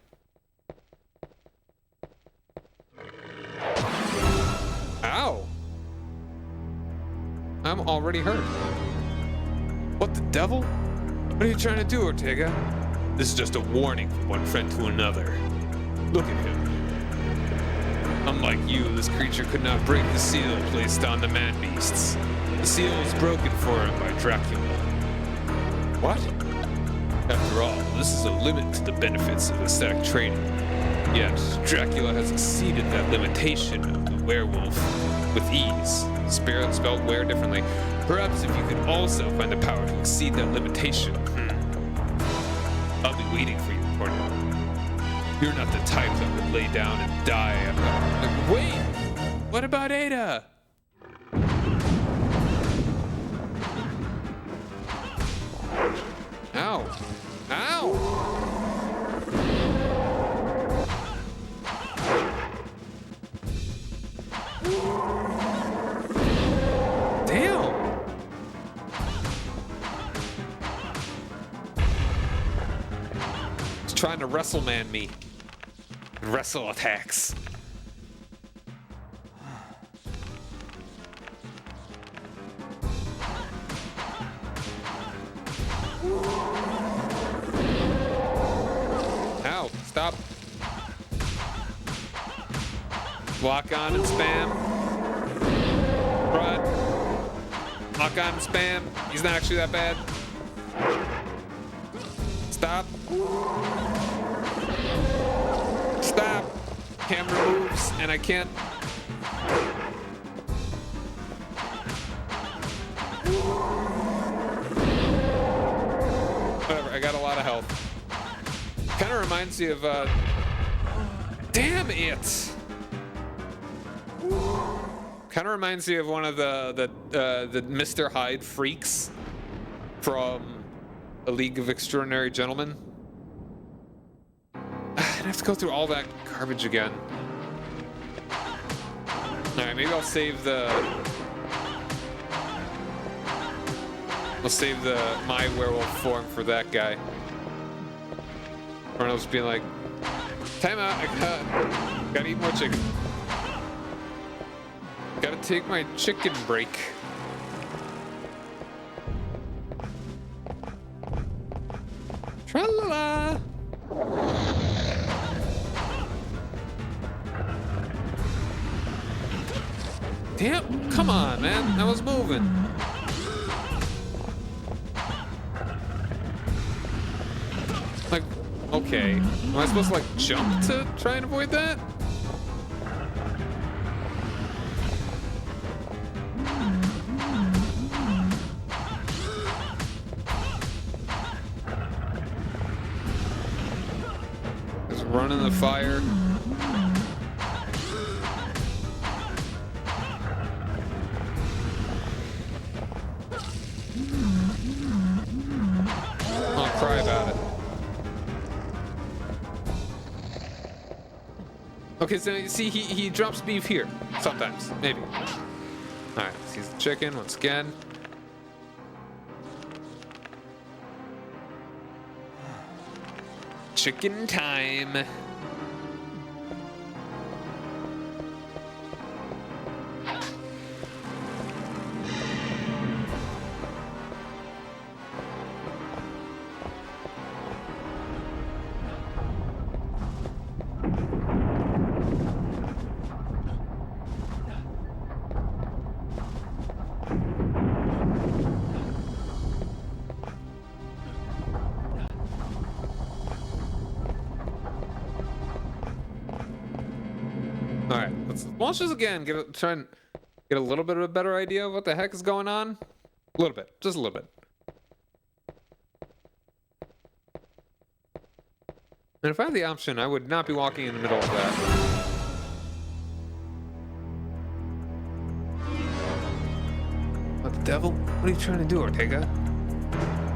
Ow! I'm already hurt. What the devil? What are you trying to do, Ortega? This is just a warning from one friend to another. Look at him. Unlike you, this creature could not break the seal placed on the man-beasts. The seal was broken for him by Dracula. What? After all, this is a limit to the benefits of aesthetic training. Yet, Dracula has exceeded that limitation of the werewolf with ease. Spirit spelled were differently. Perhaps if you could also find the power to exceed that limitation. I'll be waiting for you, Cornell. You're not the type that would lay down and die. Wait! What about Ada? Ow! Ow! Damn! He's trying to wrestle man me. Wrestle attacks. Ow, stop. Lock on and spam. Run. Lock on and spam. He's not actually that bad. Stop. Stop. Camera moves and I can't. Whatever, I got a lot of health. Kind of reminds me of, damn it! Kind of reminds me of one of the Mr. Hyde freaks from A League of Extraordinary Gentlemen. I'd have to go through all that garbage again. Alright, maybe I'll save the my werewolf form for that guy. Or I'll just be like, time out, I gotta eat more chicken. Gotta take my chicken break. Tra-la-la! Damn, come on, man. I was moving. Like, okay. Am I supposed to, like, jump to try and avoid that? run in the fire. I'll cry about it. Okay, so you see, he drops beef here. Sometimes, maybe. Alright, sees the chicken once again. Chicken time. Alright, let's launch this again. Try and get a little bit of a better idea of what the heck is going on. A little bit, just a little bit. And if I had the option, I would not be walking in the middle of that. What the devil? What are you trying to do, Ortega?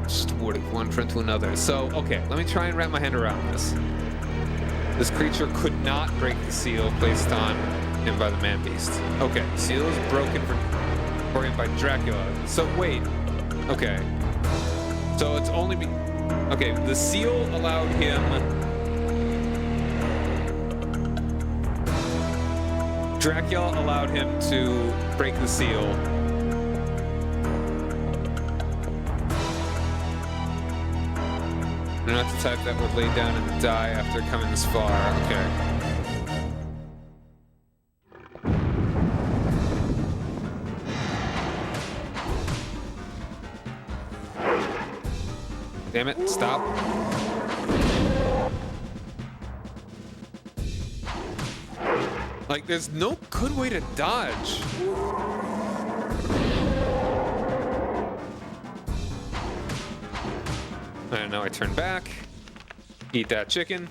Steward of one friend to another. So, okay, let me try and wrap my hand around this. This creature could not break the seal placed on him by the man-beast. Okay, seal is broken for him by Dracula. So wait, okay. So it's only okay, the seal allowed him... Dracula allowed him to break the seal. They're not the type that would lay down and die after coming this far. Okay. Damn it, stop. Like, there's no good way to dodge. And now I turn back, eat that chicken.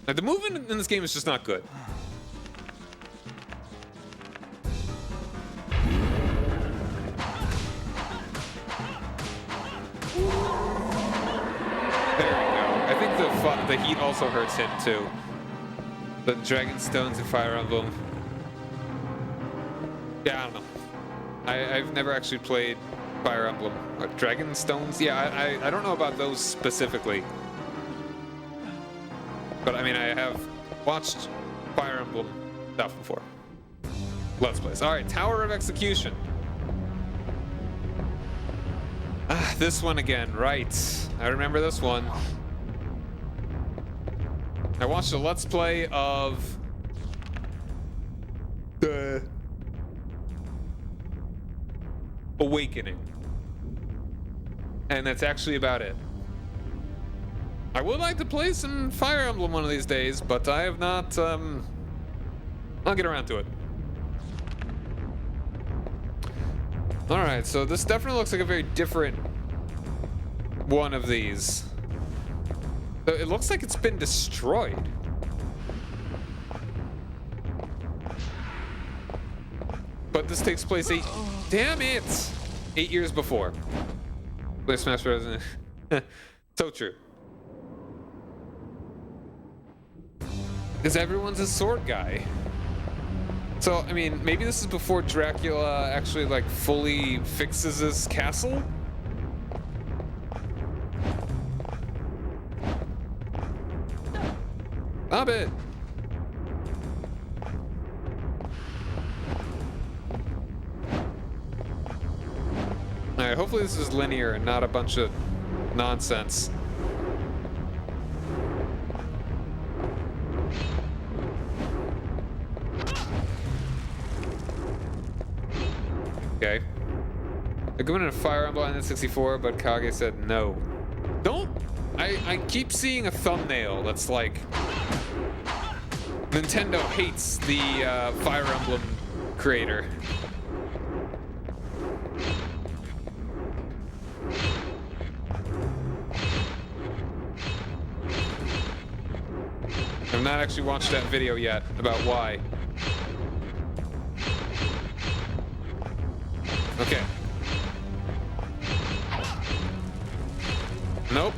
Now, the movement in this game is just not good. There we go. I think the heat also hurts him too. The Dragon Stones and Fire Emblem. Yeah, I don't know. I've never actually played Fire Emblem. What, Dragon Stones? Yeah, I don't know about those specifically. But I mean, I have watched Fire Emblem stuff before. Let's Plays. Alright, Tower of Execution. Ah, this one again, right. I remember this one. I watched a Let's Play of the Awakening. And that's actually about it. I would like to play some Fire Emblem one of these days, but I have not, I'll get around to it. Alright, so this definitely looks like a very different one of these. So it looks like it's been destroyed. But this takes place damn it! 8 years before. Play Smash Bros. So true. Because everyone's a sword guy. So, I mean, maybe this is before Dracula actually, like, fully fixes his castle? Stop it! Alright, hopefully this is linear and not a bunch of nonsense. Okay. I go into a Fire Emblem on N64, but Kage said no. Don't! I keep seeing a thumbnail that's like... Nintendo hates the Fire Emblem creator. I've not actually watched that video yet about why. Okay. Nope.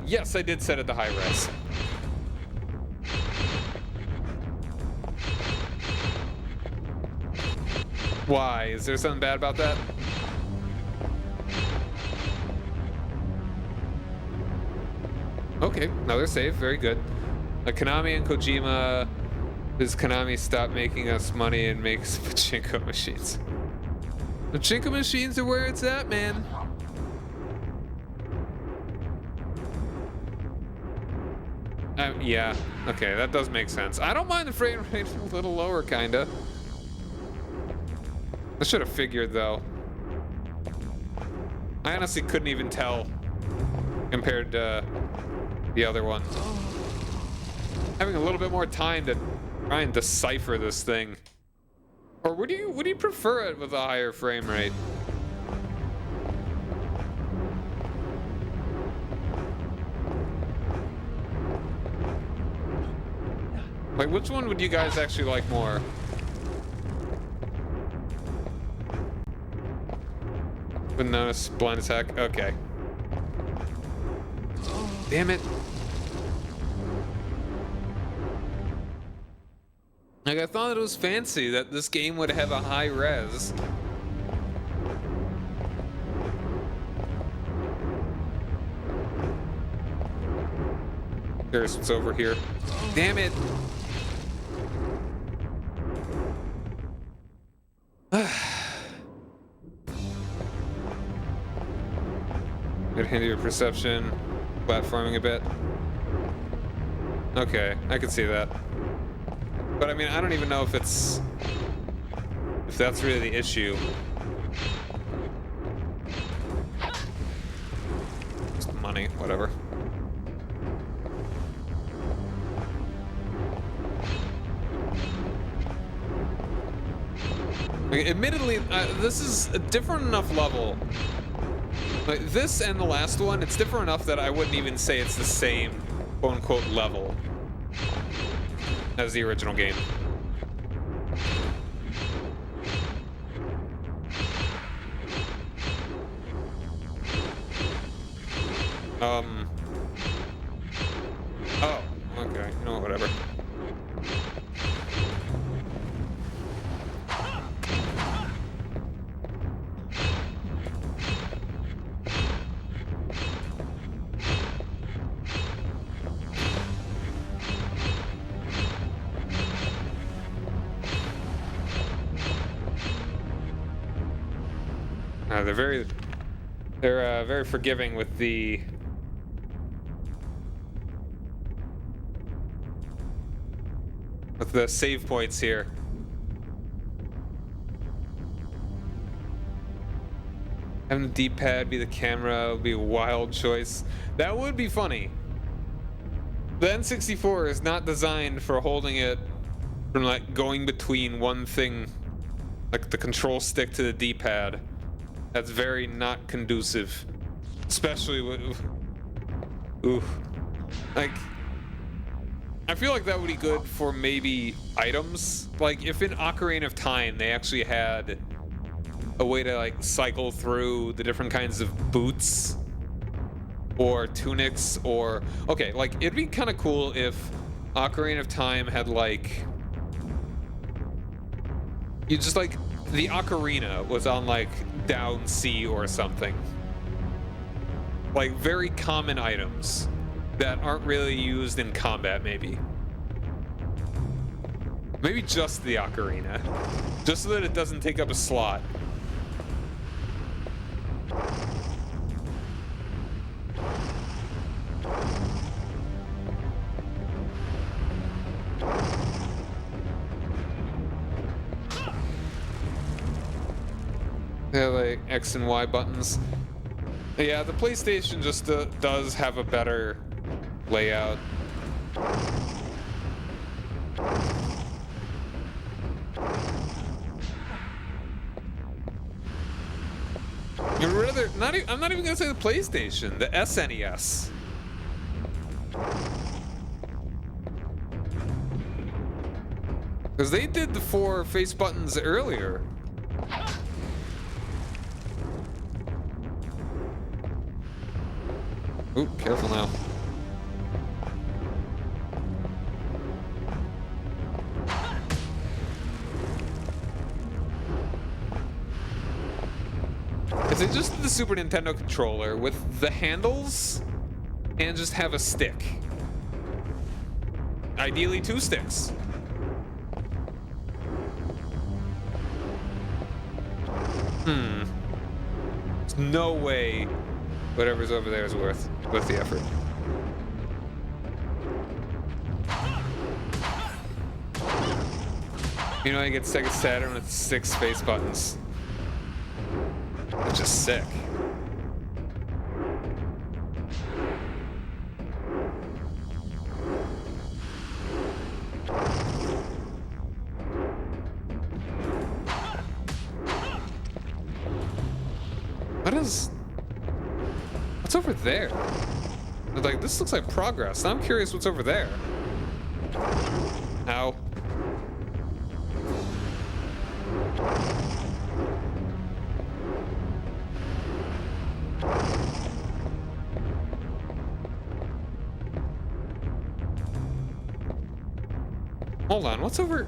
Yes, I did set it to high res. Why? Is there something bad about that? Okay, another save. Very good. Konami and Kojima. Does Konami stop making us money and makes pachinko machines? Pachinko machines are where it's at, man. Yeah. Okay, that does make sense. I don't mind the frame rate a little lower, kinda. I should have figured, though. I honestly couldn't even tell compared to the other one. Having a little bit more time to try and decipher this thing. Or would you prefer it with a higher frame rate? Like, which one would you guys actually like more? Wouldn't notice blind attack. Okay. Damn it. Like, I thought it was fancy that this game would have a high res. There's what's over here. Damn it. It'd hinder your perception, platforming a bit. Okay, I can see that. But I mean, I don't even know if that's really the issue. Just money, whatever. Like, admittedly, this is a different enough level. Like, this and the last one, it's different enough that I wouldn't even say it's the same quote-unquote level as the original game. Oh, okay. You know what, whatever. They're very forgiving with the save points here. Having the D-pad be the camera would be a wild choice. That would be funny. The N64 is not designed for holding it from like going between one thing, like the control stick to the D-pad. That's very not conducive, especially with, ooh, like, I feel like that would be good for maybe items. Like if in Ocarina of Time they actually had a way to like cycle through the different kinds of boots or tunics, or okay, like it'd be kind of cool if Ocarina of Time had like, you just like, the ocarina was on like down C or something. Like very common items that aren't really used in combat, maybe. Maybe just the ocarina. Just so that it doesn't take up a slot. Yeah, like X and Y buttons. Yeah, the PlayStation just does have a better layout. You'd rather not. I'm not even gonna say the PlayStation, the SNES. Because they did the 4 face buttons earlier. Ooh, careful now. Is it just the Super Nintendo controller with the handles and just have a stick? Ideally 2 sticks. There's no way whatever's over there is worth the effort. You know, I get Sega Saturn with 6 face buttons. That's just sick. What's over there? Like, this looks like progress. I'm curious what's over there. Ow. Hold on, what's over?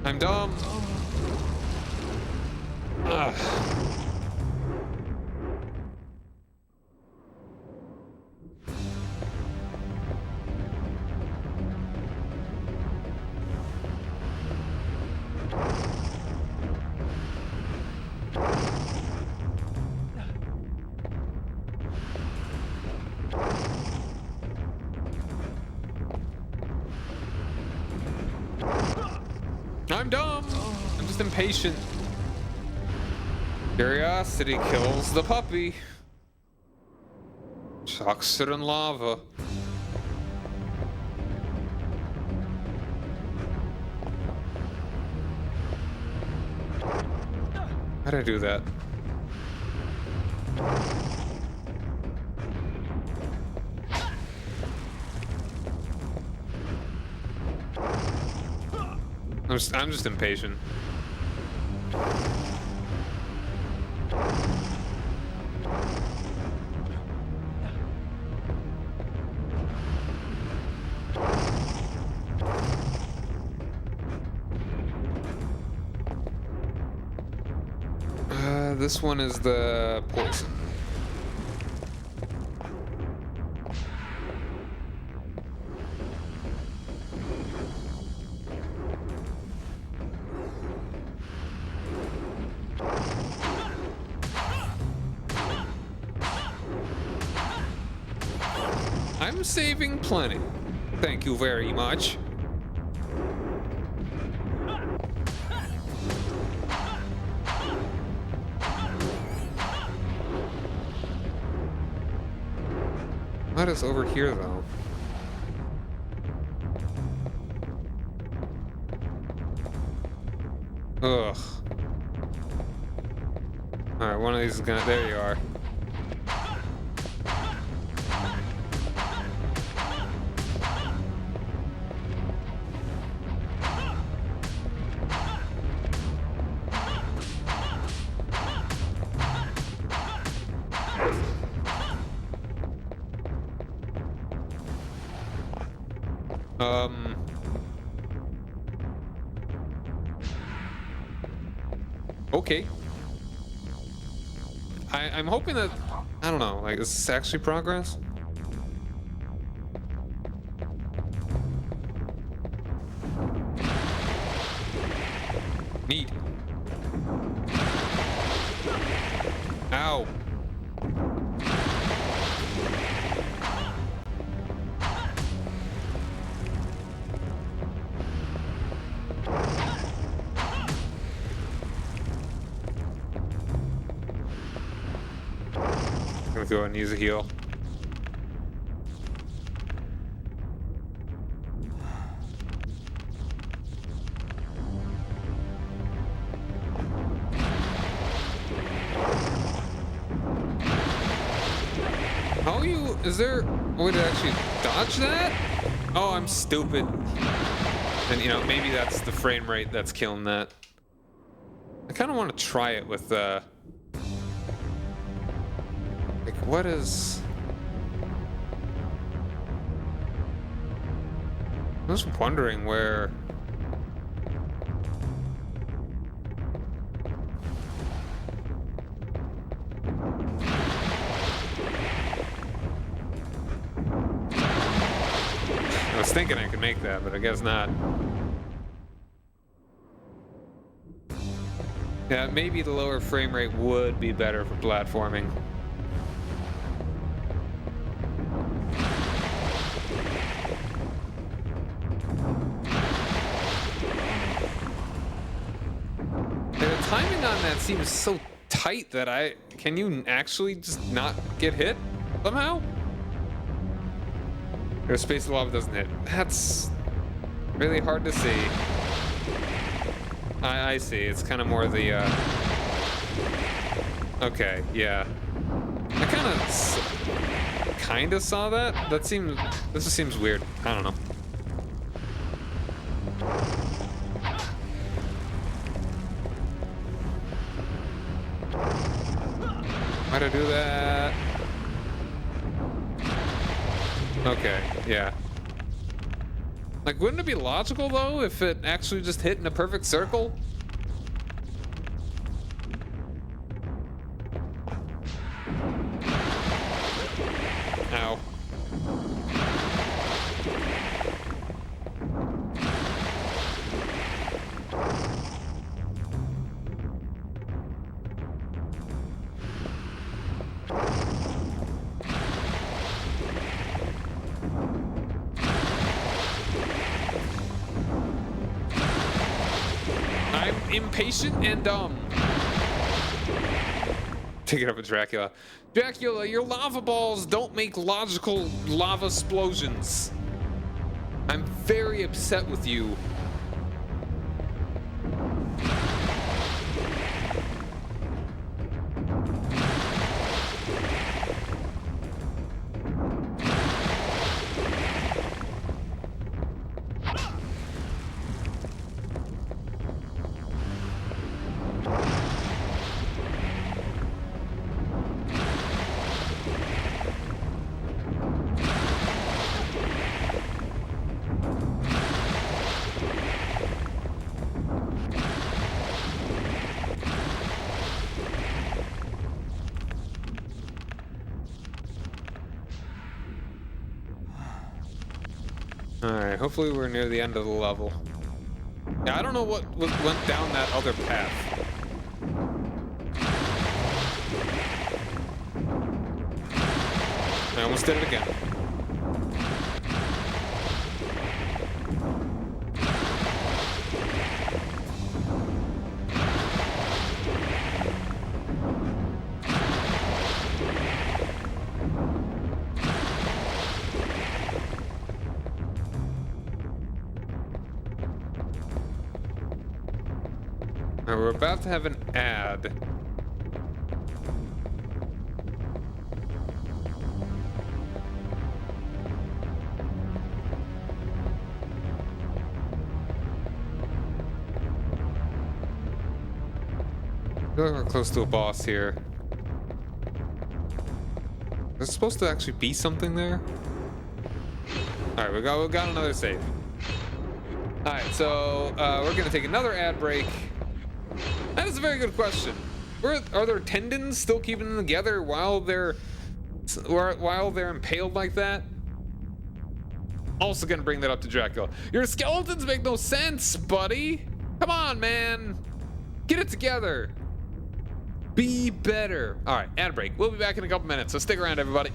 I'm dumb. Ugh. I'm dumb. I'm just impatient. Curiosity kills the puppy. Shocks it in lava. How'd I do that? I'm just impatient. This one is the poison. I'm saving plenty. Thank you very much. What is over here, though? Ugh. Alright, one of these is gonna... There you are. Okay. I'm hoping that, I don't know, like, is this actually progress? Neat. Ow. gonna go and use a heal. How you? Is there a way to actually dodge that? Oh, I'm stupid. And you know, maybe that's the frame rate that's killing that. I kind of want to try it with like, what is? I was wondering where. I was thinking I could make that, but I guess not. Yeah, maybe the lower frame rate would be better for platforming. And the timing on that seems so tight that can you actually just not get hit somehow? Or space of lava doesn't hit. That's really hard to see. I see. It's kind of more the. Okay, yeah. I kind of saw that. This just seems weird. I don't know. Why'd I do that? Okay, yeah. Like, wouldn't it be logical, though, if it actually just hit in a perfect circle? Ow. Impatient and dumb. Take it up with Dracula. Dracula, your lava balls don't make logical lava explosions. I'm very upset with you. Alright, hopefully we're near the end of the level. Yeah, I don't know what went down that other path. I almost did it again. Now we're about to have an ad. I feel like we're close to a boss here. There's supposed to actually be something there. All right, we got another save. All right, so we're gonna take another ad break. That is a very good question. Are their tendons still keeping them together while they're impaled like that? Also gonna bring that up to Dracula. Your skeletons make no sense, buddy. Come on, man. Get it together. Be better. All right, ad break. We'll be back in a couple minutes, so stick around, everybody.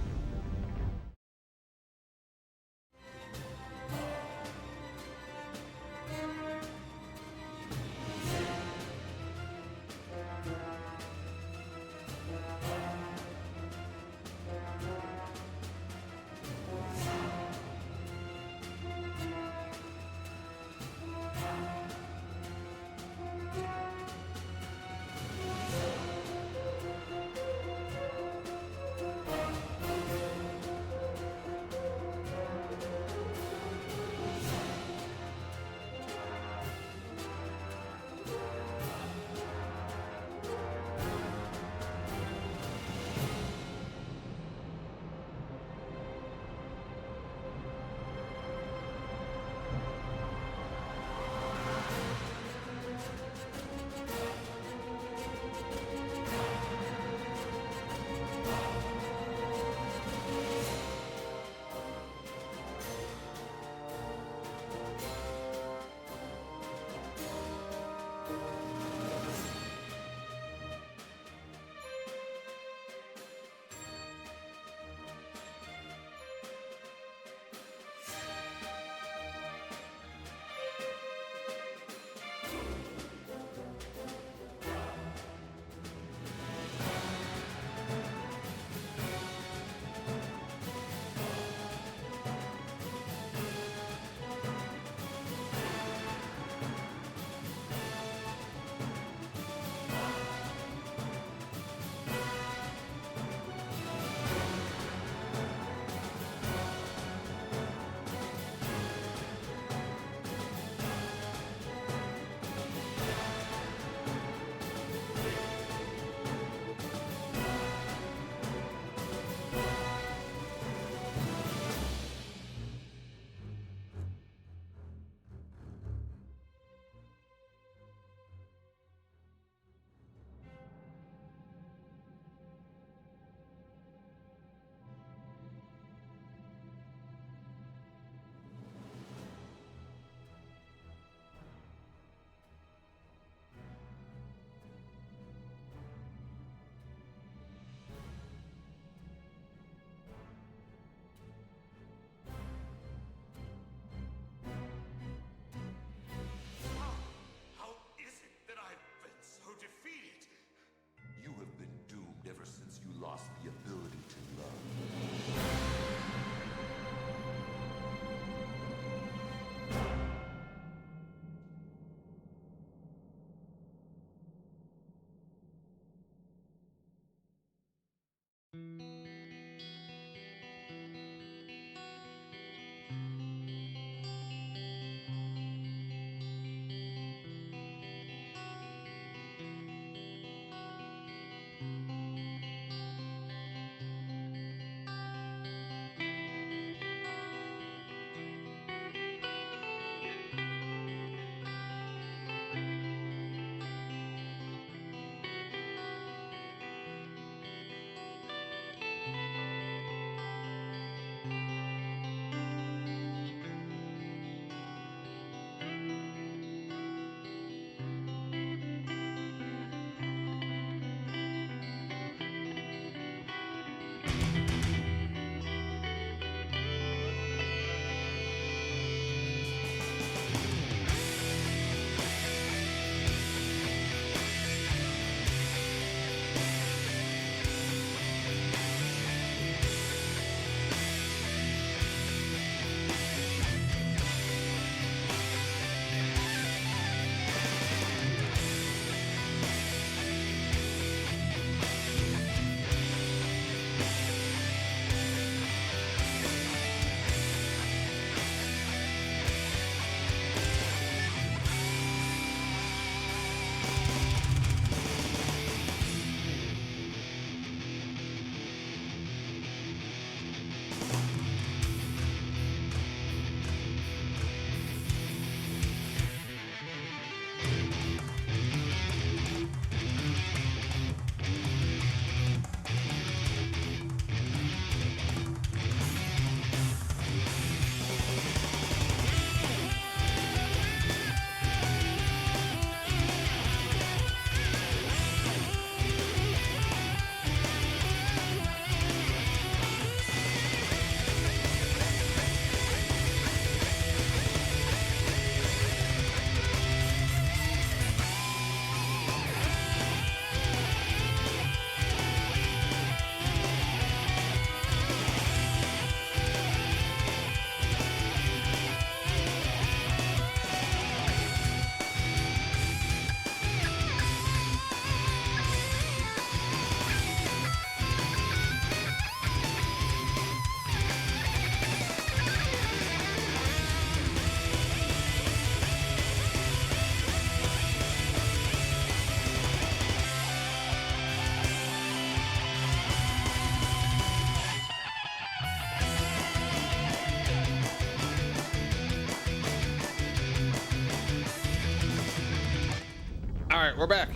Alright, we're back.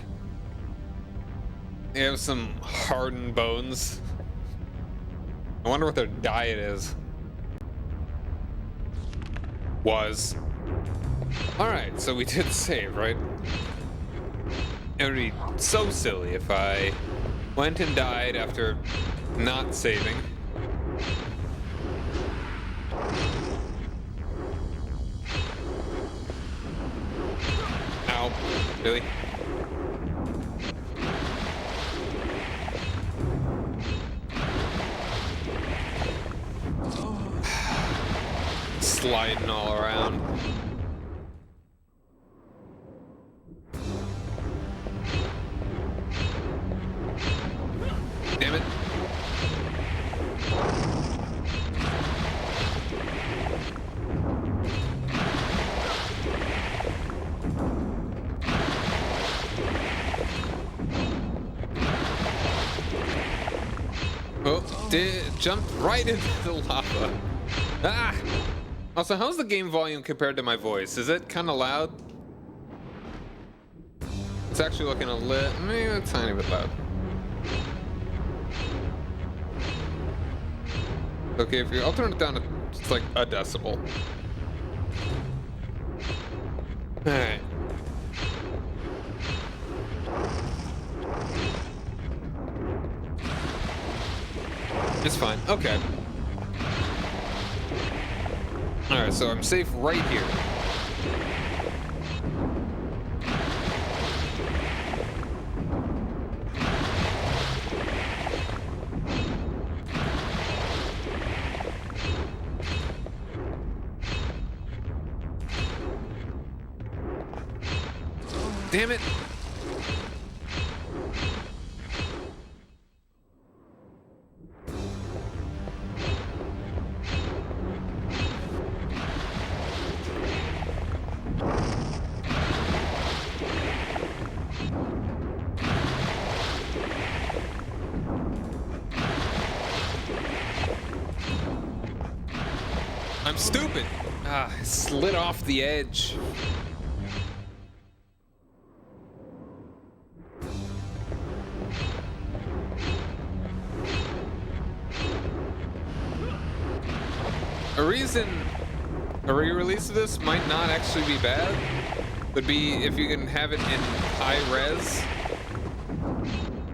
They have some hardened bones. I wonder what their diet is. Was. Alright, so we did save, right? It would be so silly if I went and died after not saving. Ow. Really? Sliding all around. Damn it. Oh, jumped right into the lava. Ah! Also, how's the game volume compared to my voice? Is it kind of loud? It's actually looking maybe a tiny bit loud. Okay, I'll turn it down to just like a decibel. Alright. It's fine. Okay. Alright, so I'm safe right here. Damn it! I'm stupid! Ah, I slid off the edge. A re-release of this might not actually be bad. Would be if you can have it in high res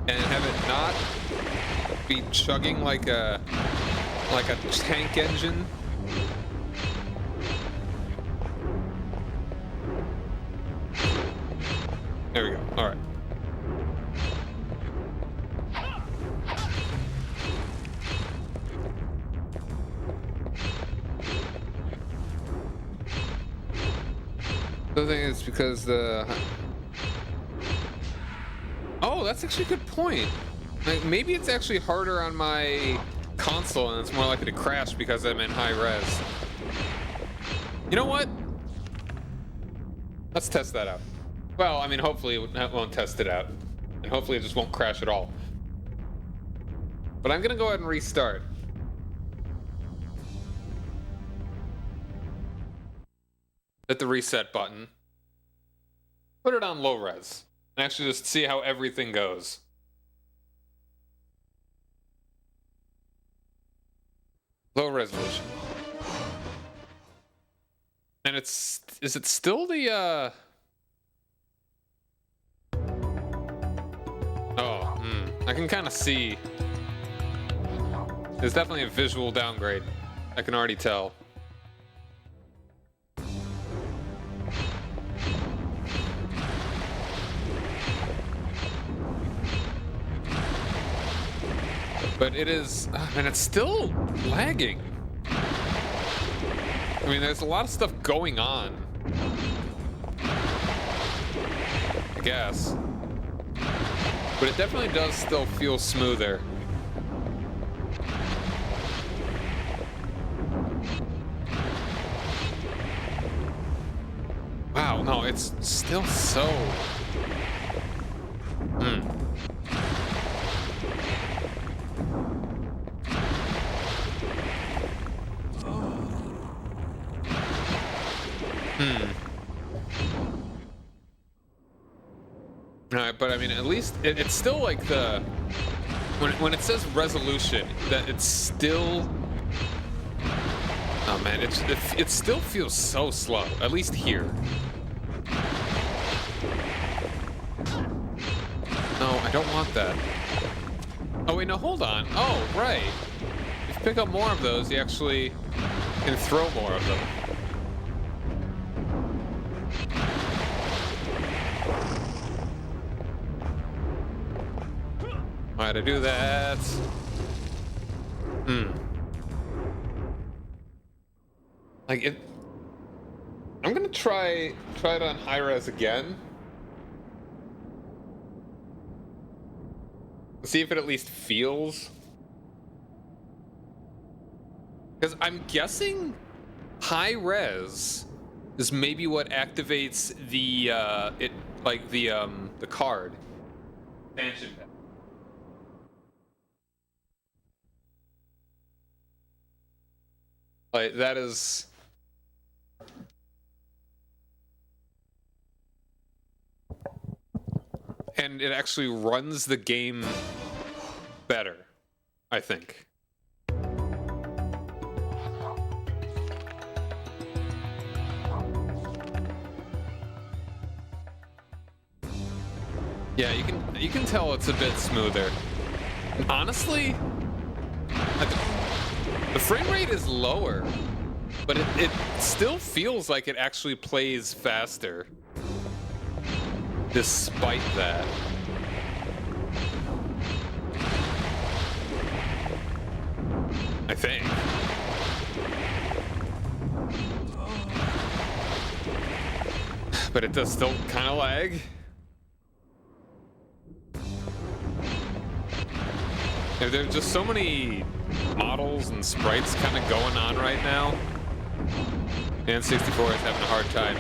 and have it not be chugging like a tank engine. There we go. All right. I think it's because the... Oh, that's actually a good point. Like, maybe it's actually harder on my console and it's more likely to crash because I'm in high res. You know what? Let's test that out. Well, I mean, hopefully it won't test it out. And hopefully it just won't crash at all. But I'm gonna go ahead and restart. Hit the reset button. Put it on low res. And actually just see how everything goes. Low resolution. And is it still the, I can kind of see. There's definitely a visual downgrade. I can already tell. But it is, and it's still lagging. I mean, there's a lot of stuff going on. I guess. But it definitely does still feel smoother. Wow, no, it's still so... but I mean, at least it's still like the when it says resolution, that it's still. Oh man, it still feels so slow. At least here. No, I don't want that. Oh wait, no, hold on. Oh right. If you pick up more of those, you actually can throw more of them. Why'd I do that? Like it. I'm gonna try it on high res again. See if it at least feels. Because I'm guessing high res is maybe what activates the the card. Expansion pack. Like that is. And it actually runs the game better, I think. Yeah, you can tell it's a bit smoother. Honestly, the frame rate is lower, but it still feels like it actually plays faster. Despite that. I think. But it does still kind of lag. There's just so many models and sprites kind of going on right now. And 64 is having a hard time.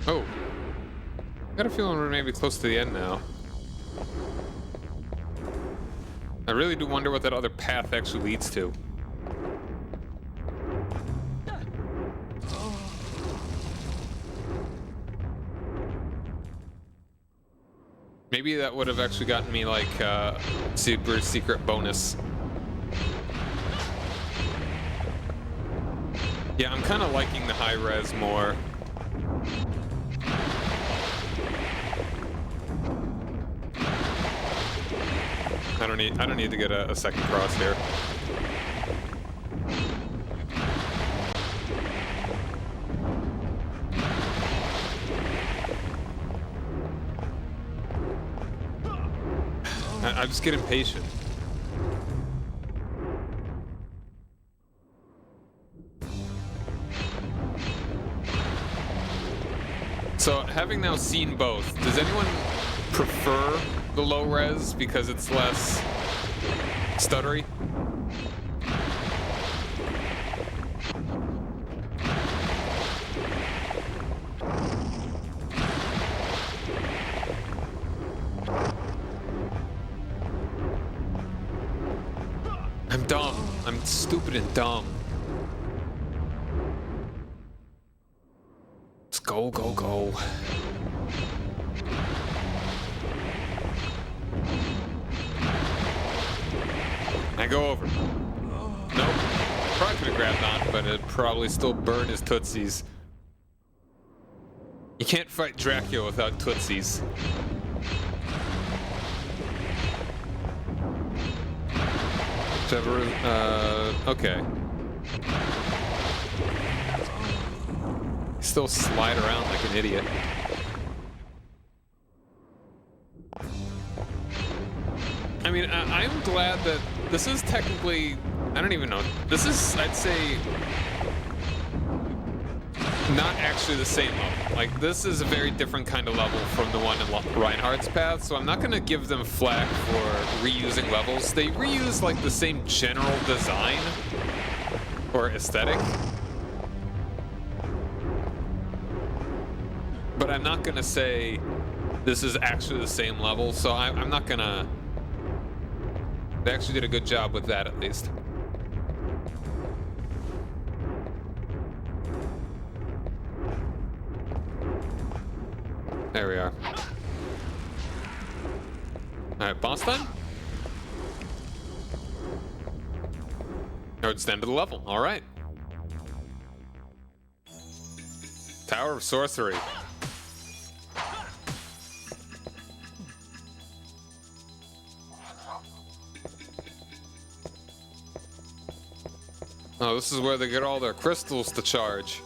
Oh. I got a feeling we're maybe close to the end now. I really do wonder what that other path actually leads to. Maybe that would have actually gotten me like super secret bonus. Yeah, I'm kind of liking the high res more. I don't need to get a second cross here. I just get impatient. So, having now seen both, does anyone prefer the low res because it's less stuttery? I'm dumb. I'm stupid and dumb. Let's go, go, go. I go over. Nope. Probably could have grabbed on, but it probably still burned his tootsies. You can't fight Dracula without tootsies. Whichever. Okay. Still slide around like an idiot. I mean, I'm glad that this is technically, I don't even know. This is, I'd say, not actually the same level. Like, this is a very different kind of level from the one in Reinhardt's Path, so I'm not gonna give them flack for reusing levels. They reuse, like, the same general design or aesthetic. But I'm not gonna say this is actually the same level, so I'm not gonna... They actually did a good job with that, at least. There we are. Alright, boss time? Oh, it's the end of the level. Alright. Tower of Sorcery. Oh, this is where they get all their crystals to charge.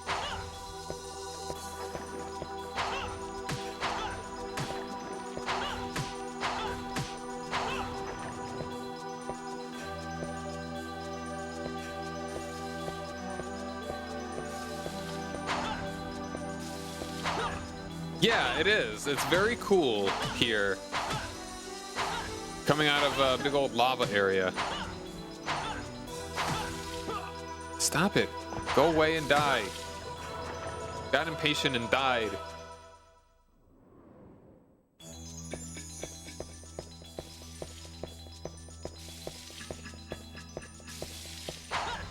Yeah, it is. It's very cool here. Coming out of a big old lava area. Stop it. Go away and die. Got impatient and died.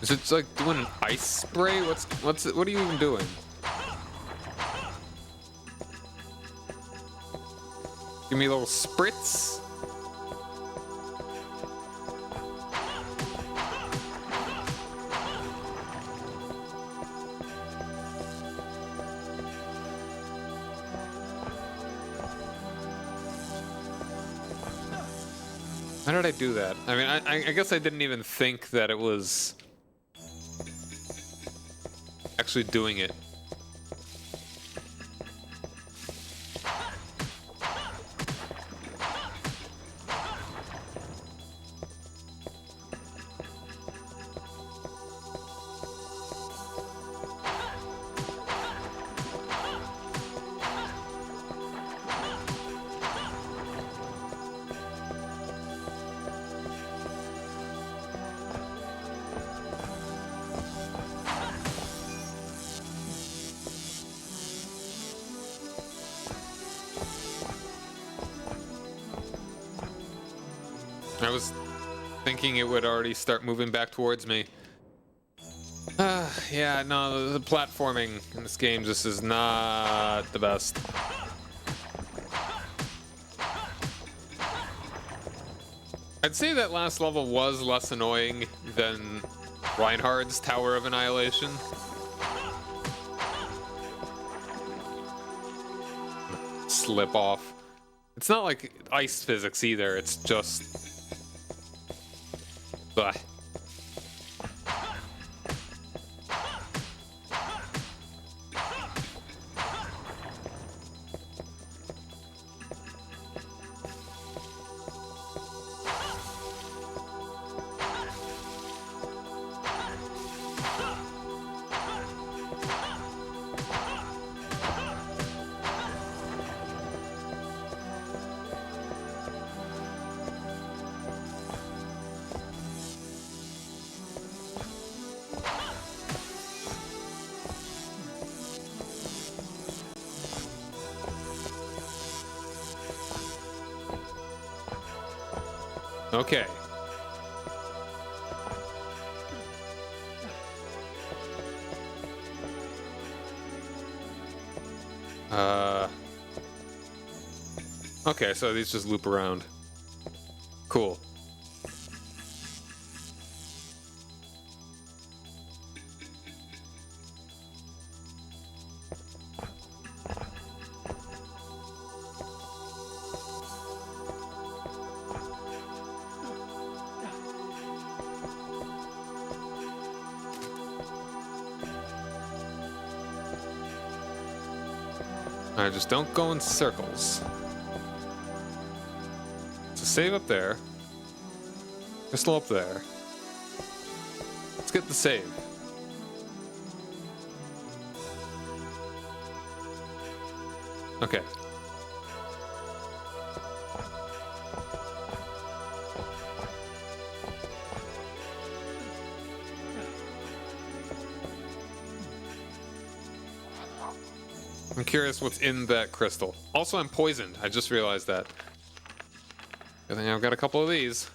Is it like doing an ice spray? What are you even doing? Give me a little spritz. How did I do that? I mean, I guess I didn't even think that it was actually doing it. I was thinking it would already start moving back towards me. Yeah, no, the platforming in this game just is not the best. I'd say that last level was less annoying than Reinhardt's Tower of Annihilation. Slip off. It's not like ice physics either, it's just... Blah. Okay. Okay, so these just loop around. Cool. Alright, just don't go in circles. So save up there. Crystal up there. Let's get the save. Okay. I'm curious what's in that crystal. Also, I'm poisoned. I just realized that. I think I've got a couple of these.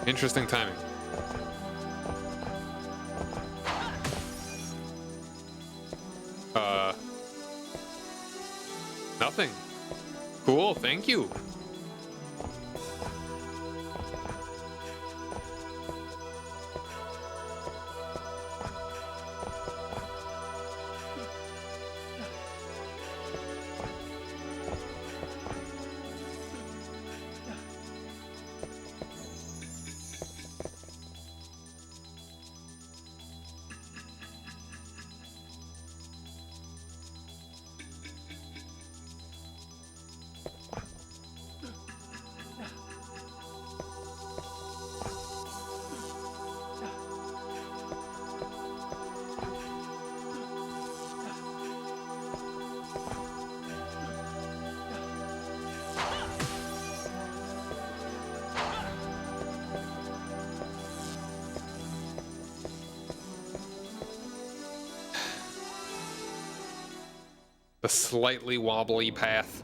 Interesting timing. Nothing. Cool, thank you. The slightly wobbly path.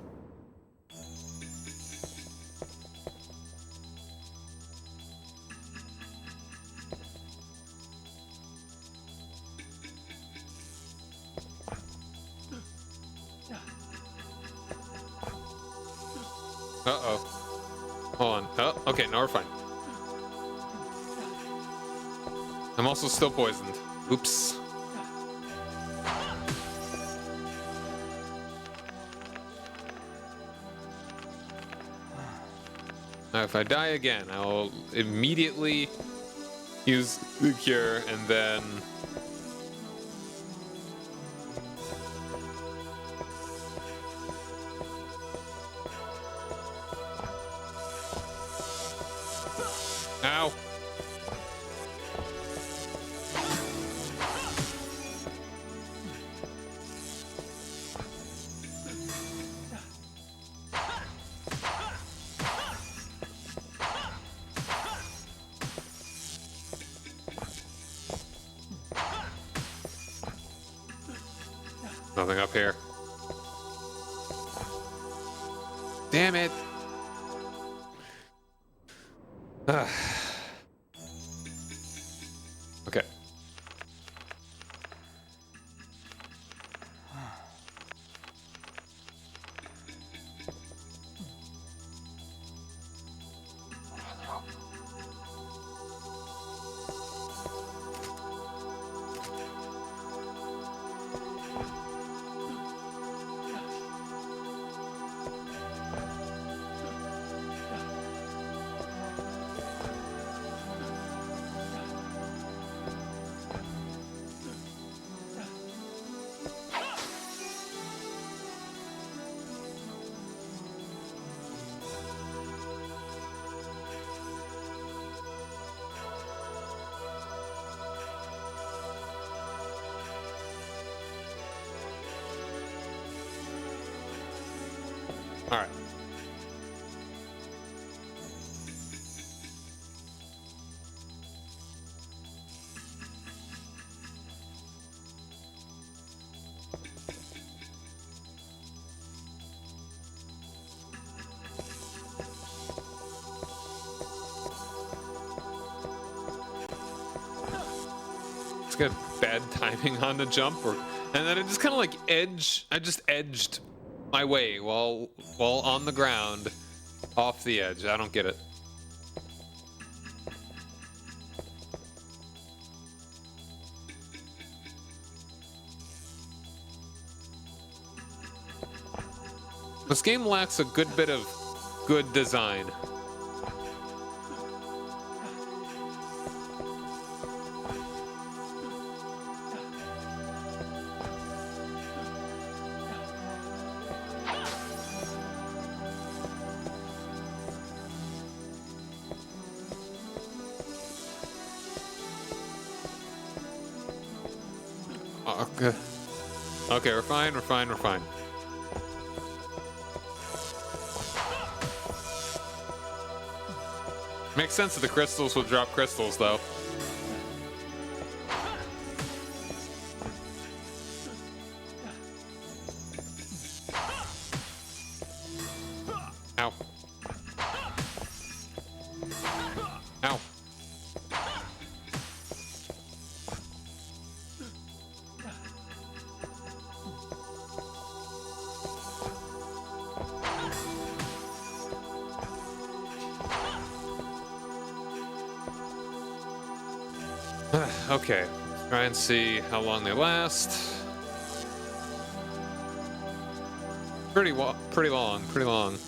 Uh-oh. Hold on. Oh, okay, now we're fine. I'm also still poisoned. Oops. Now, if I die again, I'll immediately use the cure and then... Ow! Nothing up here. Damn it! Okay. All right. It's got bad timing on the jump, and then it just kind of like I just edged my way while on the ground off the edge. I don't get it. This game lacks a good bit of good design. Okay, we're fine, we're fine, we're fine. Makes sense that the crystals will drop crystals, though. Ow. Ow. Okay, try and see how long they last. Pretty long, pretty long.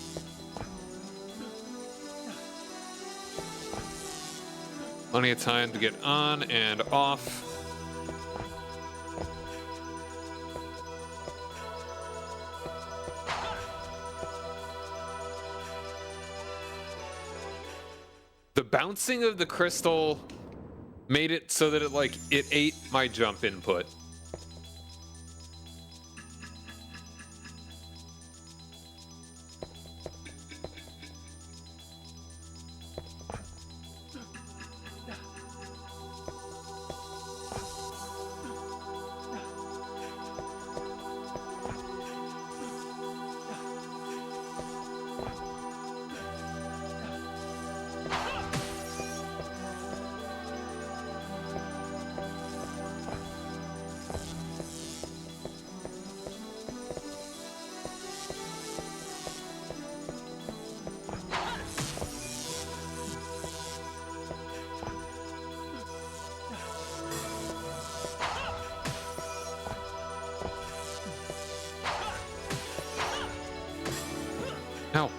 Plenty of time to get on and off. The bouncing of the crystal made it so that it ate my jump input. Ow.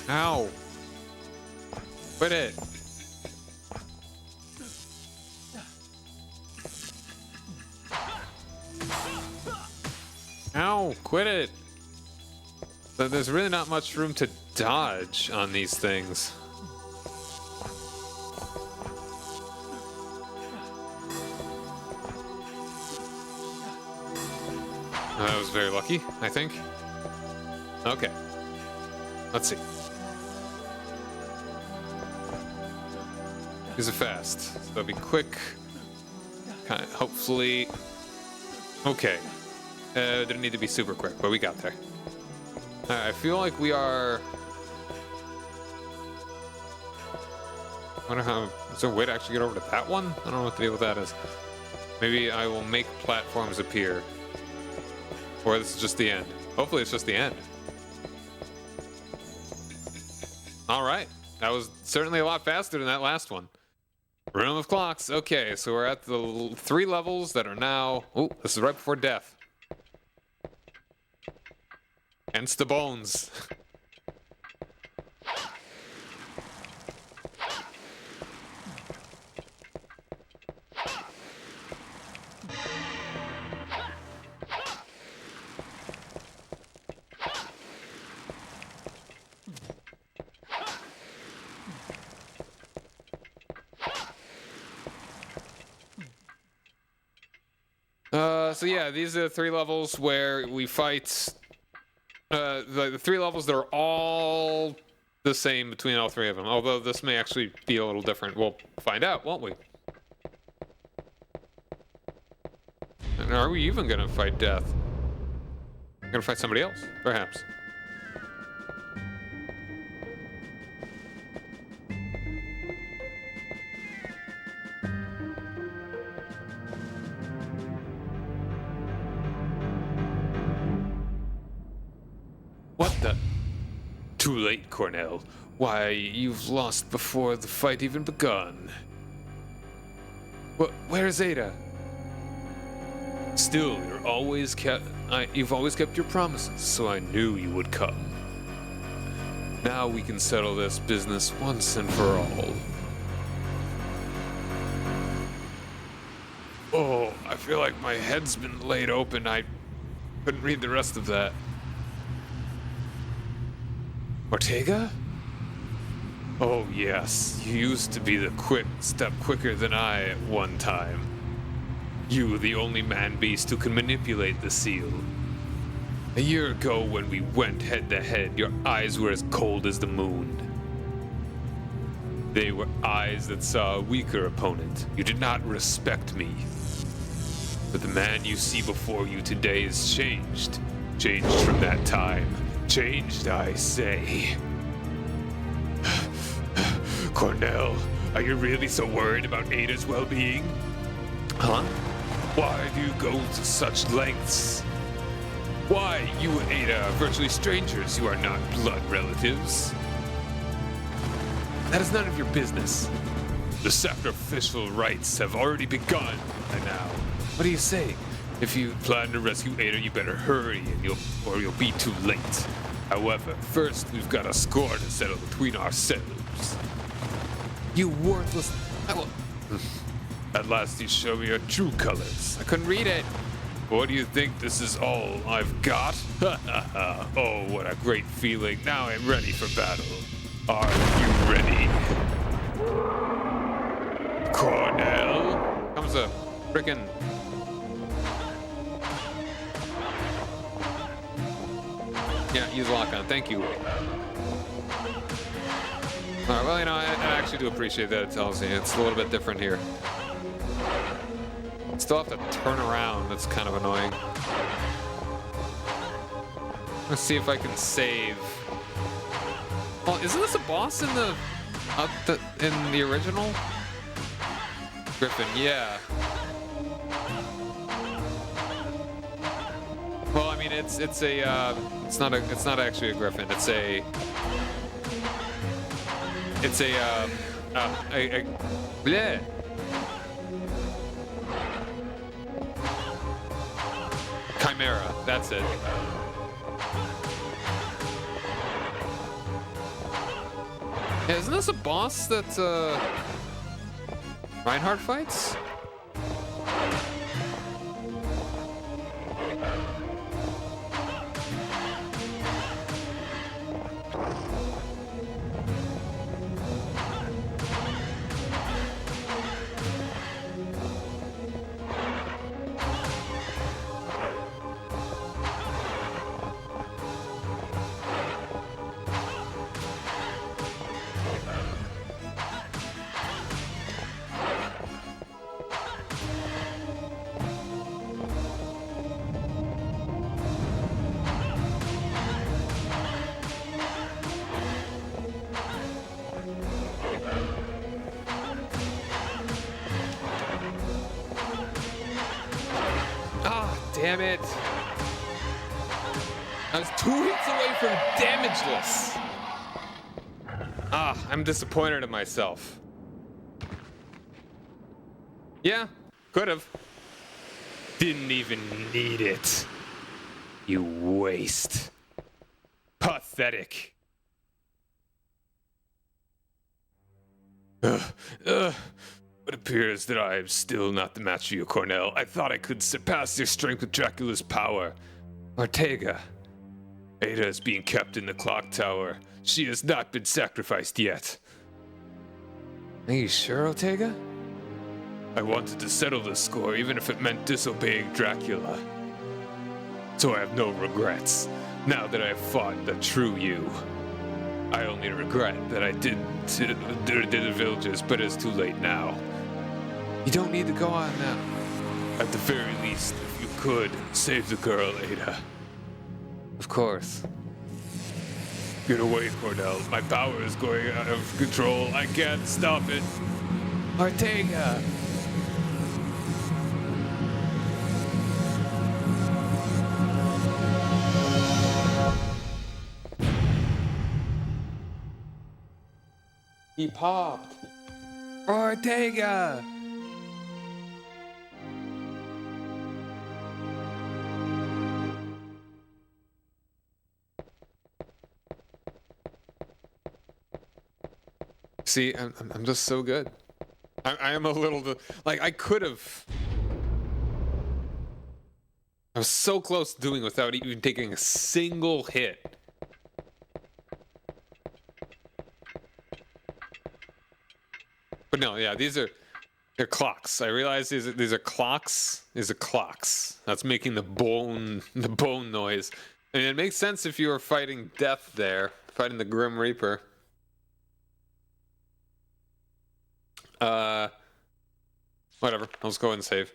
Ow. Quit it. Ow, quit it. So there's really not much room to dodge on these things. That was very lucky, I think. Okay. Let's see. These are fast, so they'll be quick. Kind of, hopefully. Okay. Didn't need to be super quick, but we got there. I feel like we are. I wonder how. Is there a way to actually get over to that one? I don't know what the deal with that is. Maybe I will make platforms appear. Or this is just the end. Hopefully, it's just the end. All right. That was certainly a lot faster than that last one. Room of Clocks. Okay, so we're at the 3 levels that are now... Oh, this is right before death. Hence the bones. So yeah, these are the 3 levels where we fight. The 3 levels that are all the same between all 3 of them. Although this may actually be a little different. We'll find out, won't we? And are we even gonna fight death? Gonna fight somebody else, perhaps. What the? Too late, Cornell. Why, you've lost before the fight even begun. Where's Ada? Still, you've always kept your promises, so I knew you would come. Now we can settle this business once and for all. Oh, I feel like my head's been laid open. I couldn't read the rest of that. Ortega? Oh yes, you used to be the step quicker than I at one time. You, the only man-beast who can manipulate the seal. A year ago when we went head-to-head, your eyes were as cold as the moon. They were eyes that saw a weaker opponent. You did not respect me. But the man you see before you today is changed. Changed from that time. Changed, I say. Cornell, are you really so worried about Ada's well-being? Huh? Why do you go to such lengths? Why, you and Ada are virtually strangers. You are not blood relatives. That is none of your business. The sacrificial rites have already begun by now. What are you saying? If you plan to rescue Ada, you better hurry, or you'll be too late. However, first we've got a score to settle between ourselves. You worthless... At last you show me your true colors. I couldn't read it. What do you think this is all I've got? Oh, what a great feeling. Now I'm ready for battle. Are you ready? Cornell? Comes a frickin'... Yeah, use lock-on. Thank you. Alright, well, you know, I actually do appreciate that it tells me. It's a little bit different here. Still have to turn around. That's kind of annoying. Let's see if I can save. Well, isn't this a boss in the original? Griffin, yeah. Well, I mean, it's not actually a griffin. It's a bleh. Chimera, that's it. Yeah, isn't this a boss that Reinhardt fights? Damn it. I was 2 hits away from damageless. I'm disappointed in myself. Yeah, could have. Didn't even need it. You waste. Pathetic. It appears that I am still not the match for you, Cornell. I thought I could surpass your strength with Dracula's power. Ortega. Ada is being kept in the clock tower. She has not been sacrificed yet. Are you sure, Ortega? I wanted to settle this score, even if it meant disobeying Dracula. So I have no regrets, now that I have fought the true you. I only regret that I did the villagers, but it's too late now. You don't need to go on now. At the very least, if you could, save the girl, Ada. Of course. Get away, Cornell. My power is going out of control. I can't stop it. Ortega! He popped. Ortega! See, I'm just so good. I am a little like I could have. I was so close to doing without even taking a single hit. But no, yeah, they're clocks. I realize these are clocks. These are clocks. That's making the bone noise. I mean, it makes sense if you were fighting death there, fighting the Grim Reaper. Whatever. I'll just go ahead and save.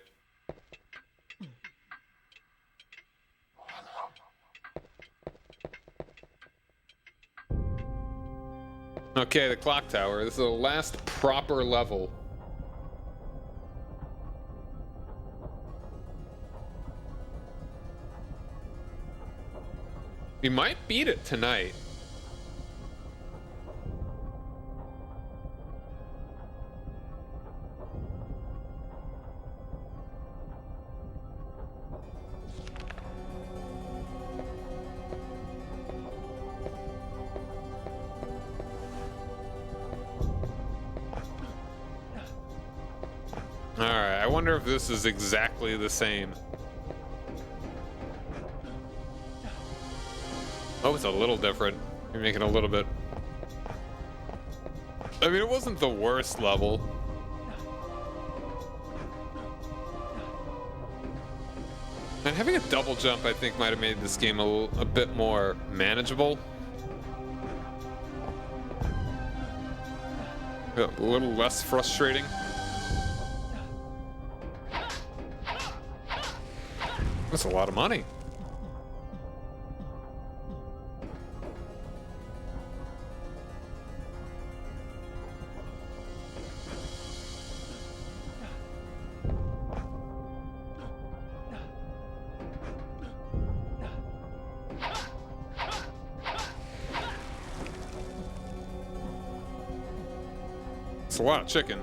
Okay, the clock tower. This is the last proper level. We might beat it tonight. Alright, I wonder if this is exactly the same. Oh, it's a little different. You're making a little bit. I mean, it wasn't the worst level. And having a double jump, I think, might have made this game a bit more manageable. A little less frustrating. That's a lot of money. It's a lot of chicken.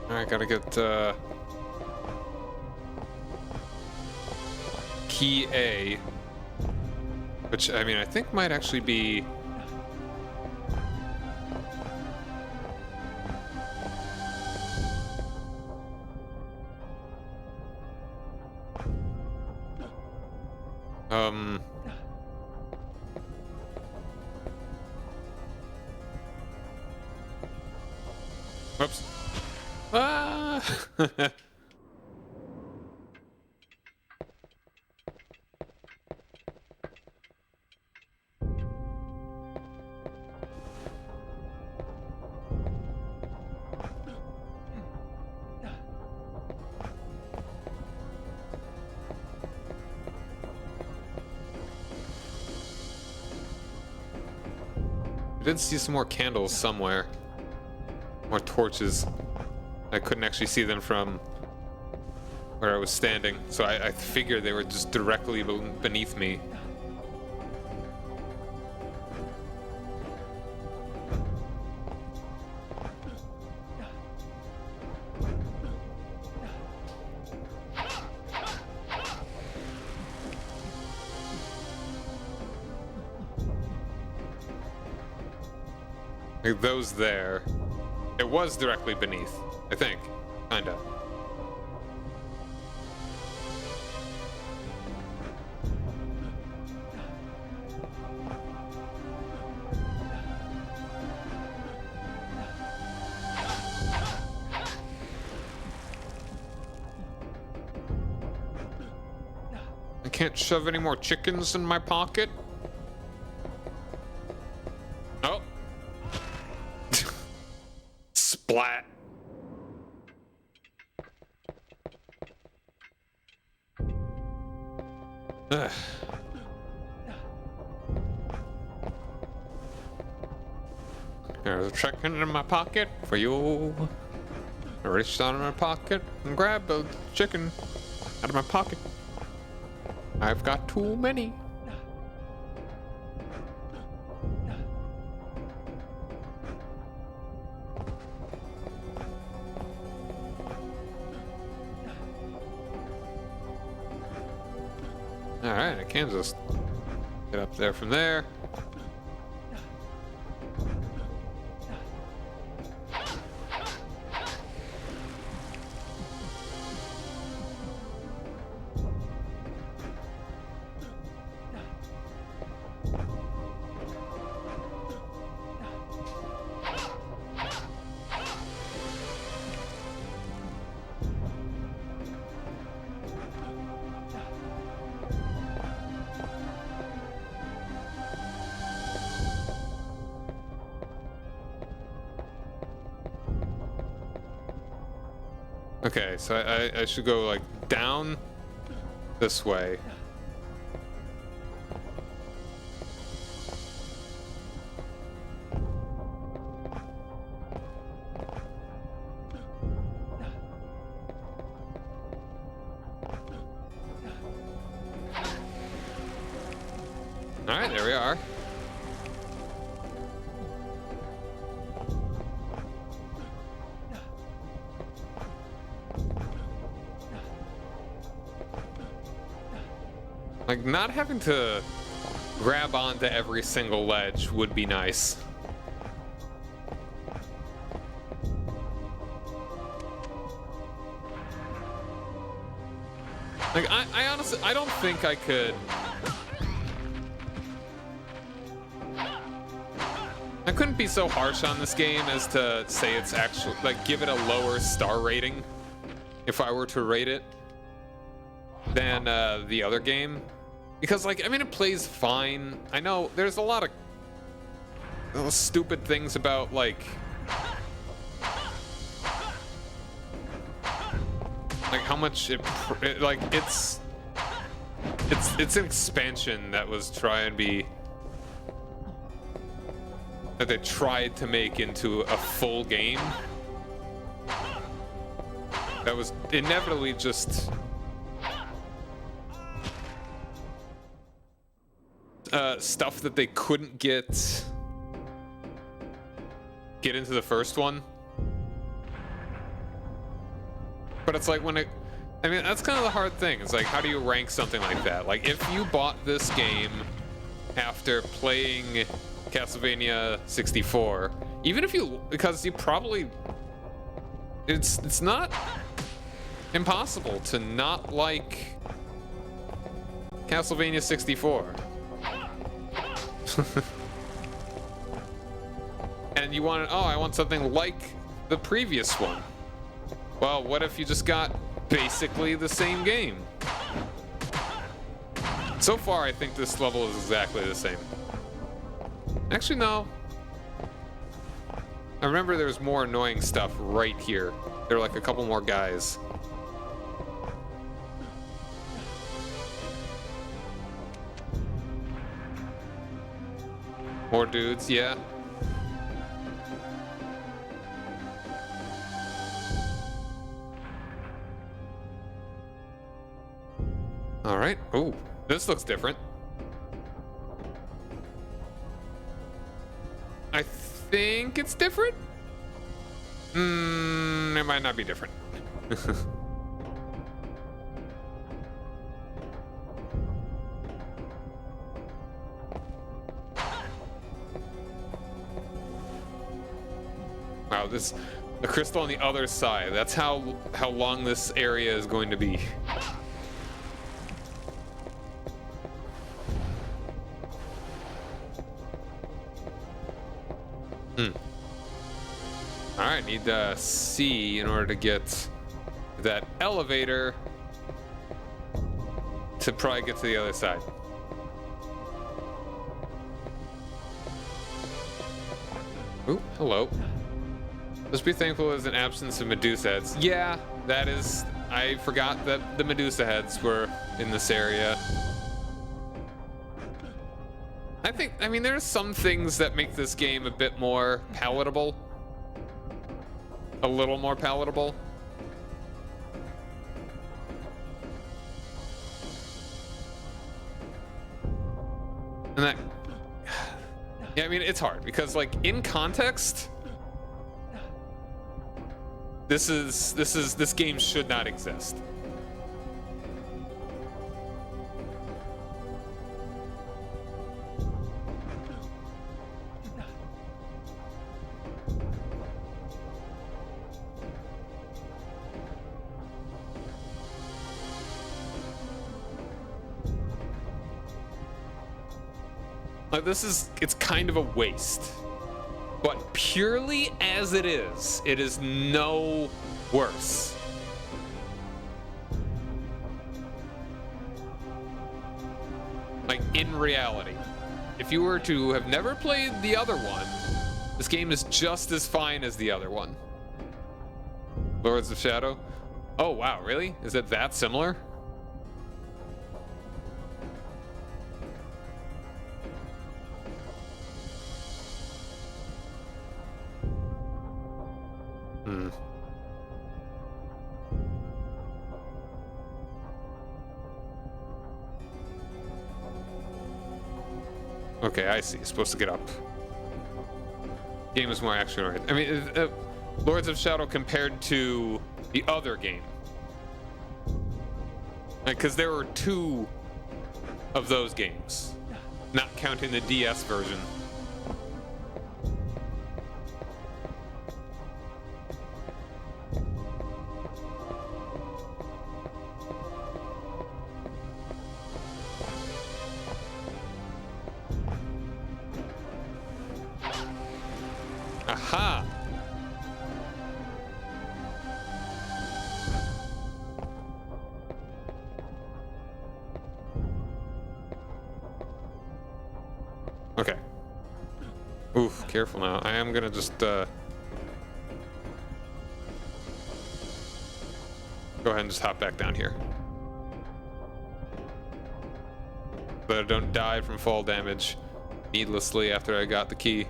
Alright, gotta get key A, which I mean I think might actually be Oops. Ah! I did see some more candles somewhere. More torches. I couldn't actually see them from where I was standing, so I figured they were just directly beneath me. Like those there. It was directly beneath, I think. Kinda. I can't shove any more chickens in my pocket. Oh. Splat. Ugh. There's a chicken in my pocket for you. I reached down in my pocket and grabbed a chicken out of my pocket. I've got too many. Alright, I can just get up there from there. Okay, so I should go like down this way. All right, there we are. Like, not having to grab onto every single ledge would be nice. Like, I honestly, I don't think I could... I couldn't be so harsh on this game as to say it's actually, like, give it a lower star rating if I were to rate it than the other game. Because, like, I mean, it plays fine. I know there's a lot of stupid things about, like how much it like, it's an expansion that was that they tried to make into a full game. That was inevitably just stuff that they couldn't get into the first one. But it's like, when it, I mean, that's kind of the hard thing. It's like, how do you rank something like that? Like, if you bought this game after playing Castlevania 64, even if you, because you probably, it's not impossible to not like Castlevania 64. And you want, oh, I want something like the previous one. Well, what if you just got basically the same game? So far, I think this level is exactly the same. Actually, no. I remember there was more annoying stuff right here. There were like a couple more guys. More dudes, yeah. All right. Oh, this looks different. I think it's different. It might not be different. Wow, the crystal on the other side. That's how long this area is going to be. All right, need C in order to get that elevator to probably get to the other side. Ooh, hello. Just be thankful there's an absence of Medusa heads. Yeah, that is... I forgot that the Medusa heads were in this area. I mean, there's some things that make this game a bit more palatable. A little more palatable. And that... Yeah, I mean, it's hard because, like, in context, this game should not exist. Like, it's kind of a waste. But purely as it is no worse. Like, in reality. If you were to have never played the other one, this game is just as fine as the other one. Lords of Shadow? Oh, wow, really? Is it that similar? Okay, I see. Supposed to get up. Game is more action-oriented. I mean, Lords of Shadow compared to the other game. Because there were 2 of those games, not counting the DS version. Aha! Okay. Oof, careful now. I am gonna just, go ahead and just hop back down here. But I don't die from fall damage needlessly after I got the key.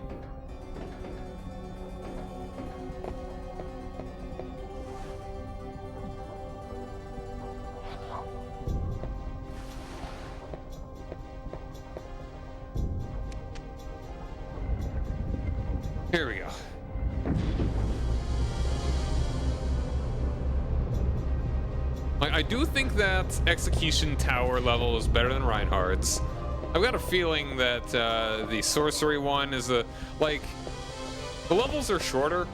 Here we go. I do think that Execution Tower level is better than Reinhardt's. I've got a feeling that the Sorcery one is the levels are shorter,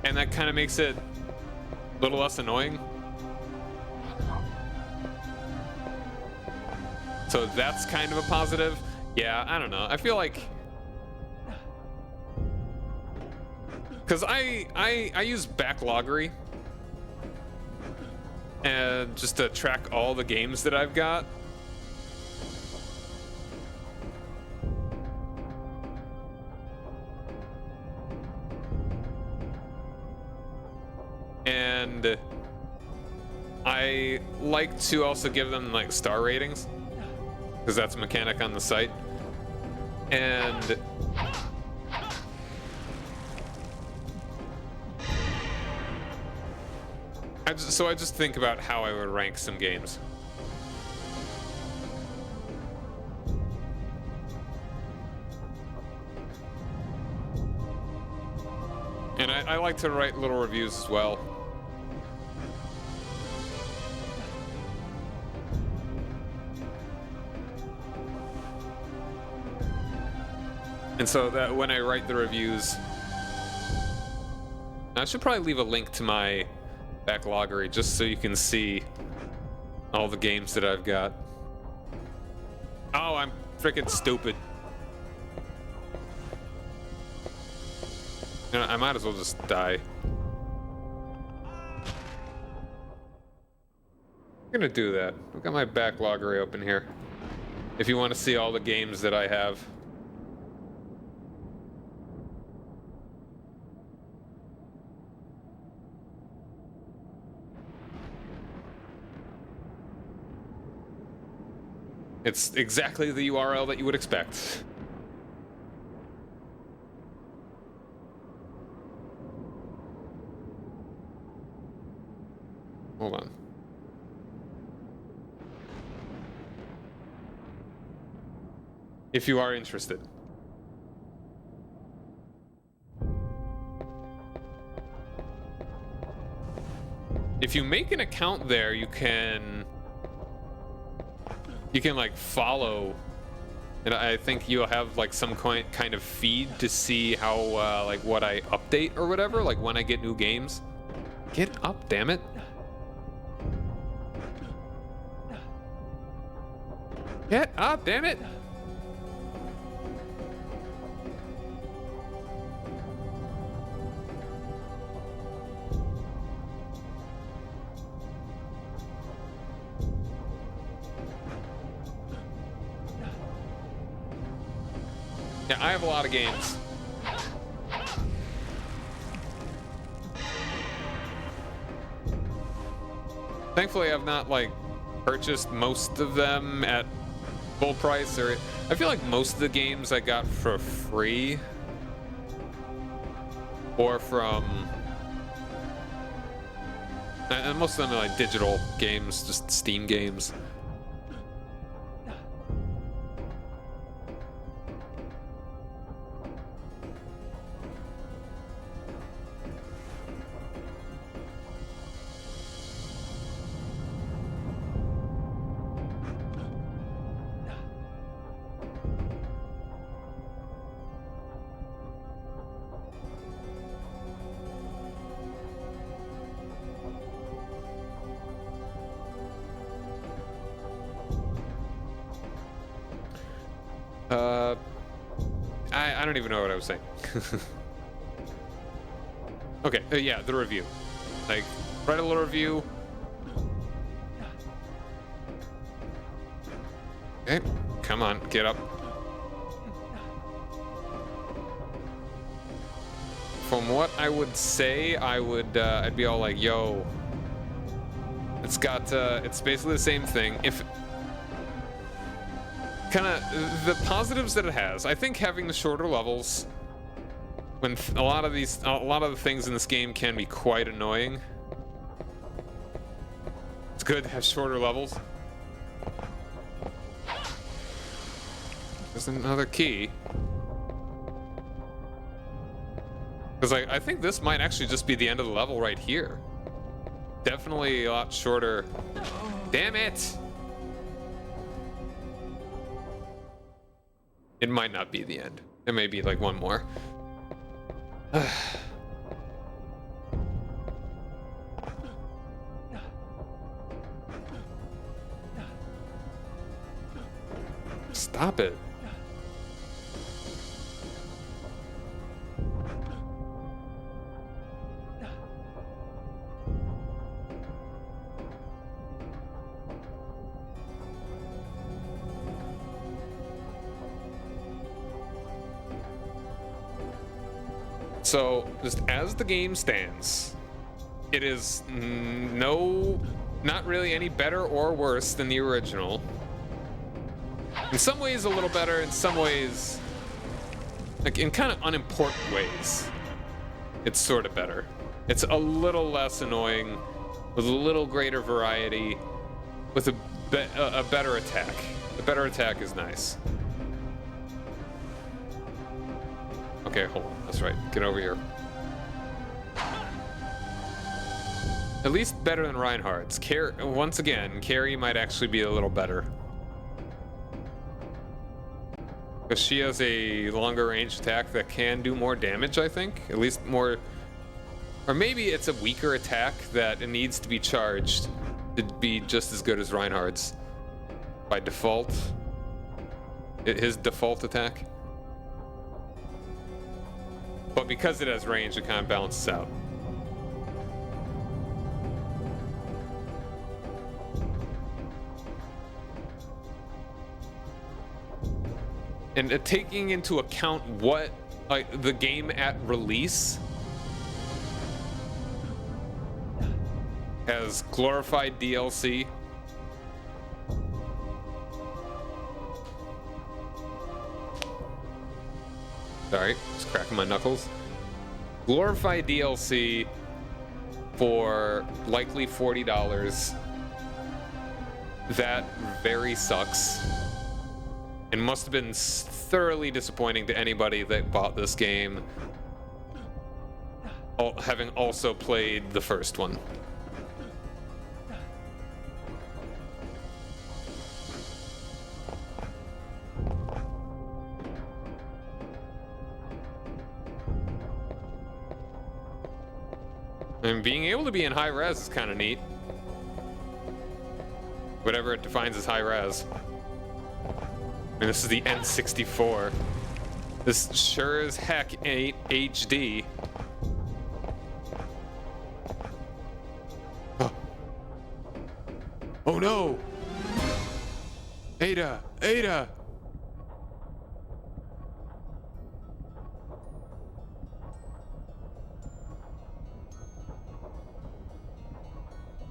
and that kind of makes it a little less annoying. So that's kind of a positive. Yeah, I don't know. I feel like... Because I use Backloggery and just to track all the games that I've got. And I like to also give them like star ratings, because that's a mechanic on the site. And I just think about how I would rank some games. And I like to write little reviews as well. And so that when I write the reviews, I should probably leave a link to my Backloggery just so you can see all the games that I've got. Oh, I'm freaking stupid. You know, I might as well just die. gonna do that. I've got my backlog array open here. If you want to see all the games that I have. It's exactly the URL that you would expect. Hold on. If you are interested. If you make an account there, you can like follow, and I think you'll have like some kind of feed to see how like what I update or whatever, like when I get new games. Get up, damn it. Get up, damn it. Yeah, I have a lot of games. Thankfully, I've not like purchased most of them at full price, or I feel like most of the games I got for free or from, and most of them are like digital games, just Steam games. I don't even know what I was saying. Okay, yeah, the review. Like, write a little review. Okay, come on, get up. From what I would say, I'd be all like, yo, it's got, it's basically the same thing. If kind of the positives that it has, I think having the shorter levels, when a lot of the things in this game can be quite annoying. It's good to have shorter levels. There's another key. Because I think this might actually just be the end of the level right here. Definitely a lot shorter. Damn it! It might not be the end. There may be like one more. Stop it. So, just as the game stands, it is not really any better or worse than the original. In some ways a little better, in some ways, like in kind of unimportant ways, it's sort of better. It's a little less annoying, with a little greater variety, with a better attack. The better attack is nice. Okay, hold on. That's right. Get over here. At least better than Reinhardt's. Once again, Carrie might actually be a little better. Because she has a longer range attack that can do more damage, I think. At least more... Or maybe it's a weaker attack that it needs to be charged to be just as good as Reinhardt's. By default. His default attack. But because it has range, it kind of balances out. and taking into account what like the game at release has glorified DLC. Sorry, just cracking my knuckles. Glorified DLC for likely $40. That very sucks. And must have been thoroughly disappointing to anybody that bought this game, having also played the first one. And being able to be in high res is kind of neat. Whatever it defines as high res. And this is the N64. This sure as heck ain't HD. Oh, oh no! Ada! Ada!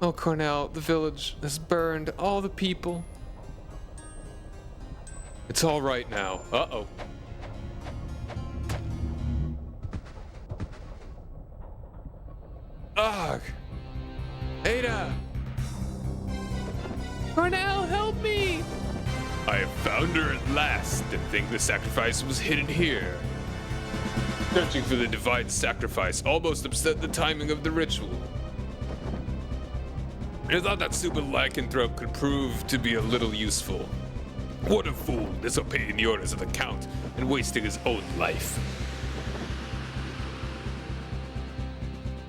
Oh, Cornell, the village has burned. All the people. It's all right now. Uh-oh. Ugh. Ada! Cornell, help me! I have found her at last and think the sacrifice was hidden here. Searching for the divine sacrifice almost upset the timing of the ritual. I thought that stupid lycanthrope could prove to be a little useful. What a fool, disobeying the orders of the Count and wasting his own life.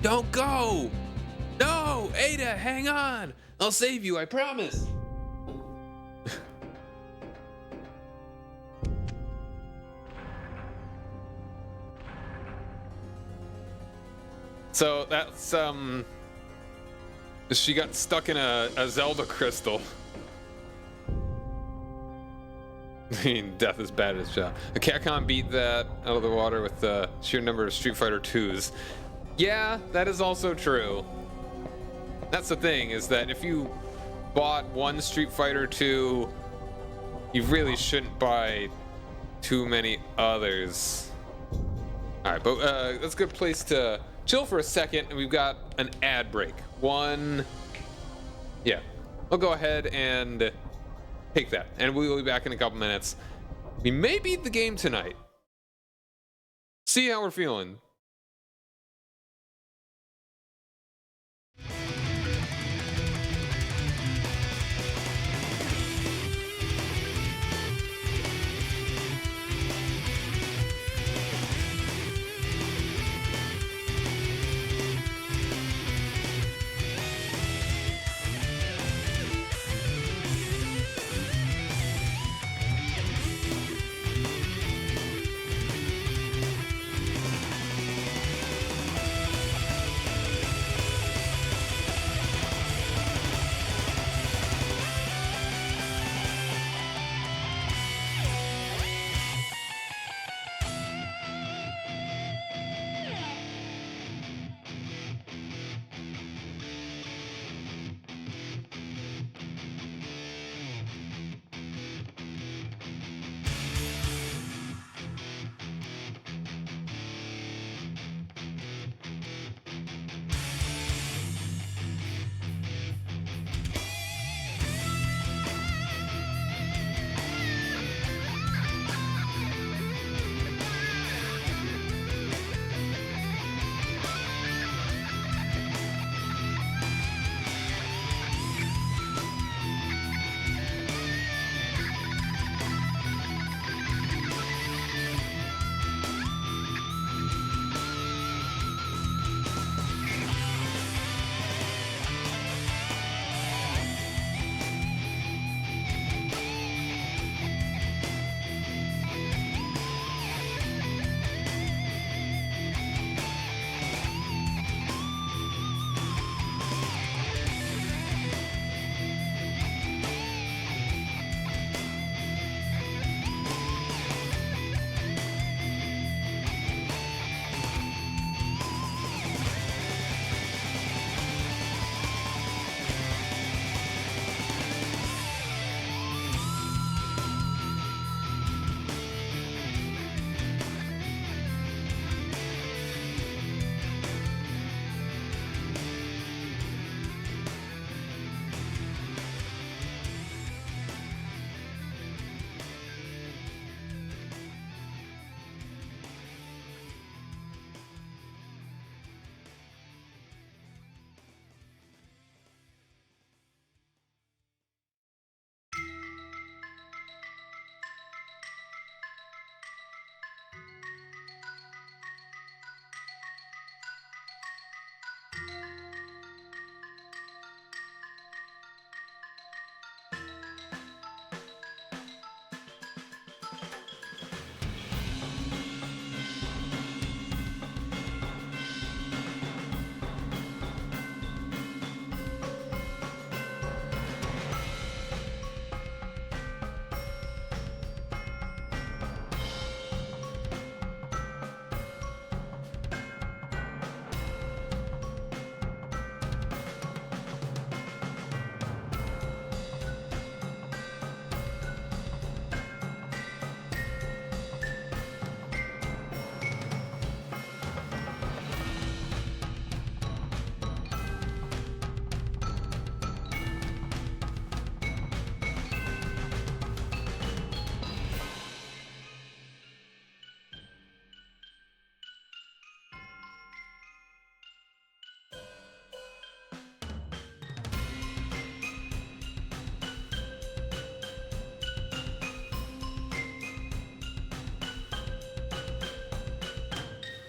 Don't go! No! Ada, hang on! I'll save you, I promise! So that's, she got stuck in a Zelda crystal. I mean, death is bad as shot. A Capcom beat that out of the water with the sheer number of Street Fighter 2s. Yeah, that is also true. That's the thing, is that if you bought one Street Fighter 2, you really shouldn't buy too many others. Alright, but that's a good place to chill for a second, and we've got an ad break. Yeah, I'll go ahead and take that, and we will be back in a couple minutes. We may beat the game tonight. See how we're feeling.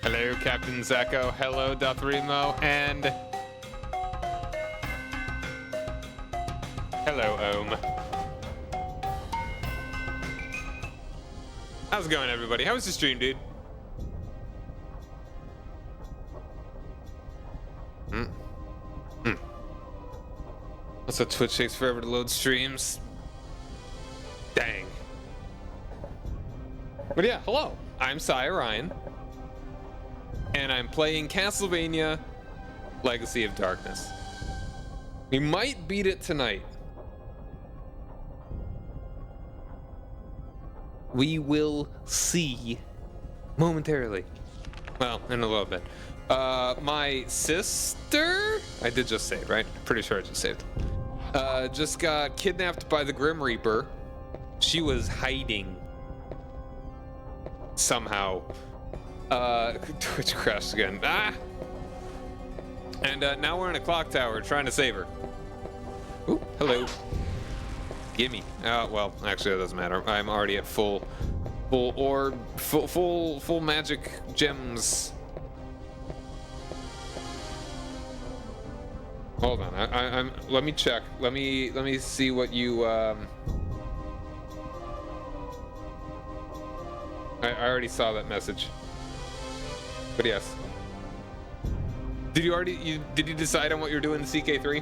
Hello, Captain Zeko. Hello, Dothrimo. And hello, Ohm. How's it going, everybody? How was the stream, dude? Also, Twitch takes forever to load streams. Dang. But yeah, hello. I'm Cy Ryan. And I'm playing Castlevania Legacy of Darkness. We might beat it tonight. We will see momentarily. Well, in a little bit. My sister, I did just save, right? Pretty sure I just saved. Just got kidnapped by the Grim Reaper. She was hiding somehow. Twitch crashed again. Ah! And now we're in a clock tower trying to save her. Ooh, hello. Gimme. Well, actually that doesn't matter. I'm already at full magic gems. Hold on. I'm. Let me check. Let me see what you. I already saw that message. But yes. Did you decide on what you're doing in CK3?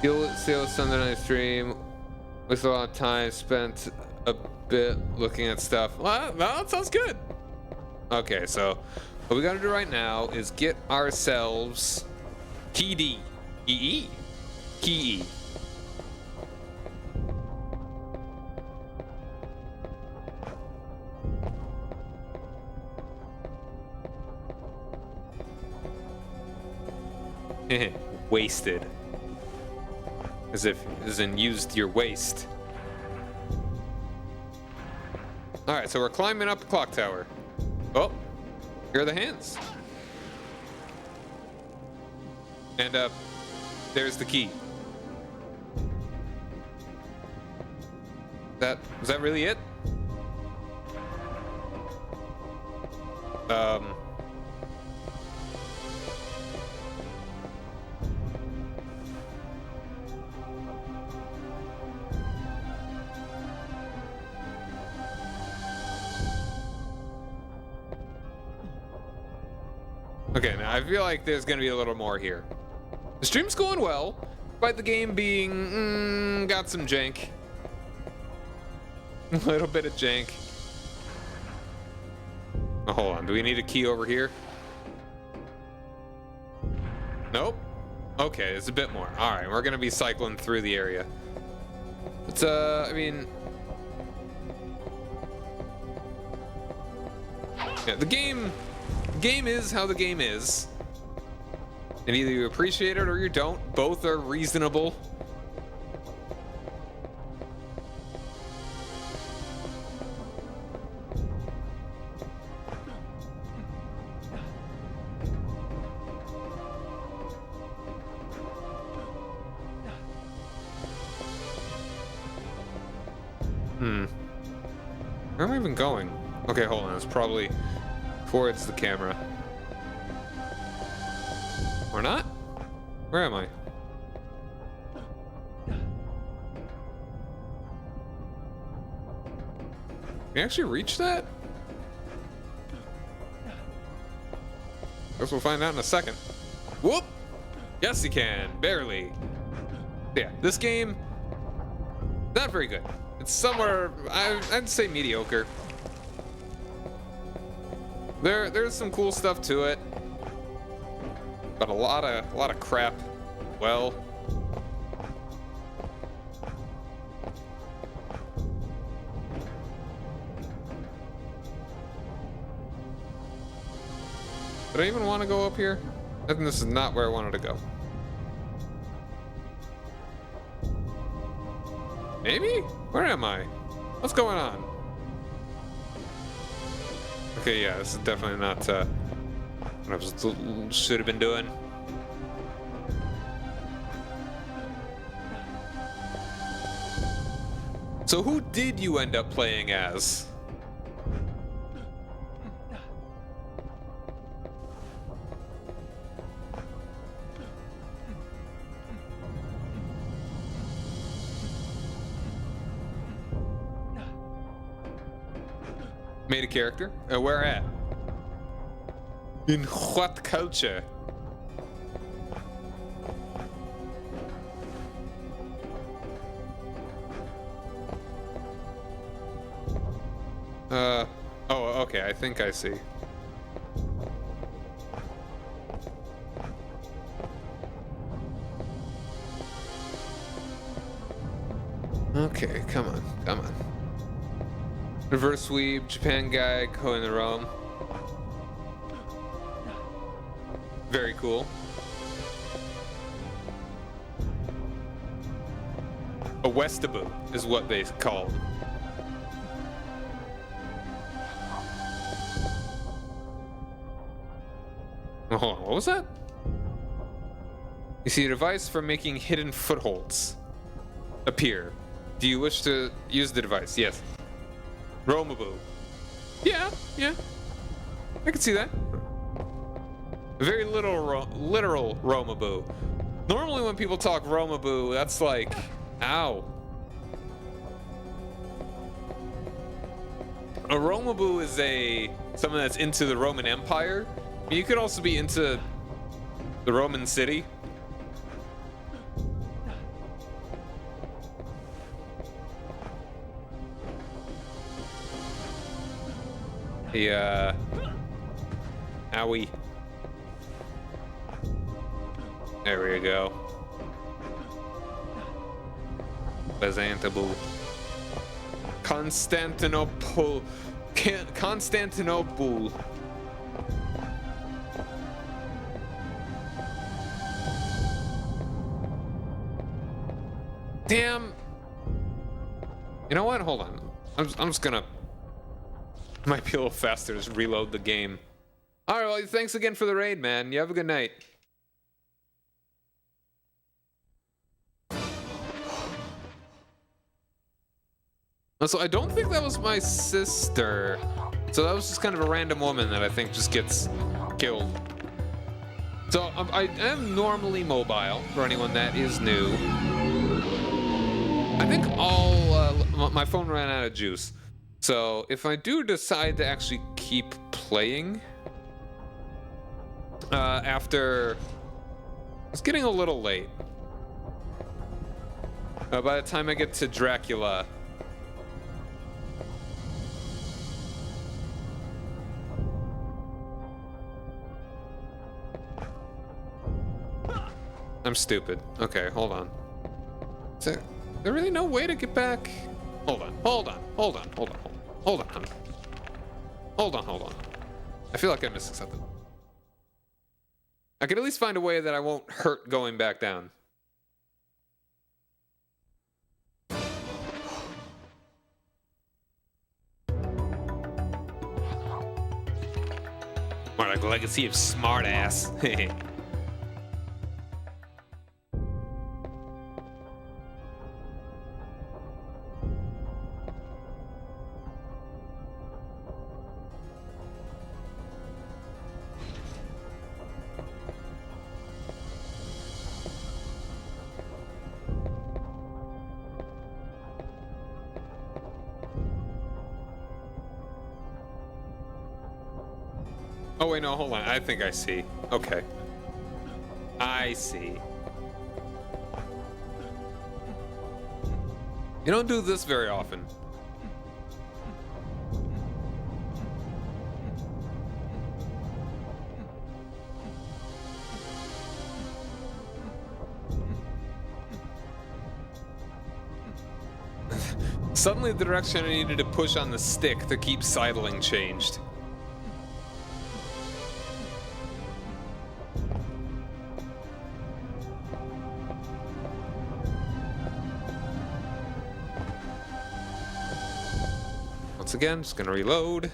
You'll see Sunday night stream. With a lot of time spent a bit looking at stuff. Well, that sounds good. Okay, so what we gotta do right now is get ourselves Key D. Key E. Wasted. As in used your waste. Alright, so we're climbing up a clock tower. Oh, here are the hands. And there's the key. Was that really it? Okay, now I feel like there's gonna be a little more here. The stream's going well, despite the game being got some jank. A little bit of jank. Oh, hold on, do we need a key over here? Nope. Okay, it's a bit more. All right, we're gonna be cycling through the area. It's I mean, yeah, the game is how the game is. And either you appreciate it or you don't. Both are reasonable. Where am I even going? Okay, hold on. It's probably towards the camera. Or not? Where am I? Can you actually reach that? Guess we'll find out in a second. Whoop! Yes, you can. Barely. Yeah, this game, not very good. It's somewhere, I'd say mediocre. There's some cool stuff to it, but a lot of crap. Well, did I even want to go up here? I think this is not where I wanted to go. Maybe? Where am I? What's going on? Okay, yeah, this is definitely not what I should have been doing. So who did you end up playing as? Made a character? Where at? In what culture? Oh, okay, I think I see. Okay, come on, come on. Reverse sweep, Japan guy, going to Rome. Very cool. A Westaboo is what they called. Oh, hold on, what was that? You see a device for making hidden footholds appear. Do you wish to use the device? Yes. Romaboo. Yeah. I can see that. A very literal Romaboo. Normally when people talk Romaboo, that's like, ow. A Romaboo is someone that's into the Roman Empire. I mean, you could also be into the Roman city. Yeah. Owie. There we go. Byzantable. Constantinople. Constantinople. Damn. You know what? Hold on. I'm just gonna. Might be a little faster. Just reload the game. All right. Well, thanks again for the raid, man. You have a good night. So I don't think that was my sister. So that was just kind of a random woman that I think just gets killed. So I am normally mobile for anyone that is new. I think my phone ran out of juice. So if I do decide to actually keep playing after, it's getting a little late. By the time I get to Dracula, I'm stupid. Okay, hold on. Is there really no way to get back? Hold on. I feel like I missed something. I could at least find a way that I won't hurt going back down. More like Legacy of Smartass. Oh wait, no, hold on. I think I see. Okay. I see. You don't do this very often. Suddenly the direction I needed to push on the stick to keep sidling changed. Once again, just gonna reload.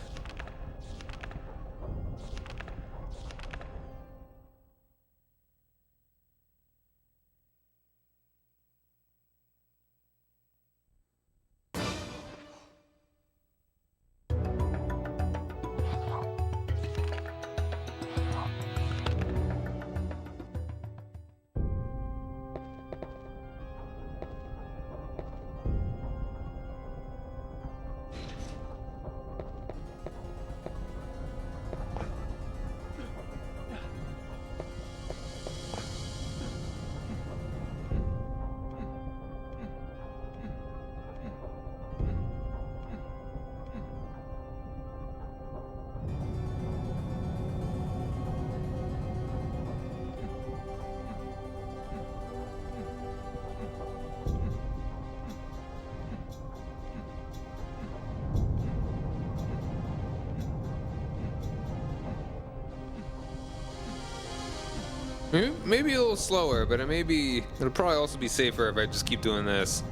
Maybe a little slower, but it'll probably also be safer if I just keep doing this.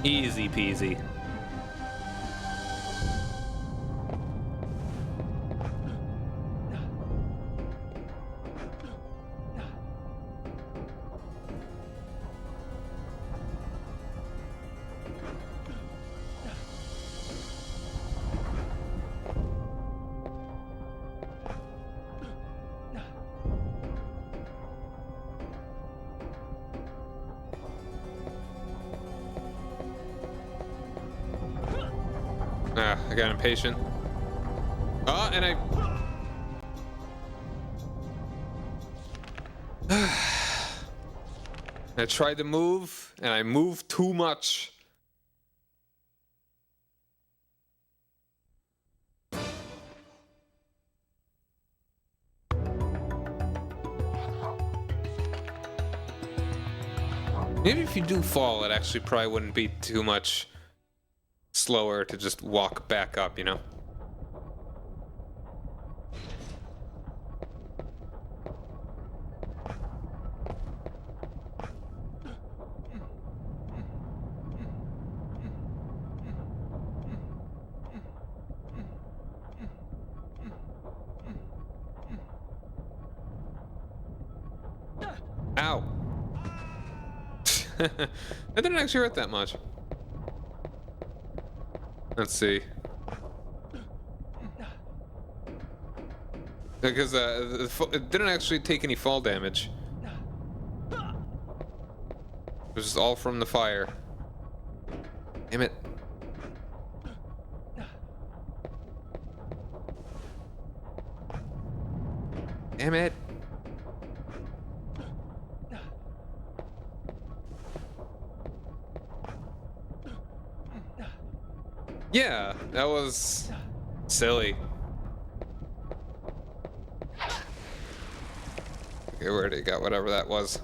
Easy peasy. I got impatient. Oh, and I tried to move, and I moved too much. Maybe if you do fall, it actually probably wouldn't be too much slower to just walk back up, you know? Ow. That didn't actually hurt that much. Let's see. Because it didn't actually take any fall damage. It was just all from the fire. Damn it. Damn it. Yeah, that was silly. Okay, we already got whatever that was.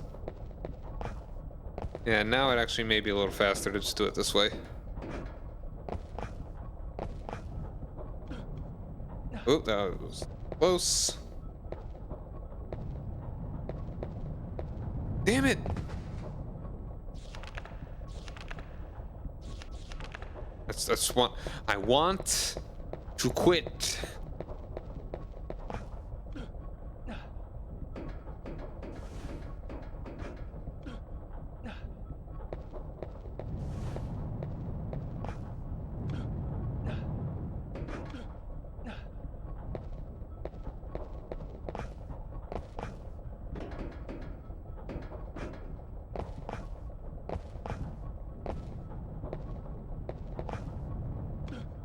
Yeah, now it actually may be a little faster to just do it this way. Oh, that was close. Damn it! That's what I want to quit.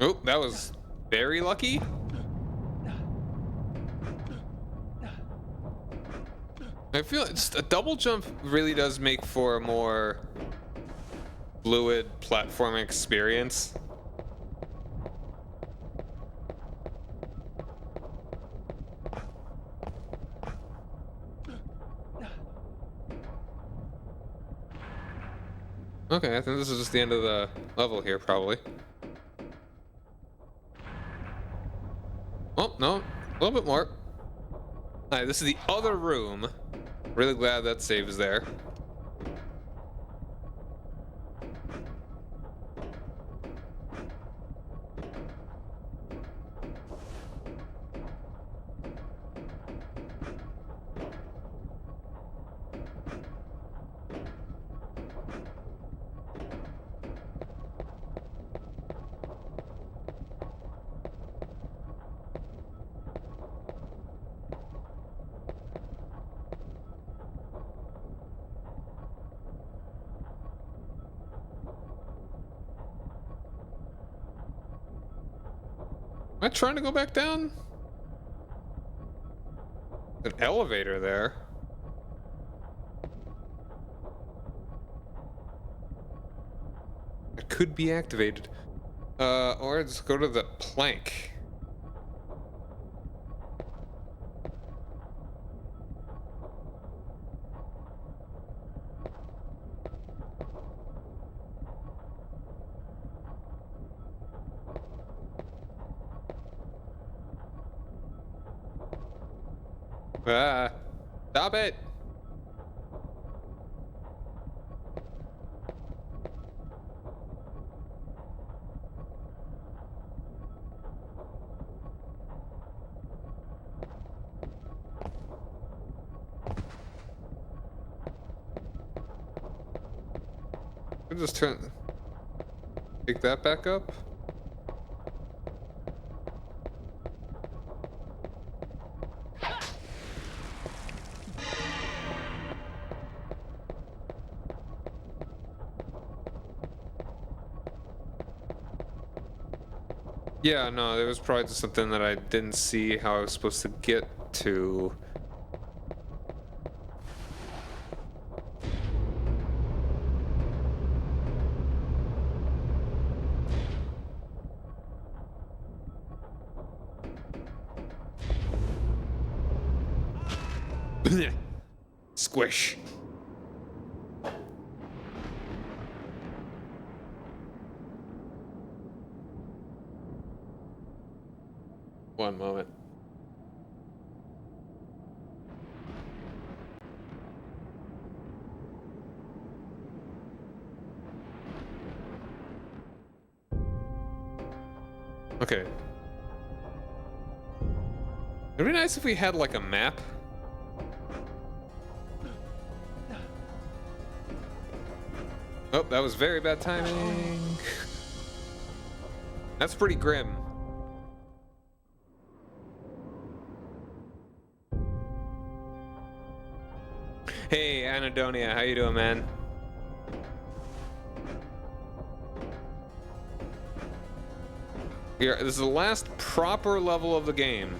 Oh, that was very lucky. I feel it's a double jump really does make for a more fluid platforming experience. Okay, I think this is just the end of the level here, probably. Oh, no, a little bit more. Alright, this is the other room. Really glad that save is there. Am I trying to go back down? An elevator there. It could be activated. Or just go to the plank. Ah, stop it. I'll just pick that back up. Yeah, no, there was probably just something that I didn't see how I was supposed to get to. Squish. One moment. Okay. It'd be nice if we had like a map. Oh, that was very bad timing. That's pretty grim. Hey, Anadonia, how you doing, man? Here, this is the last proper level of the game.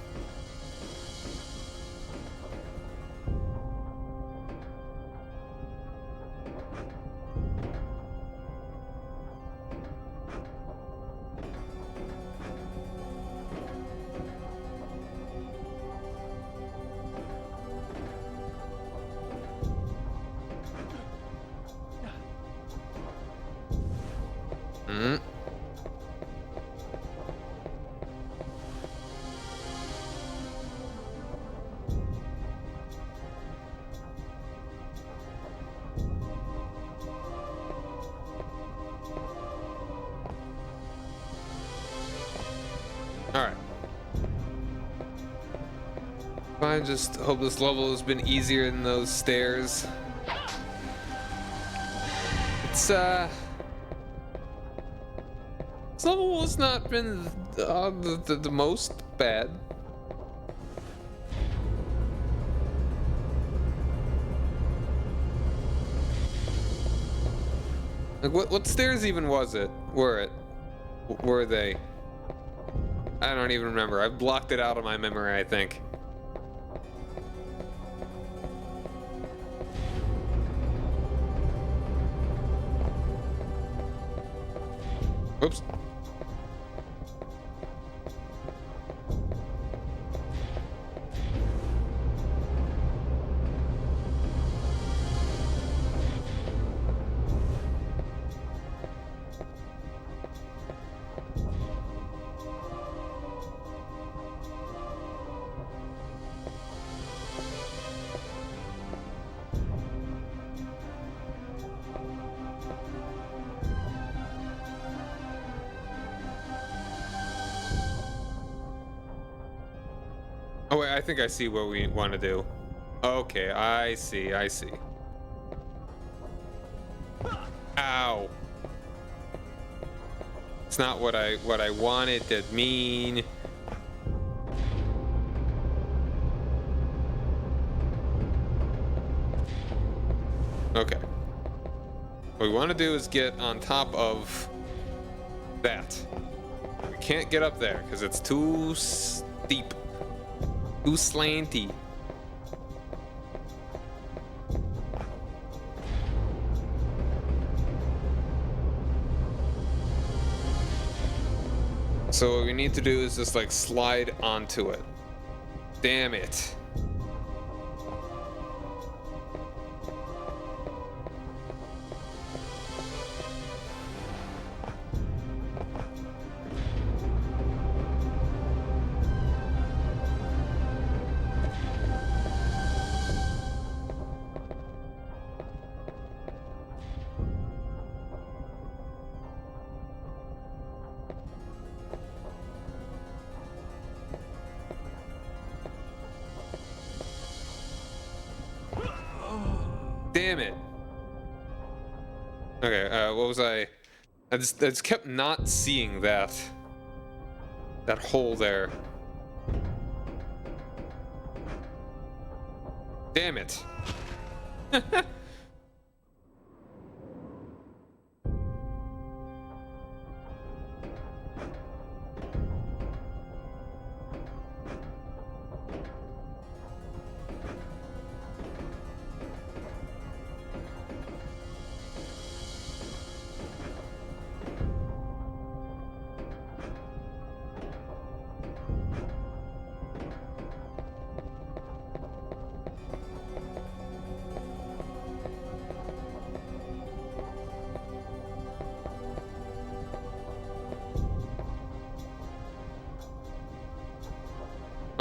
Alright. I just hope this level has been easier than those stairs. It's, this level has not been the most bad. Like, what stairs even was it? Were they? I don't even remember. I've blocked it out of my memory, I think. Oops. Oh wait, I think I see what we want to do. Okay, I see. Ow. It's not what I wanted to mean. Okay. What we want to do is get on top of that. We can't get up there because it's too steep. Too slanty. So what we need to do is just like slide onto it. Damn it. Damn it. Okay, what was I just kept not seeing that hole there. Damn it.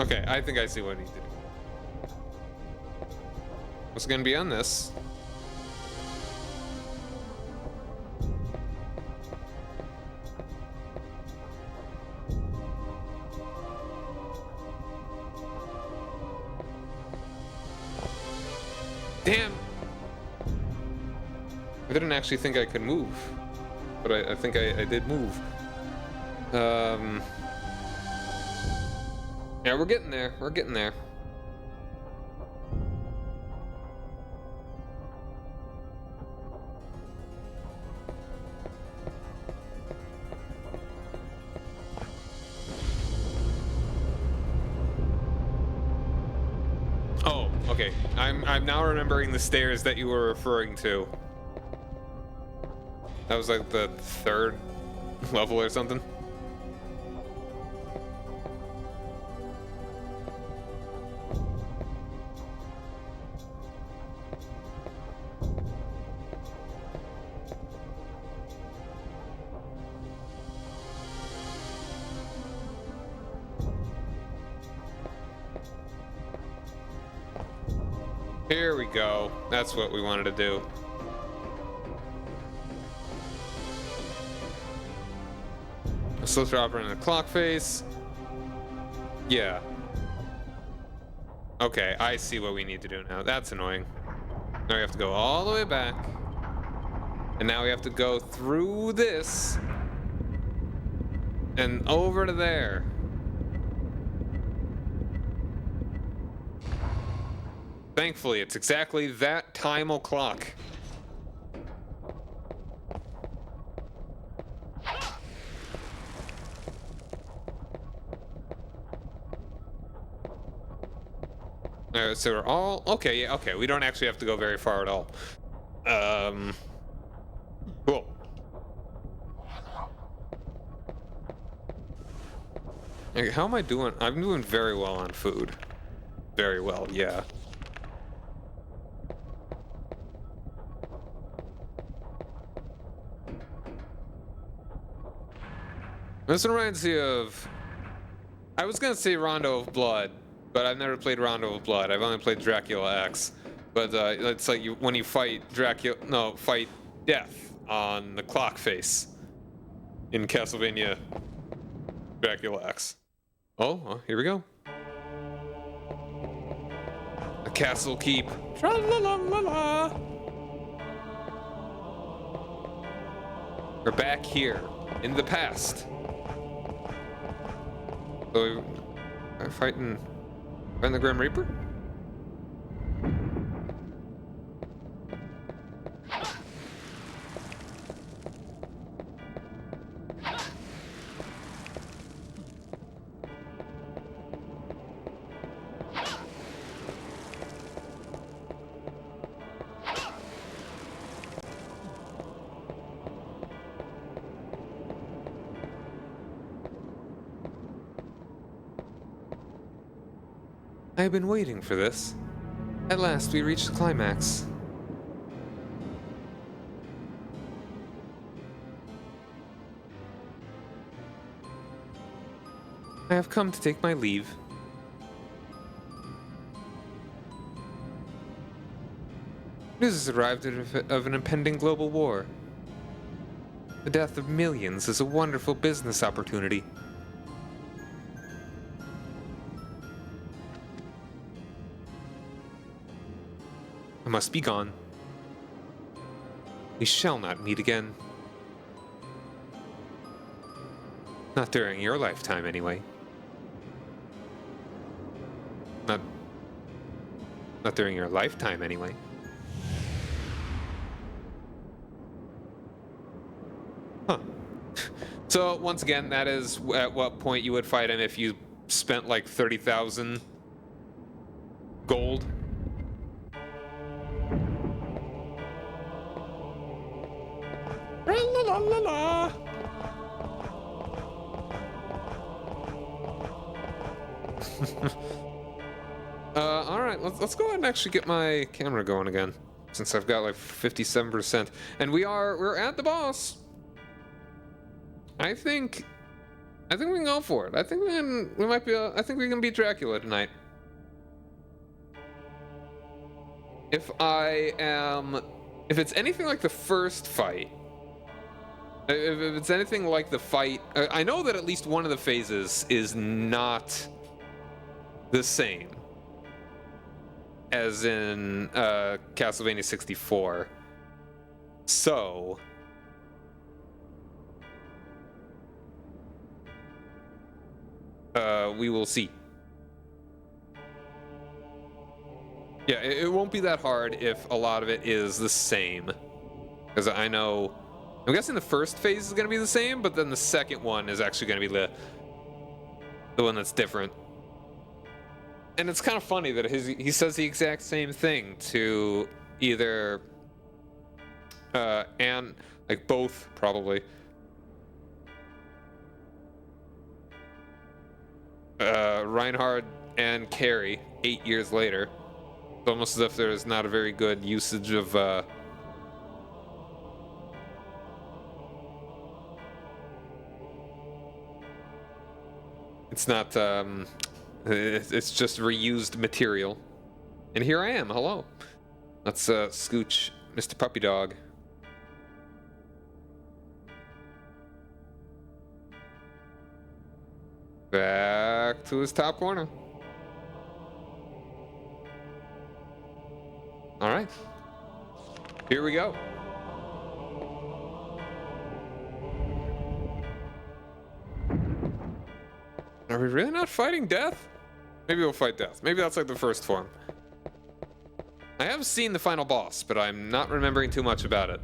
Okay, I think I see what I need to do. What's gonna be on this? Damn! I didn't actually think I could move, but I think I did move. Yeah, we're getting there. We're getting there. Oh, okay. I'm now remembering the stairs that you were referring to. That was like the 3rd level or something. Here we go. That's what we wanted to do. A slow dropper in the clock face. Yeah. Okay, I see what we need to do now. That's annoying. Now we have to go all the way back. And now we have to go through this. And over to there. Thankfully, it's exactly that time o'clock. So we're all okay. Yeah, okay. We don't actually have to go very far at all. Cool. Okay, how am I doing? I'm doing very well on food. Very well, yeah. This reminds me of... I was gonna say Rondo of Blood, but I've never played Rondo of Blood. I've only played Dracula X. But it's like when you fight fight death on the clock face in Castlevania Dracula X. Oh, well, here we go. The castle keep. Tra-la-la-la-la. We're back here in the past. So we're fighting the Grim Reaper? I've been waiting for this. At last, we reached the climax. I have come to take my leave. News has arrived of an impending global war. The death of millions is a wonderful business opportunity. I must be gone. We shall not meet again. Not during your lifetime, anyway. Not during your lifetime, anyway. Huh. So, once again, that is at what point you would fight him if you spent like 30,000 gold. La la la la. All right, let's go ahead and actually get my camera going again, since I've got like 57%, and we're at the boss. I think we can go for it. I think I think we can beat Dracula tonight. If it's anything like the first fight, if it's anything like the fight, I know that at least one of the phases is not the same as in Castlevania 64. So we will see. Yeah, it won't be that hard if a lot of it is the same. Because I'm guessing the first phase is going to be the same, but then the second one is actually going to be the one that's different. And it's kind of funny that he says the exact same thing to either and like both probably Reinhard and Carrie 8 years later. It's almost as if there's not a very good usage of it's not it's just reused material. And here I am. Hello. Let's scooch Mr. Puppy Dog. Back to his top corner. All right. Here we go. Are we really not fighting death? Maybe we'll fight death. Maybe that's like the first form. I have seen the final boss, but I'm not remembering too much about it.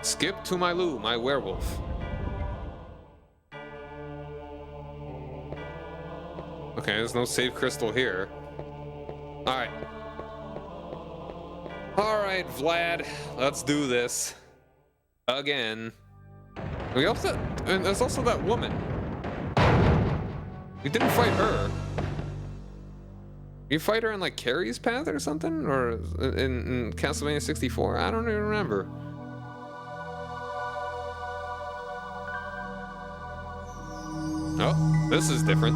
Skip to my Lou, my werewolf. Okay, there's no save crystal here. Alright. Alright, Vlad, let's do this. Again. And there's also that woman. We didn't fight her. You fight her in like Carrie's Path or something? Or in Castlevania 64? I don't even remember. Oh, this is different.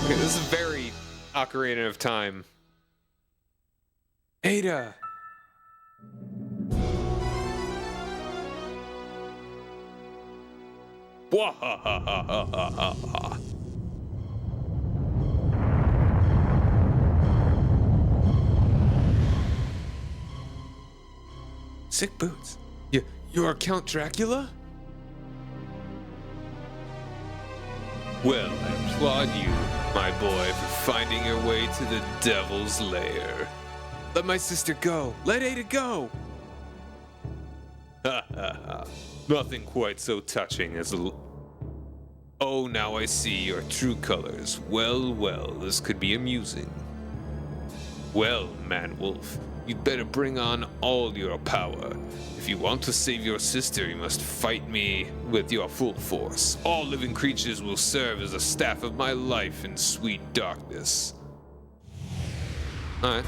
Okay, this is very Ocarina of Time. Ada! Wahahahahaha. Sick boots. You're Count Dracula? Well, I applaud you, my boy, for finding your way to the devil's lair. Let my sister go. Let Ada go. Ha ha ha. Nothing quite so touching as Oh, now I see your true colors. Well, well, this could be amusing. Well, man-wolf, you'd better bring on all your power. If you want to save your sister, you must fight me with your full force. All living creatures will serve as a staff of my life in sweet darkness. Alright.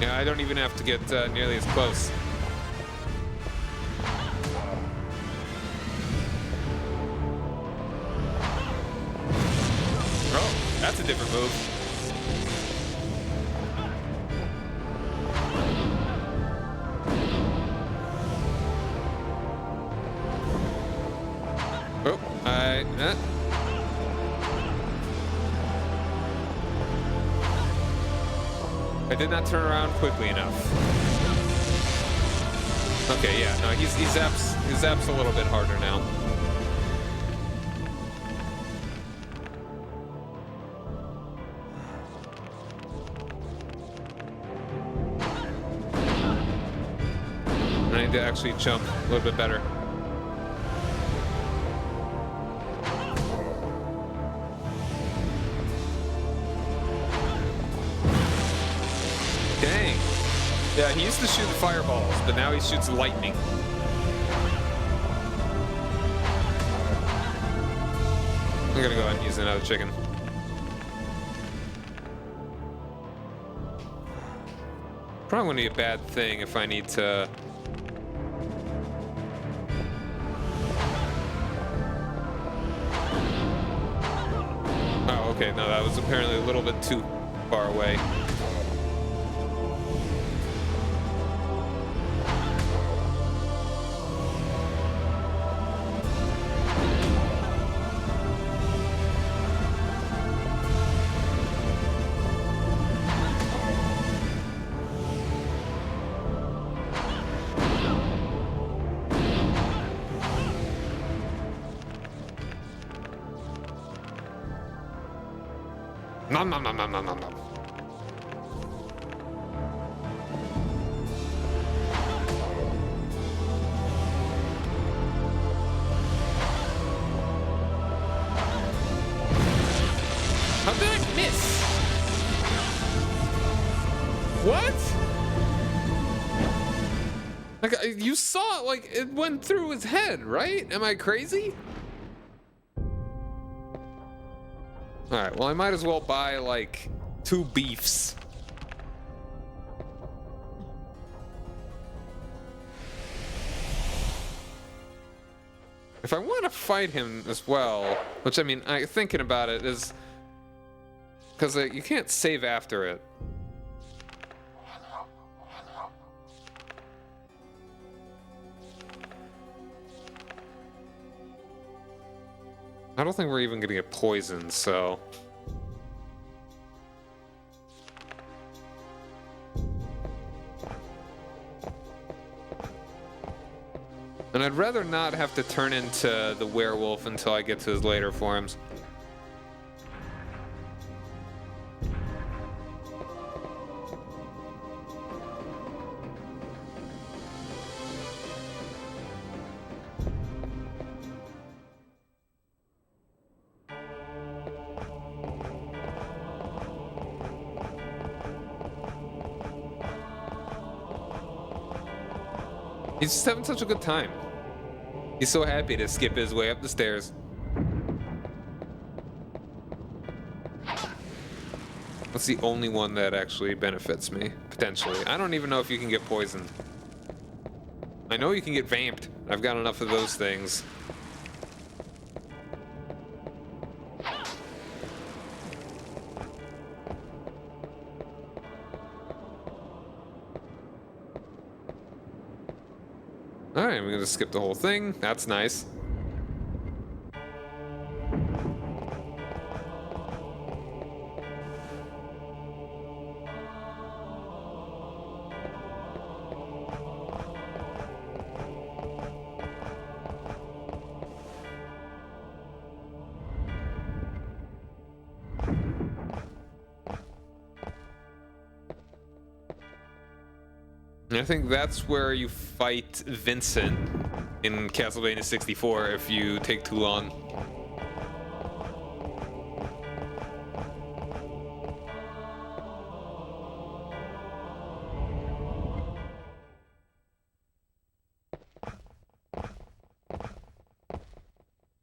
Yeah, I don't even have to get nearly as close. That's a different move. Oh, I did not turn around quickly enough. Okay, yeah, no, he zaps a little bit harder now. I need to actually jump a little bit better. Dang. Yeah, he used to shoot fireballs, but now he shoots lightning. I'm gonna go ahead and use another chicken. Probably wouldn't be a bad thing if I need to... Oh, okay, no, that was apparently a little bit too far away. Nom nom nom nom nom nom nom. How did I miss? What? Like, you saw it, like, it went through his head, right? Am I crazy? Alright, well, I might as well buy, like, 2 beefs. If I want to fight him as well, which, I mean, thinking about it is... Because you can't save after it. I don't think we're even gonna get poisoned, so... And I'd rather not have to turn into the werewolf until I get to his later forms. He's just having such a good time. He's so happy to skip his way up the stairs. That's the only one that actually benefits me, potentially. I don't even know if you can get poisoned. I know you can get vamped. I've got enough of those things. Alright, we're gonna skip the whole thing. That's nice. I think that's where you fight Vincent in Castlevania 64 if you take too long.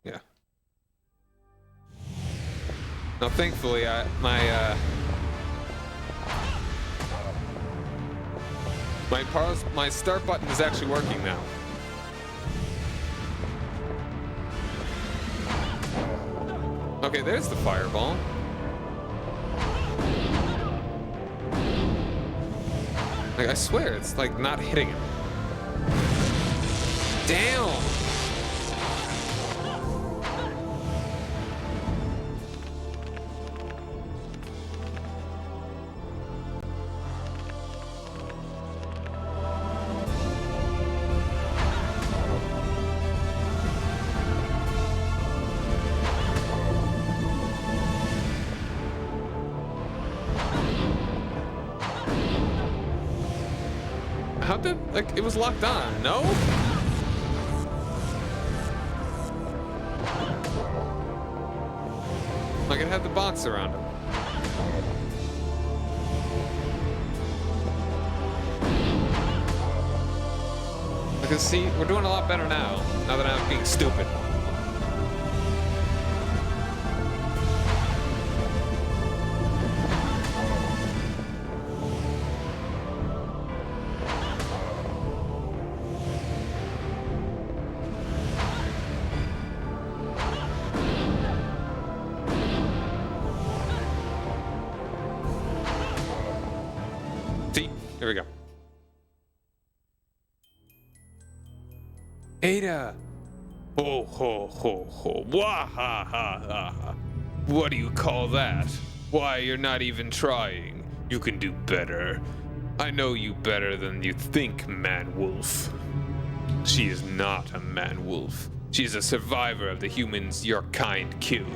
Yeah. Now, thankfully, my start button is actually working now. Okay, there's the fireball. Like, I swear, it's like not hitting him. Damn! How did, like, it was locked on, no? Like, it had the box around him. I can see, we're doing a lot better now that I'm being stupid. See? Here we go. Ada! Ho ho ho ho. Wah ha ha ha ha. What do you call that? Why, you're not even trying. You can do better. I know you better than you think, man-wolf. She is not a man-wolf. She's a survivor of the humans your kind killed.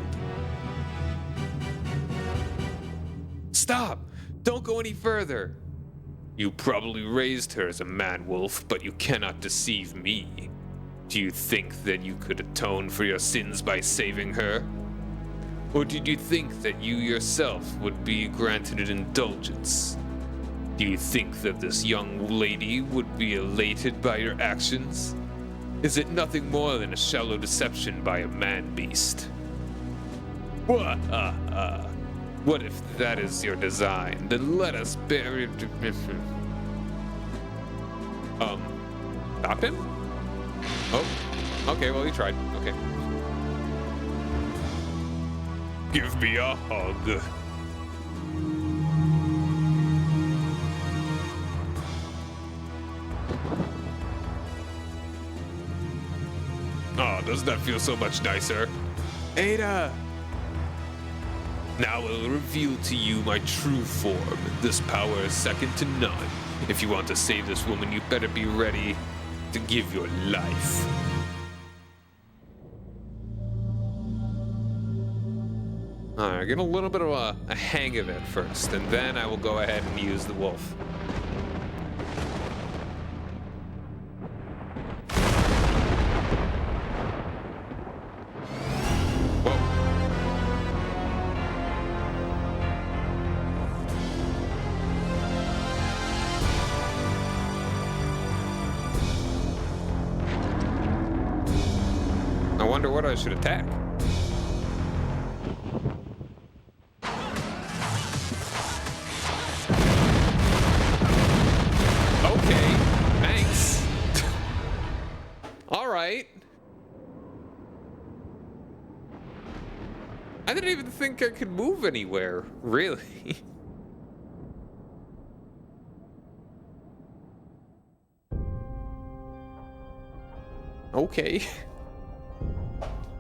Stop! Don't go any further! You probably raised her as a man-wolf, but you cannot deceive me. Do you think that you could atone for your sins by saving her? Or did you think that you yourself would be granted an indulgence? Do you think that this young lady would be elated by your actions? Is it nothing more than a shallow deception by a man-beast? What if that is your design? Then let us bury... Stop him? Oh, okay, well, he tried. Okay. Give me a hug. Oh, doesn't that feel so much nicer? Ada! Now I will reveal to you my true form. This power is second to none. If you want to save this woman, you better be ready to give your life. Alright, get a little bit of a hang of it first, and then I will go ahead and use the wolf. Whoa. I wonder what I should attack. Okay, thanks. All right. I didn't even think I could move anywhere, really. Okay.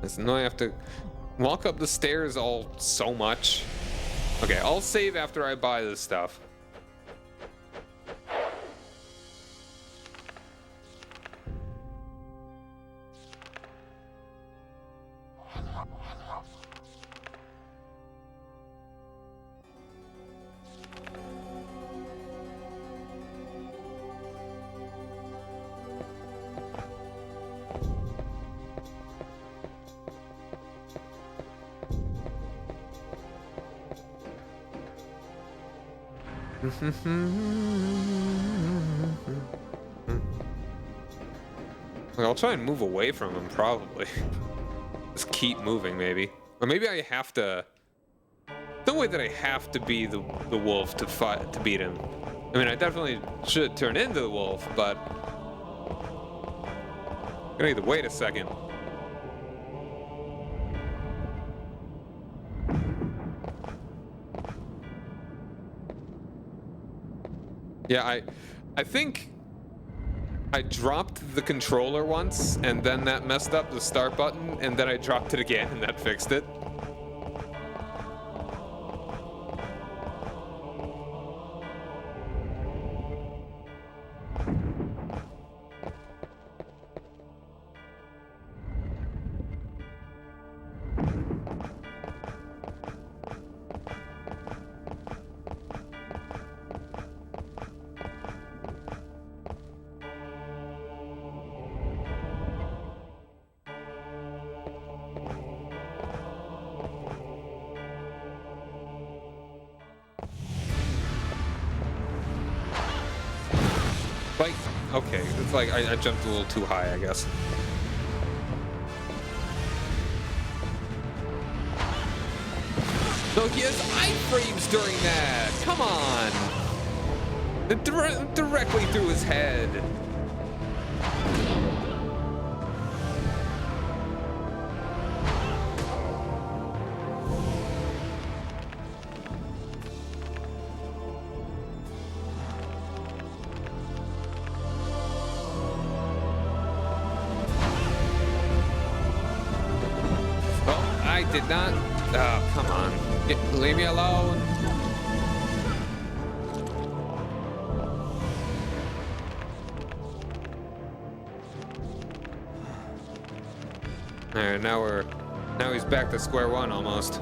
So now I have to walk up the stairs all so much. Okay, I'll save after I buy this stuff. Like, I'll try and move away from him, probably. Just keep moving, maybe. Or maybe I have to... No way that I have to be the wolf to fight, to beat him. I mean, I definitely should turn into the wolf, but... I'm gonna need to wait a second. Yeah, I think I dropped the controller once, and then that messed up the start button, and then I dropped it again, and that fixed it. Like, okay, it's like I jumped a little too high, I guess. No, he has iframes during that! Come on! Directly through his head. I did not. Oh, come on. Leave me alone. Alright, now he's back to square one almost.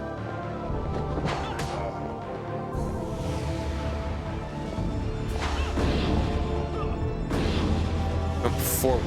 Come forward.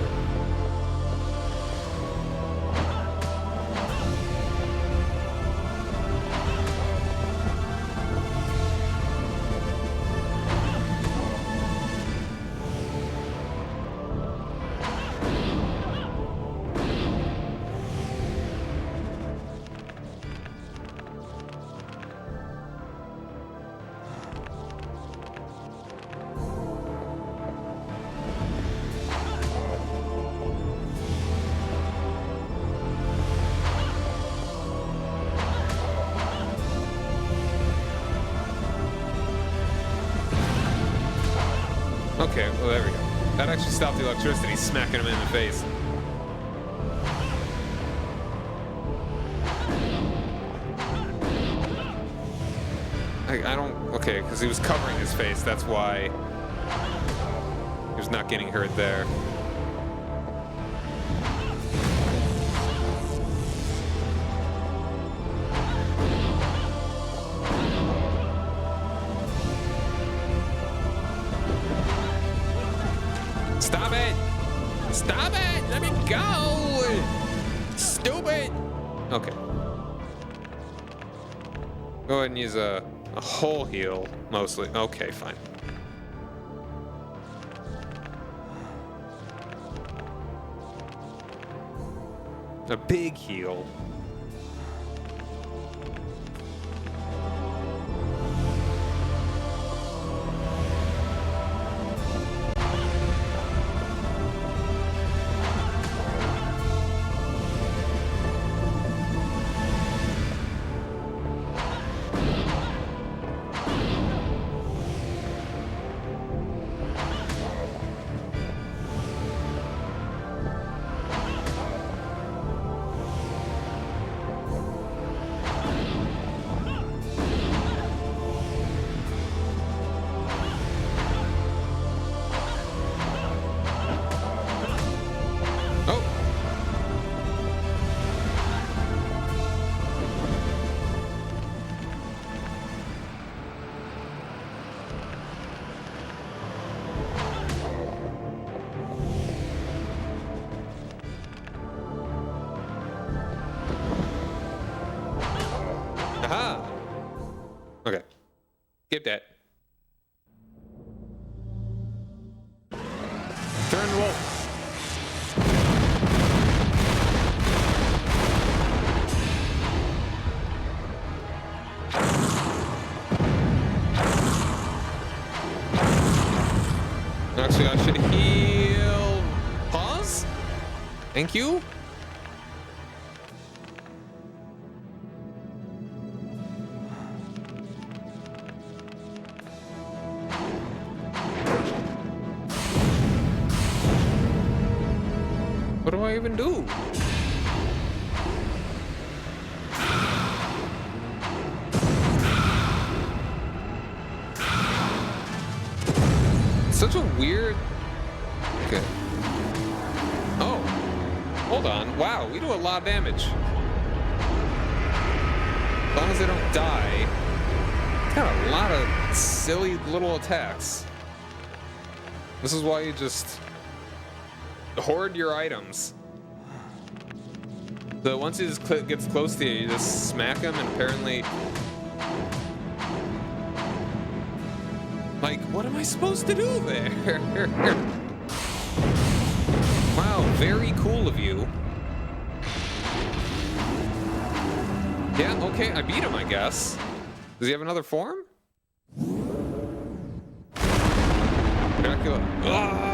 Okay, well there we go. That actually stopped the electricity smacking him in the face. I don't... Okay, because he was covering his face, that's why he was not getting hurt there. Stop it! Stop it! Let me go! Stupid! Okay. Go ahead and use a whole heal, mostly. Okay, fine. A big heal. Aha! Okay. Skip that. Turn wolf. Actually, I should heal. Pause? Thank you. What do I even do? Such a weird... Okay. Oh. Hold on. Wow, we do a lot of damage. As long as they don't die. It's got a lot of silly little attacks. This is why you just hoard your items. So once he just gets close to you, you just smack him, and apparently... Like, what am I supposed to do there? Wow, very cool of you. Yeah, okay, I beat him, I guess. Does he have another form? Dracula. Ah!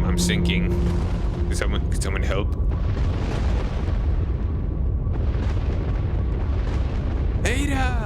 I'm sinking. Can someone help? Ada!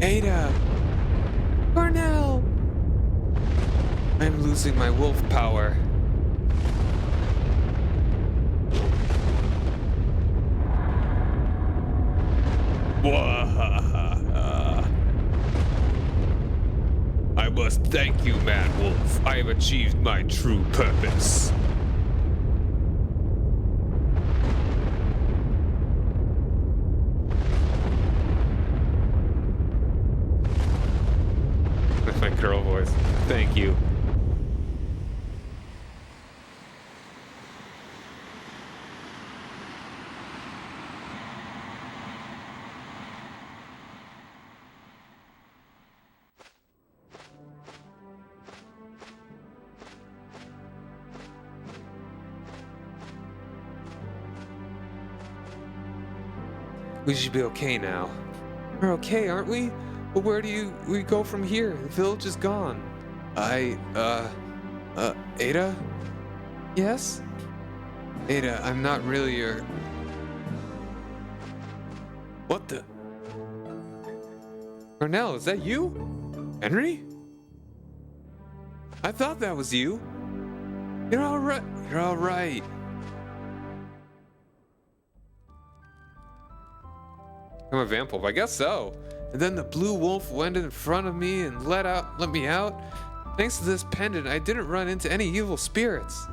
Ada! Cornell! I'm losing my wolf power. I must thank you, Mad Wolf. I have achieved my true purpose. My girl voice. Thank you. We should be okay now. We're okay, aren't we? But where do we go from here? The village is gone. Ada? Yes? Ada, I'm not really your... What the? Cornell, is that you? Henry? I thought that was you. You're all right. You're all right. I'm a vampire, I guess so. And then the blue wolf went in front of me and let me out. Thanks to this pendant, I didn't run into any evil spirits.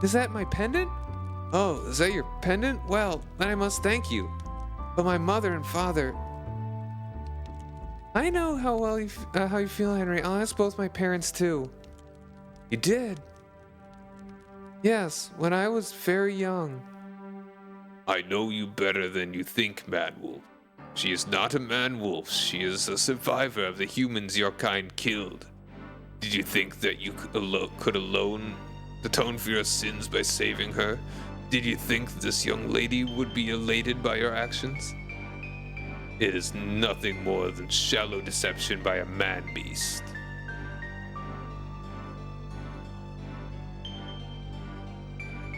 Is that my pendant? Oh, is that your pendant? Well, then I must thank you. But my mother and father... I know how you feel, Henry. I'll ask both my parents too. You did? Yes, when I was very young. I know you better than you think, Mad Wolf. She is not a man wolf. She is a survivor of the humans your kind killed. Did you think that you could alone atone for your sins by saving her? Did you think this young lady would be elated by your actions? It is nothing more than shallow deception by a man-beast.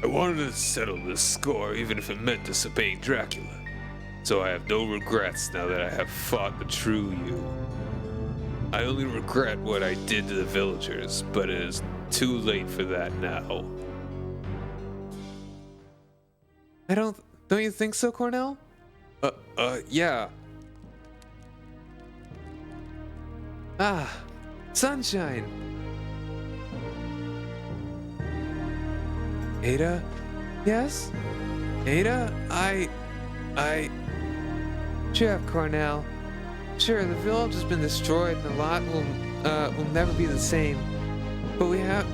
I wanted to settle this score even if it meant disobeying Dracula. So I have no regrets now that I have fought the true you. I only regret what I did to the villagers, but it is too late for that now. Don't you think so, Cornell? Yeah. Ah, sunshine. Ada? Yes? Ada? Cheer up, Cornell. Sure, the village has been destroyed and the lot will never be the same. But we have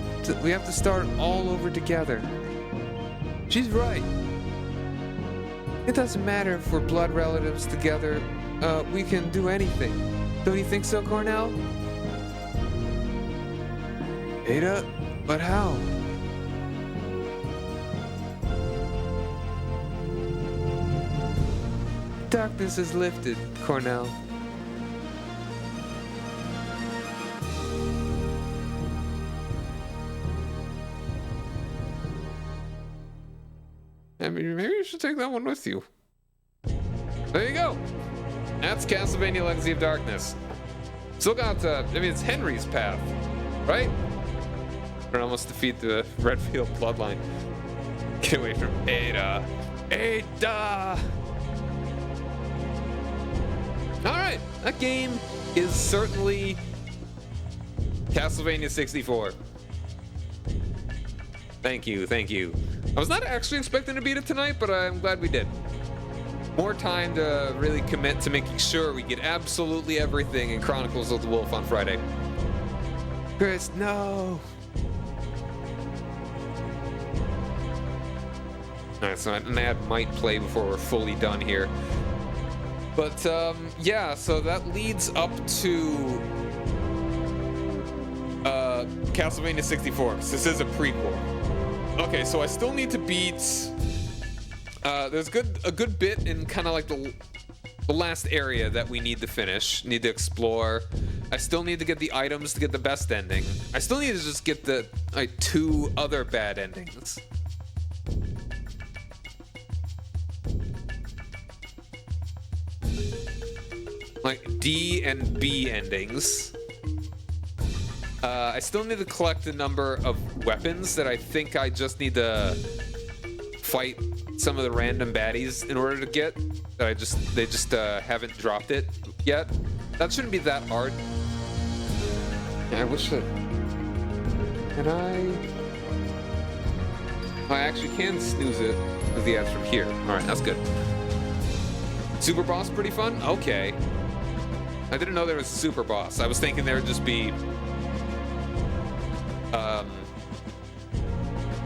to start all over together. She's right. It doesn't matter if we're blood relatives together. We can do anything. Don't you think so, Cornell? Ada? But how? Darkness has lifted, Cornell. I mean, maybe you should take that one with you. There you go. That's Castlevania Legacy of Darkness. Still got, it's Henry's path, right? Or almost defeat the Redfield bloodline. Get away from Ada. Ada! Alright, that game is certainly Castlevania 64. Thank you. I was not actually expecting to beat it tonight, but I'm glad we did. More time to really commit to making sure we get absolutely everything in Chronicles of the Wolf on Friday. Chris, no! Alright, so an ad might play before we're fully done here. But, yeah, so that leads up to Castlevania 64, because this is a prequel. Okay, so I still need to beat... there's a good bit in kind of like the last area that we need to finish, need to explore. I still need to get the items to get the best ending. I still need to just get the, like, 2 other bad endings. Like D and B endings. I still need to collect a number of weapons that I think I just need to fight some of the random baddies in order to get. That they just haven't dropped it yet. That shouldn't be that hard. Yeah, I wish that. Can I actually can snooze it with the ads from here. All right, that's good. Super boss pretty fun. Okay. I didn't know there was a super boss. I was thinking there would just be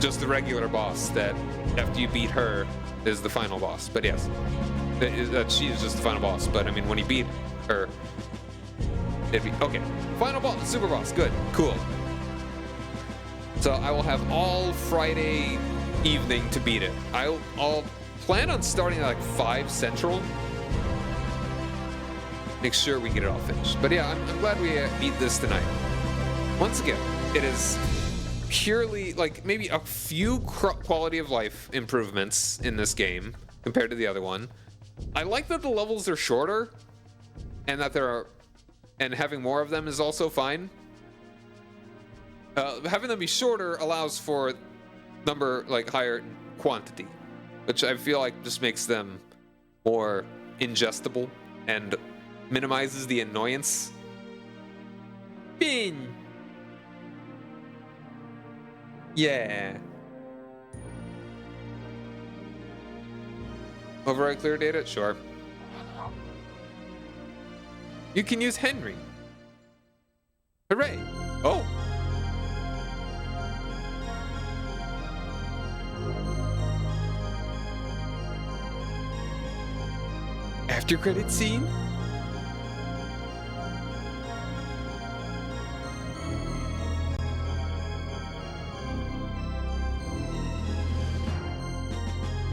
just the regular boss that after you beat her is the final boss. But yes, she is just the final boss. But I mean, when you beat her, it'd be okay. Final boss, super boss. Good, cool. So I will have all Friday evening to beat it. I'll plan on starting at like 5 Central. Make sure we get it all finished. But yeah, I'm glad we beat this tonight. Once again, it is purely like maybe a few quality of life improvements in this game compared to the other one. I like that the levels are shorter and that and having more of them is also fine. Having them be shorter allows for higher quantity, which I feel like just makes them more ingestible and minimizes the annoyance. Bin. Yeah. Override clear data? Sure. You can use Henry. Hooray. Oh. After credit scene?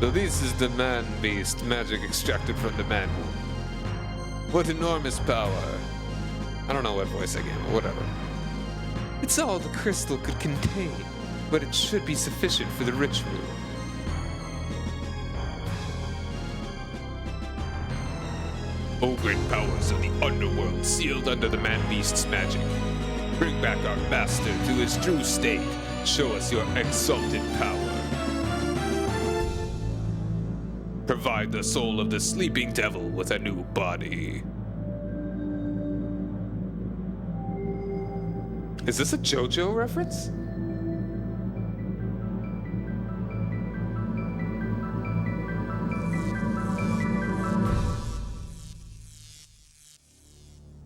So this is the man-beast magic extracted from the man. What enormous power. I don't know what voice I gave, but whatever. It's all the crystal could contain, but it should be sufficient for the ritual. O great powers of the underworld sealed under the man-beast's magic, bring back our master to his true state. Show us your exalted power. Provide the soul of the sleeping devil with a new body. Is this a JoJo reference?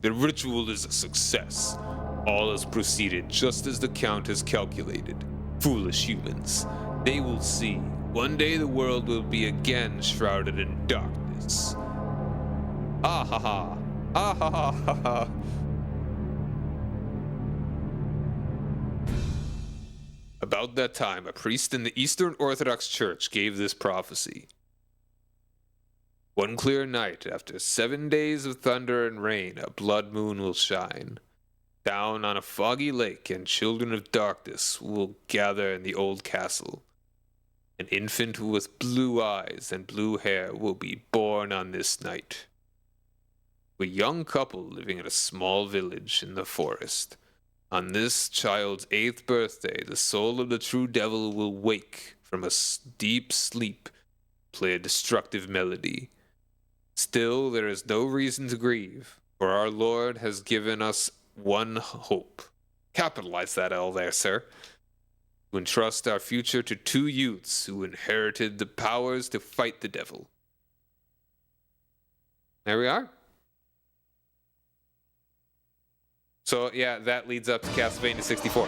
The ritual is a success. All has proceeded just as the Count has calculated. Foolish humans. They will see. One day the world will be again shrouded in darkness. Ah ha ha. Ah ha ha ha ha. About that time, a priest in the Eastern Orthodox Church gave this prophecy. One clear night, after 7 days of thunder and rain, a blood moon will shine. Down on a foggy lake, and children of darkness will gather in the old castle. An infant with blue eyes and blue hair will be born on this night. A young couple living in a small village in the forest. On this child's 8th birthday, the soul of the true devil will wake from a deep sleep, play a destructive melody. Still, there is no reason to grieve, for our Lord has given us one hope. Capitalize that L there, sir. To entrust our future to 2 youths who inherited the powers to fight the devil. There we are. So, yeah, that leads up to Castlevania 64.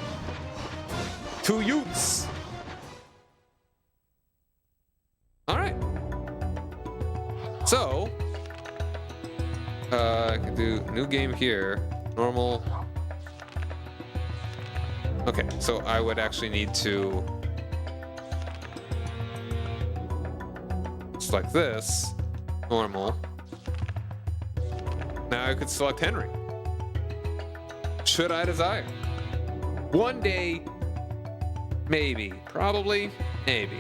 2 youths! Alright. So, I can do new game here. Normal. Okay, so I would actually need to select this. Normal. Now I could select Henry. Should I desire? One day, maybe. Probably, maybe.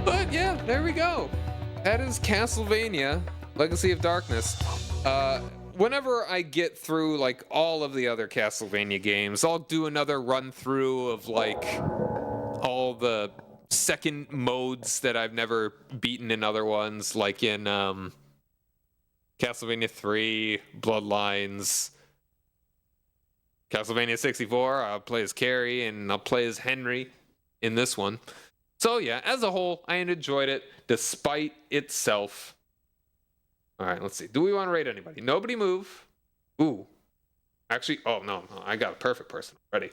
But yeah, there we go. That is Castlevania, Legacy of Darkness. Whenever I get through like all of the other Castlevania games, I'll do another run through of like all the second modes that I've never beaten in other ones, like in Castlevania 3, Bloodlines, Castlevania 64. I'll play as Carrie and I'll play as Henry in this one. So yeah, as a whole, I enjoyed it despite itself. All right, let's see. Do we want to rate anybody? Nobody move. Ooh. Actually, oh, no. I got a perfect person. Ready.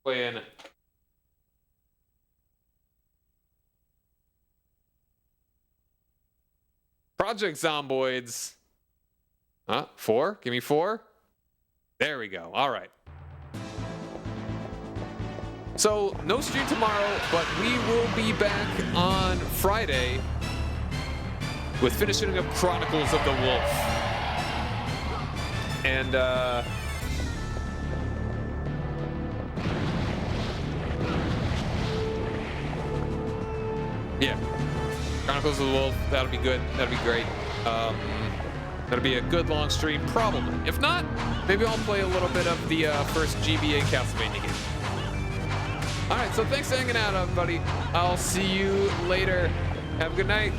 Playing Project Zomboids. 4? Give me 4. There we go. All right. So, no stream tomorrow, but we will be back on Friday with finishing up Chronicles of the Wolf. And, yeah. Chronicles of the Wolf, that'll be good. That'll be great. That'll be a good long stream, probably. If not, maybe I'll play a little bit of the first GBA Castlevania game. All right, so thanks for hanging out, everybody. I'll see you later. Have a good night.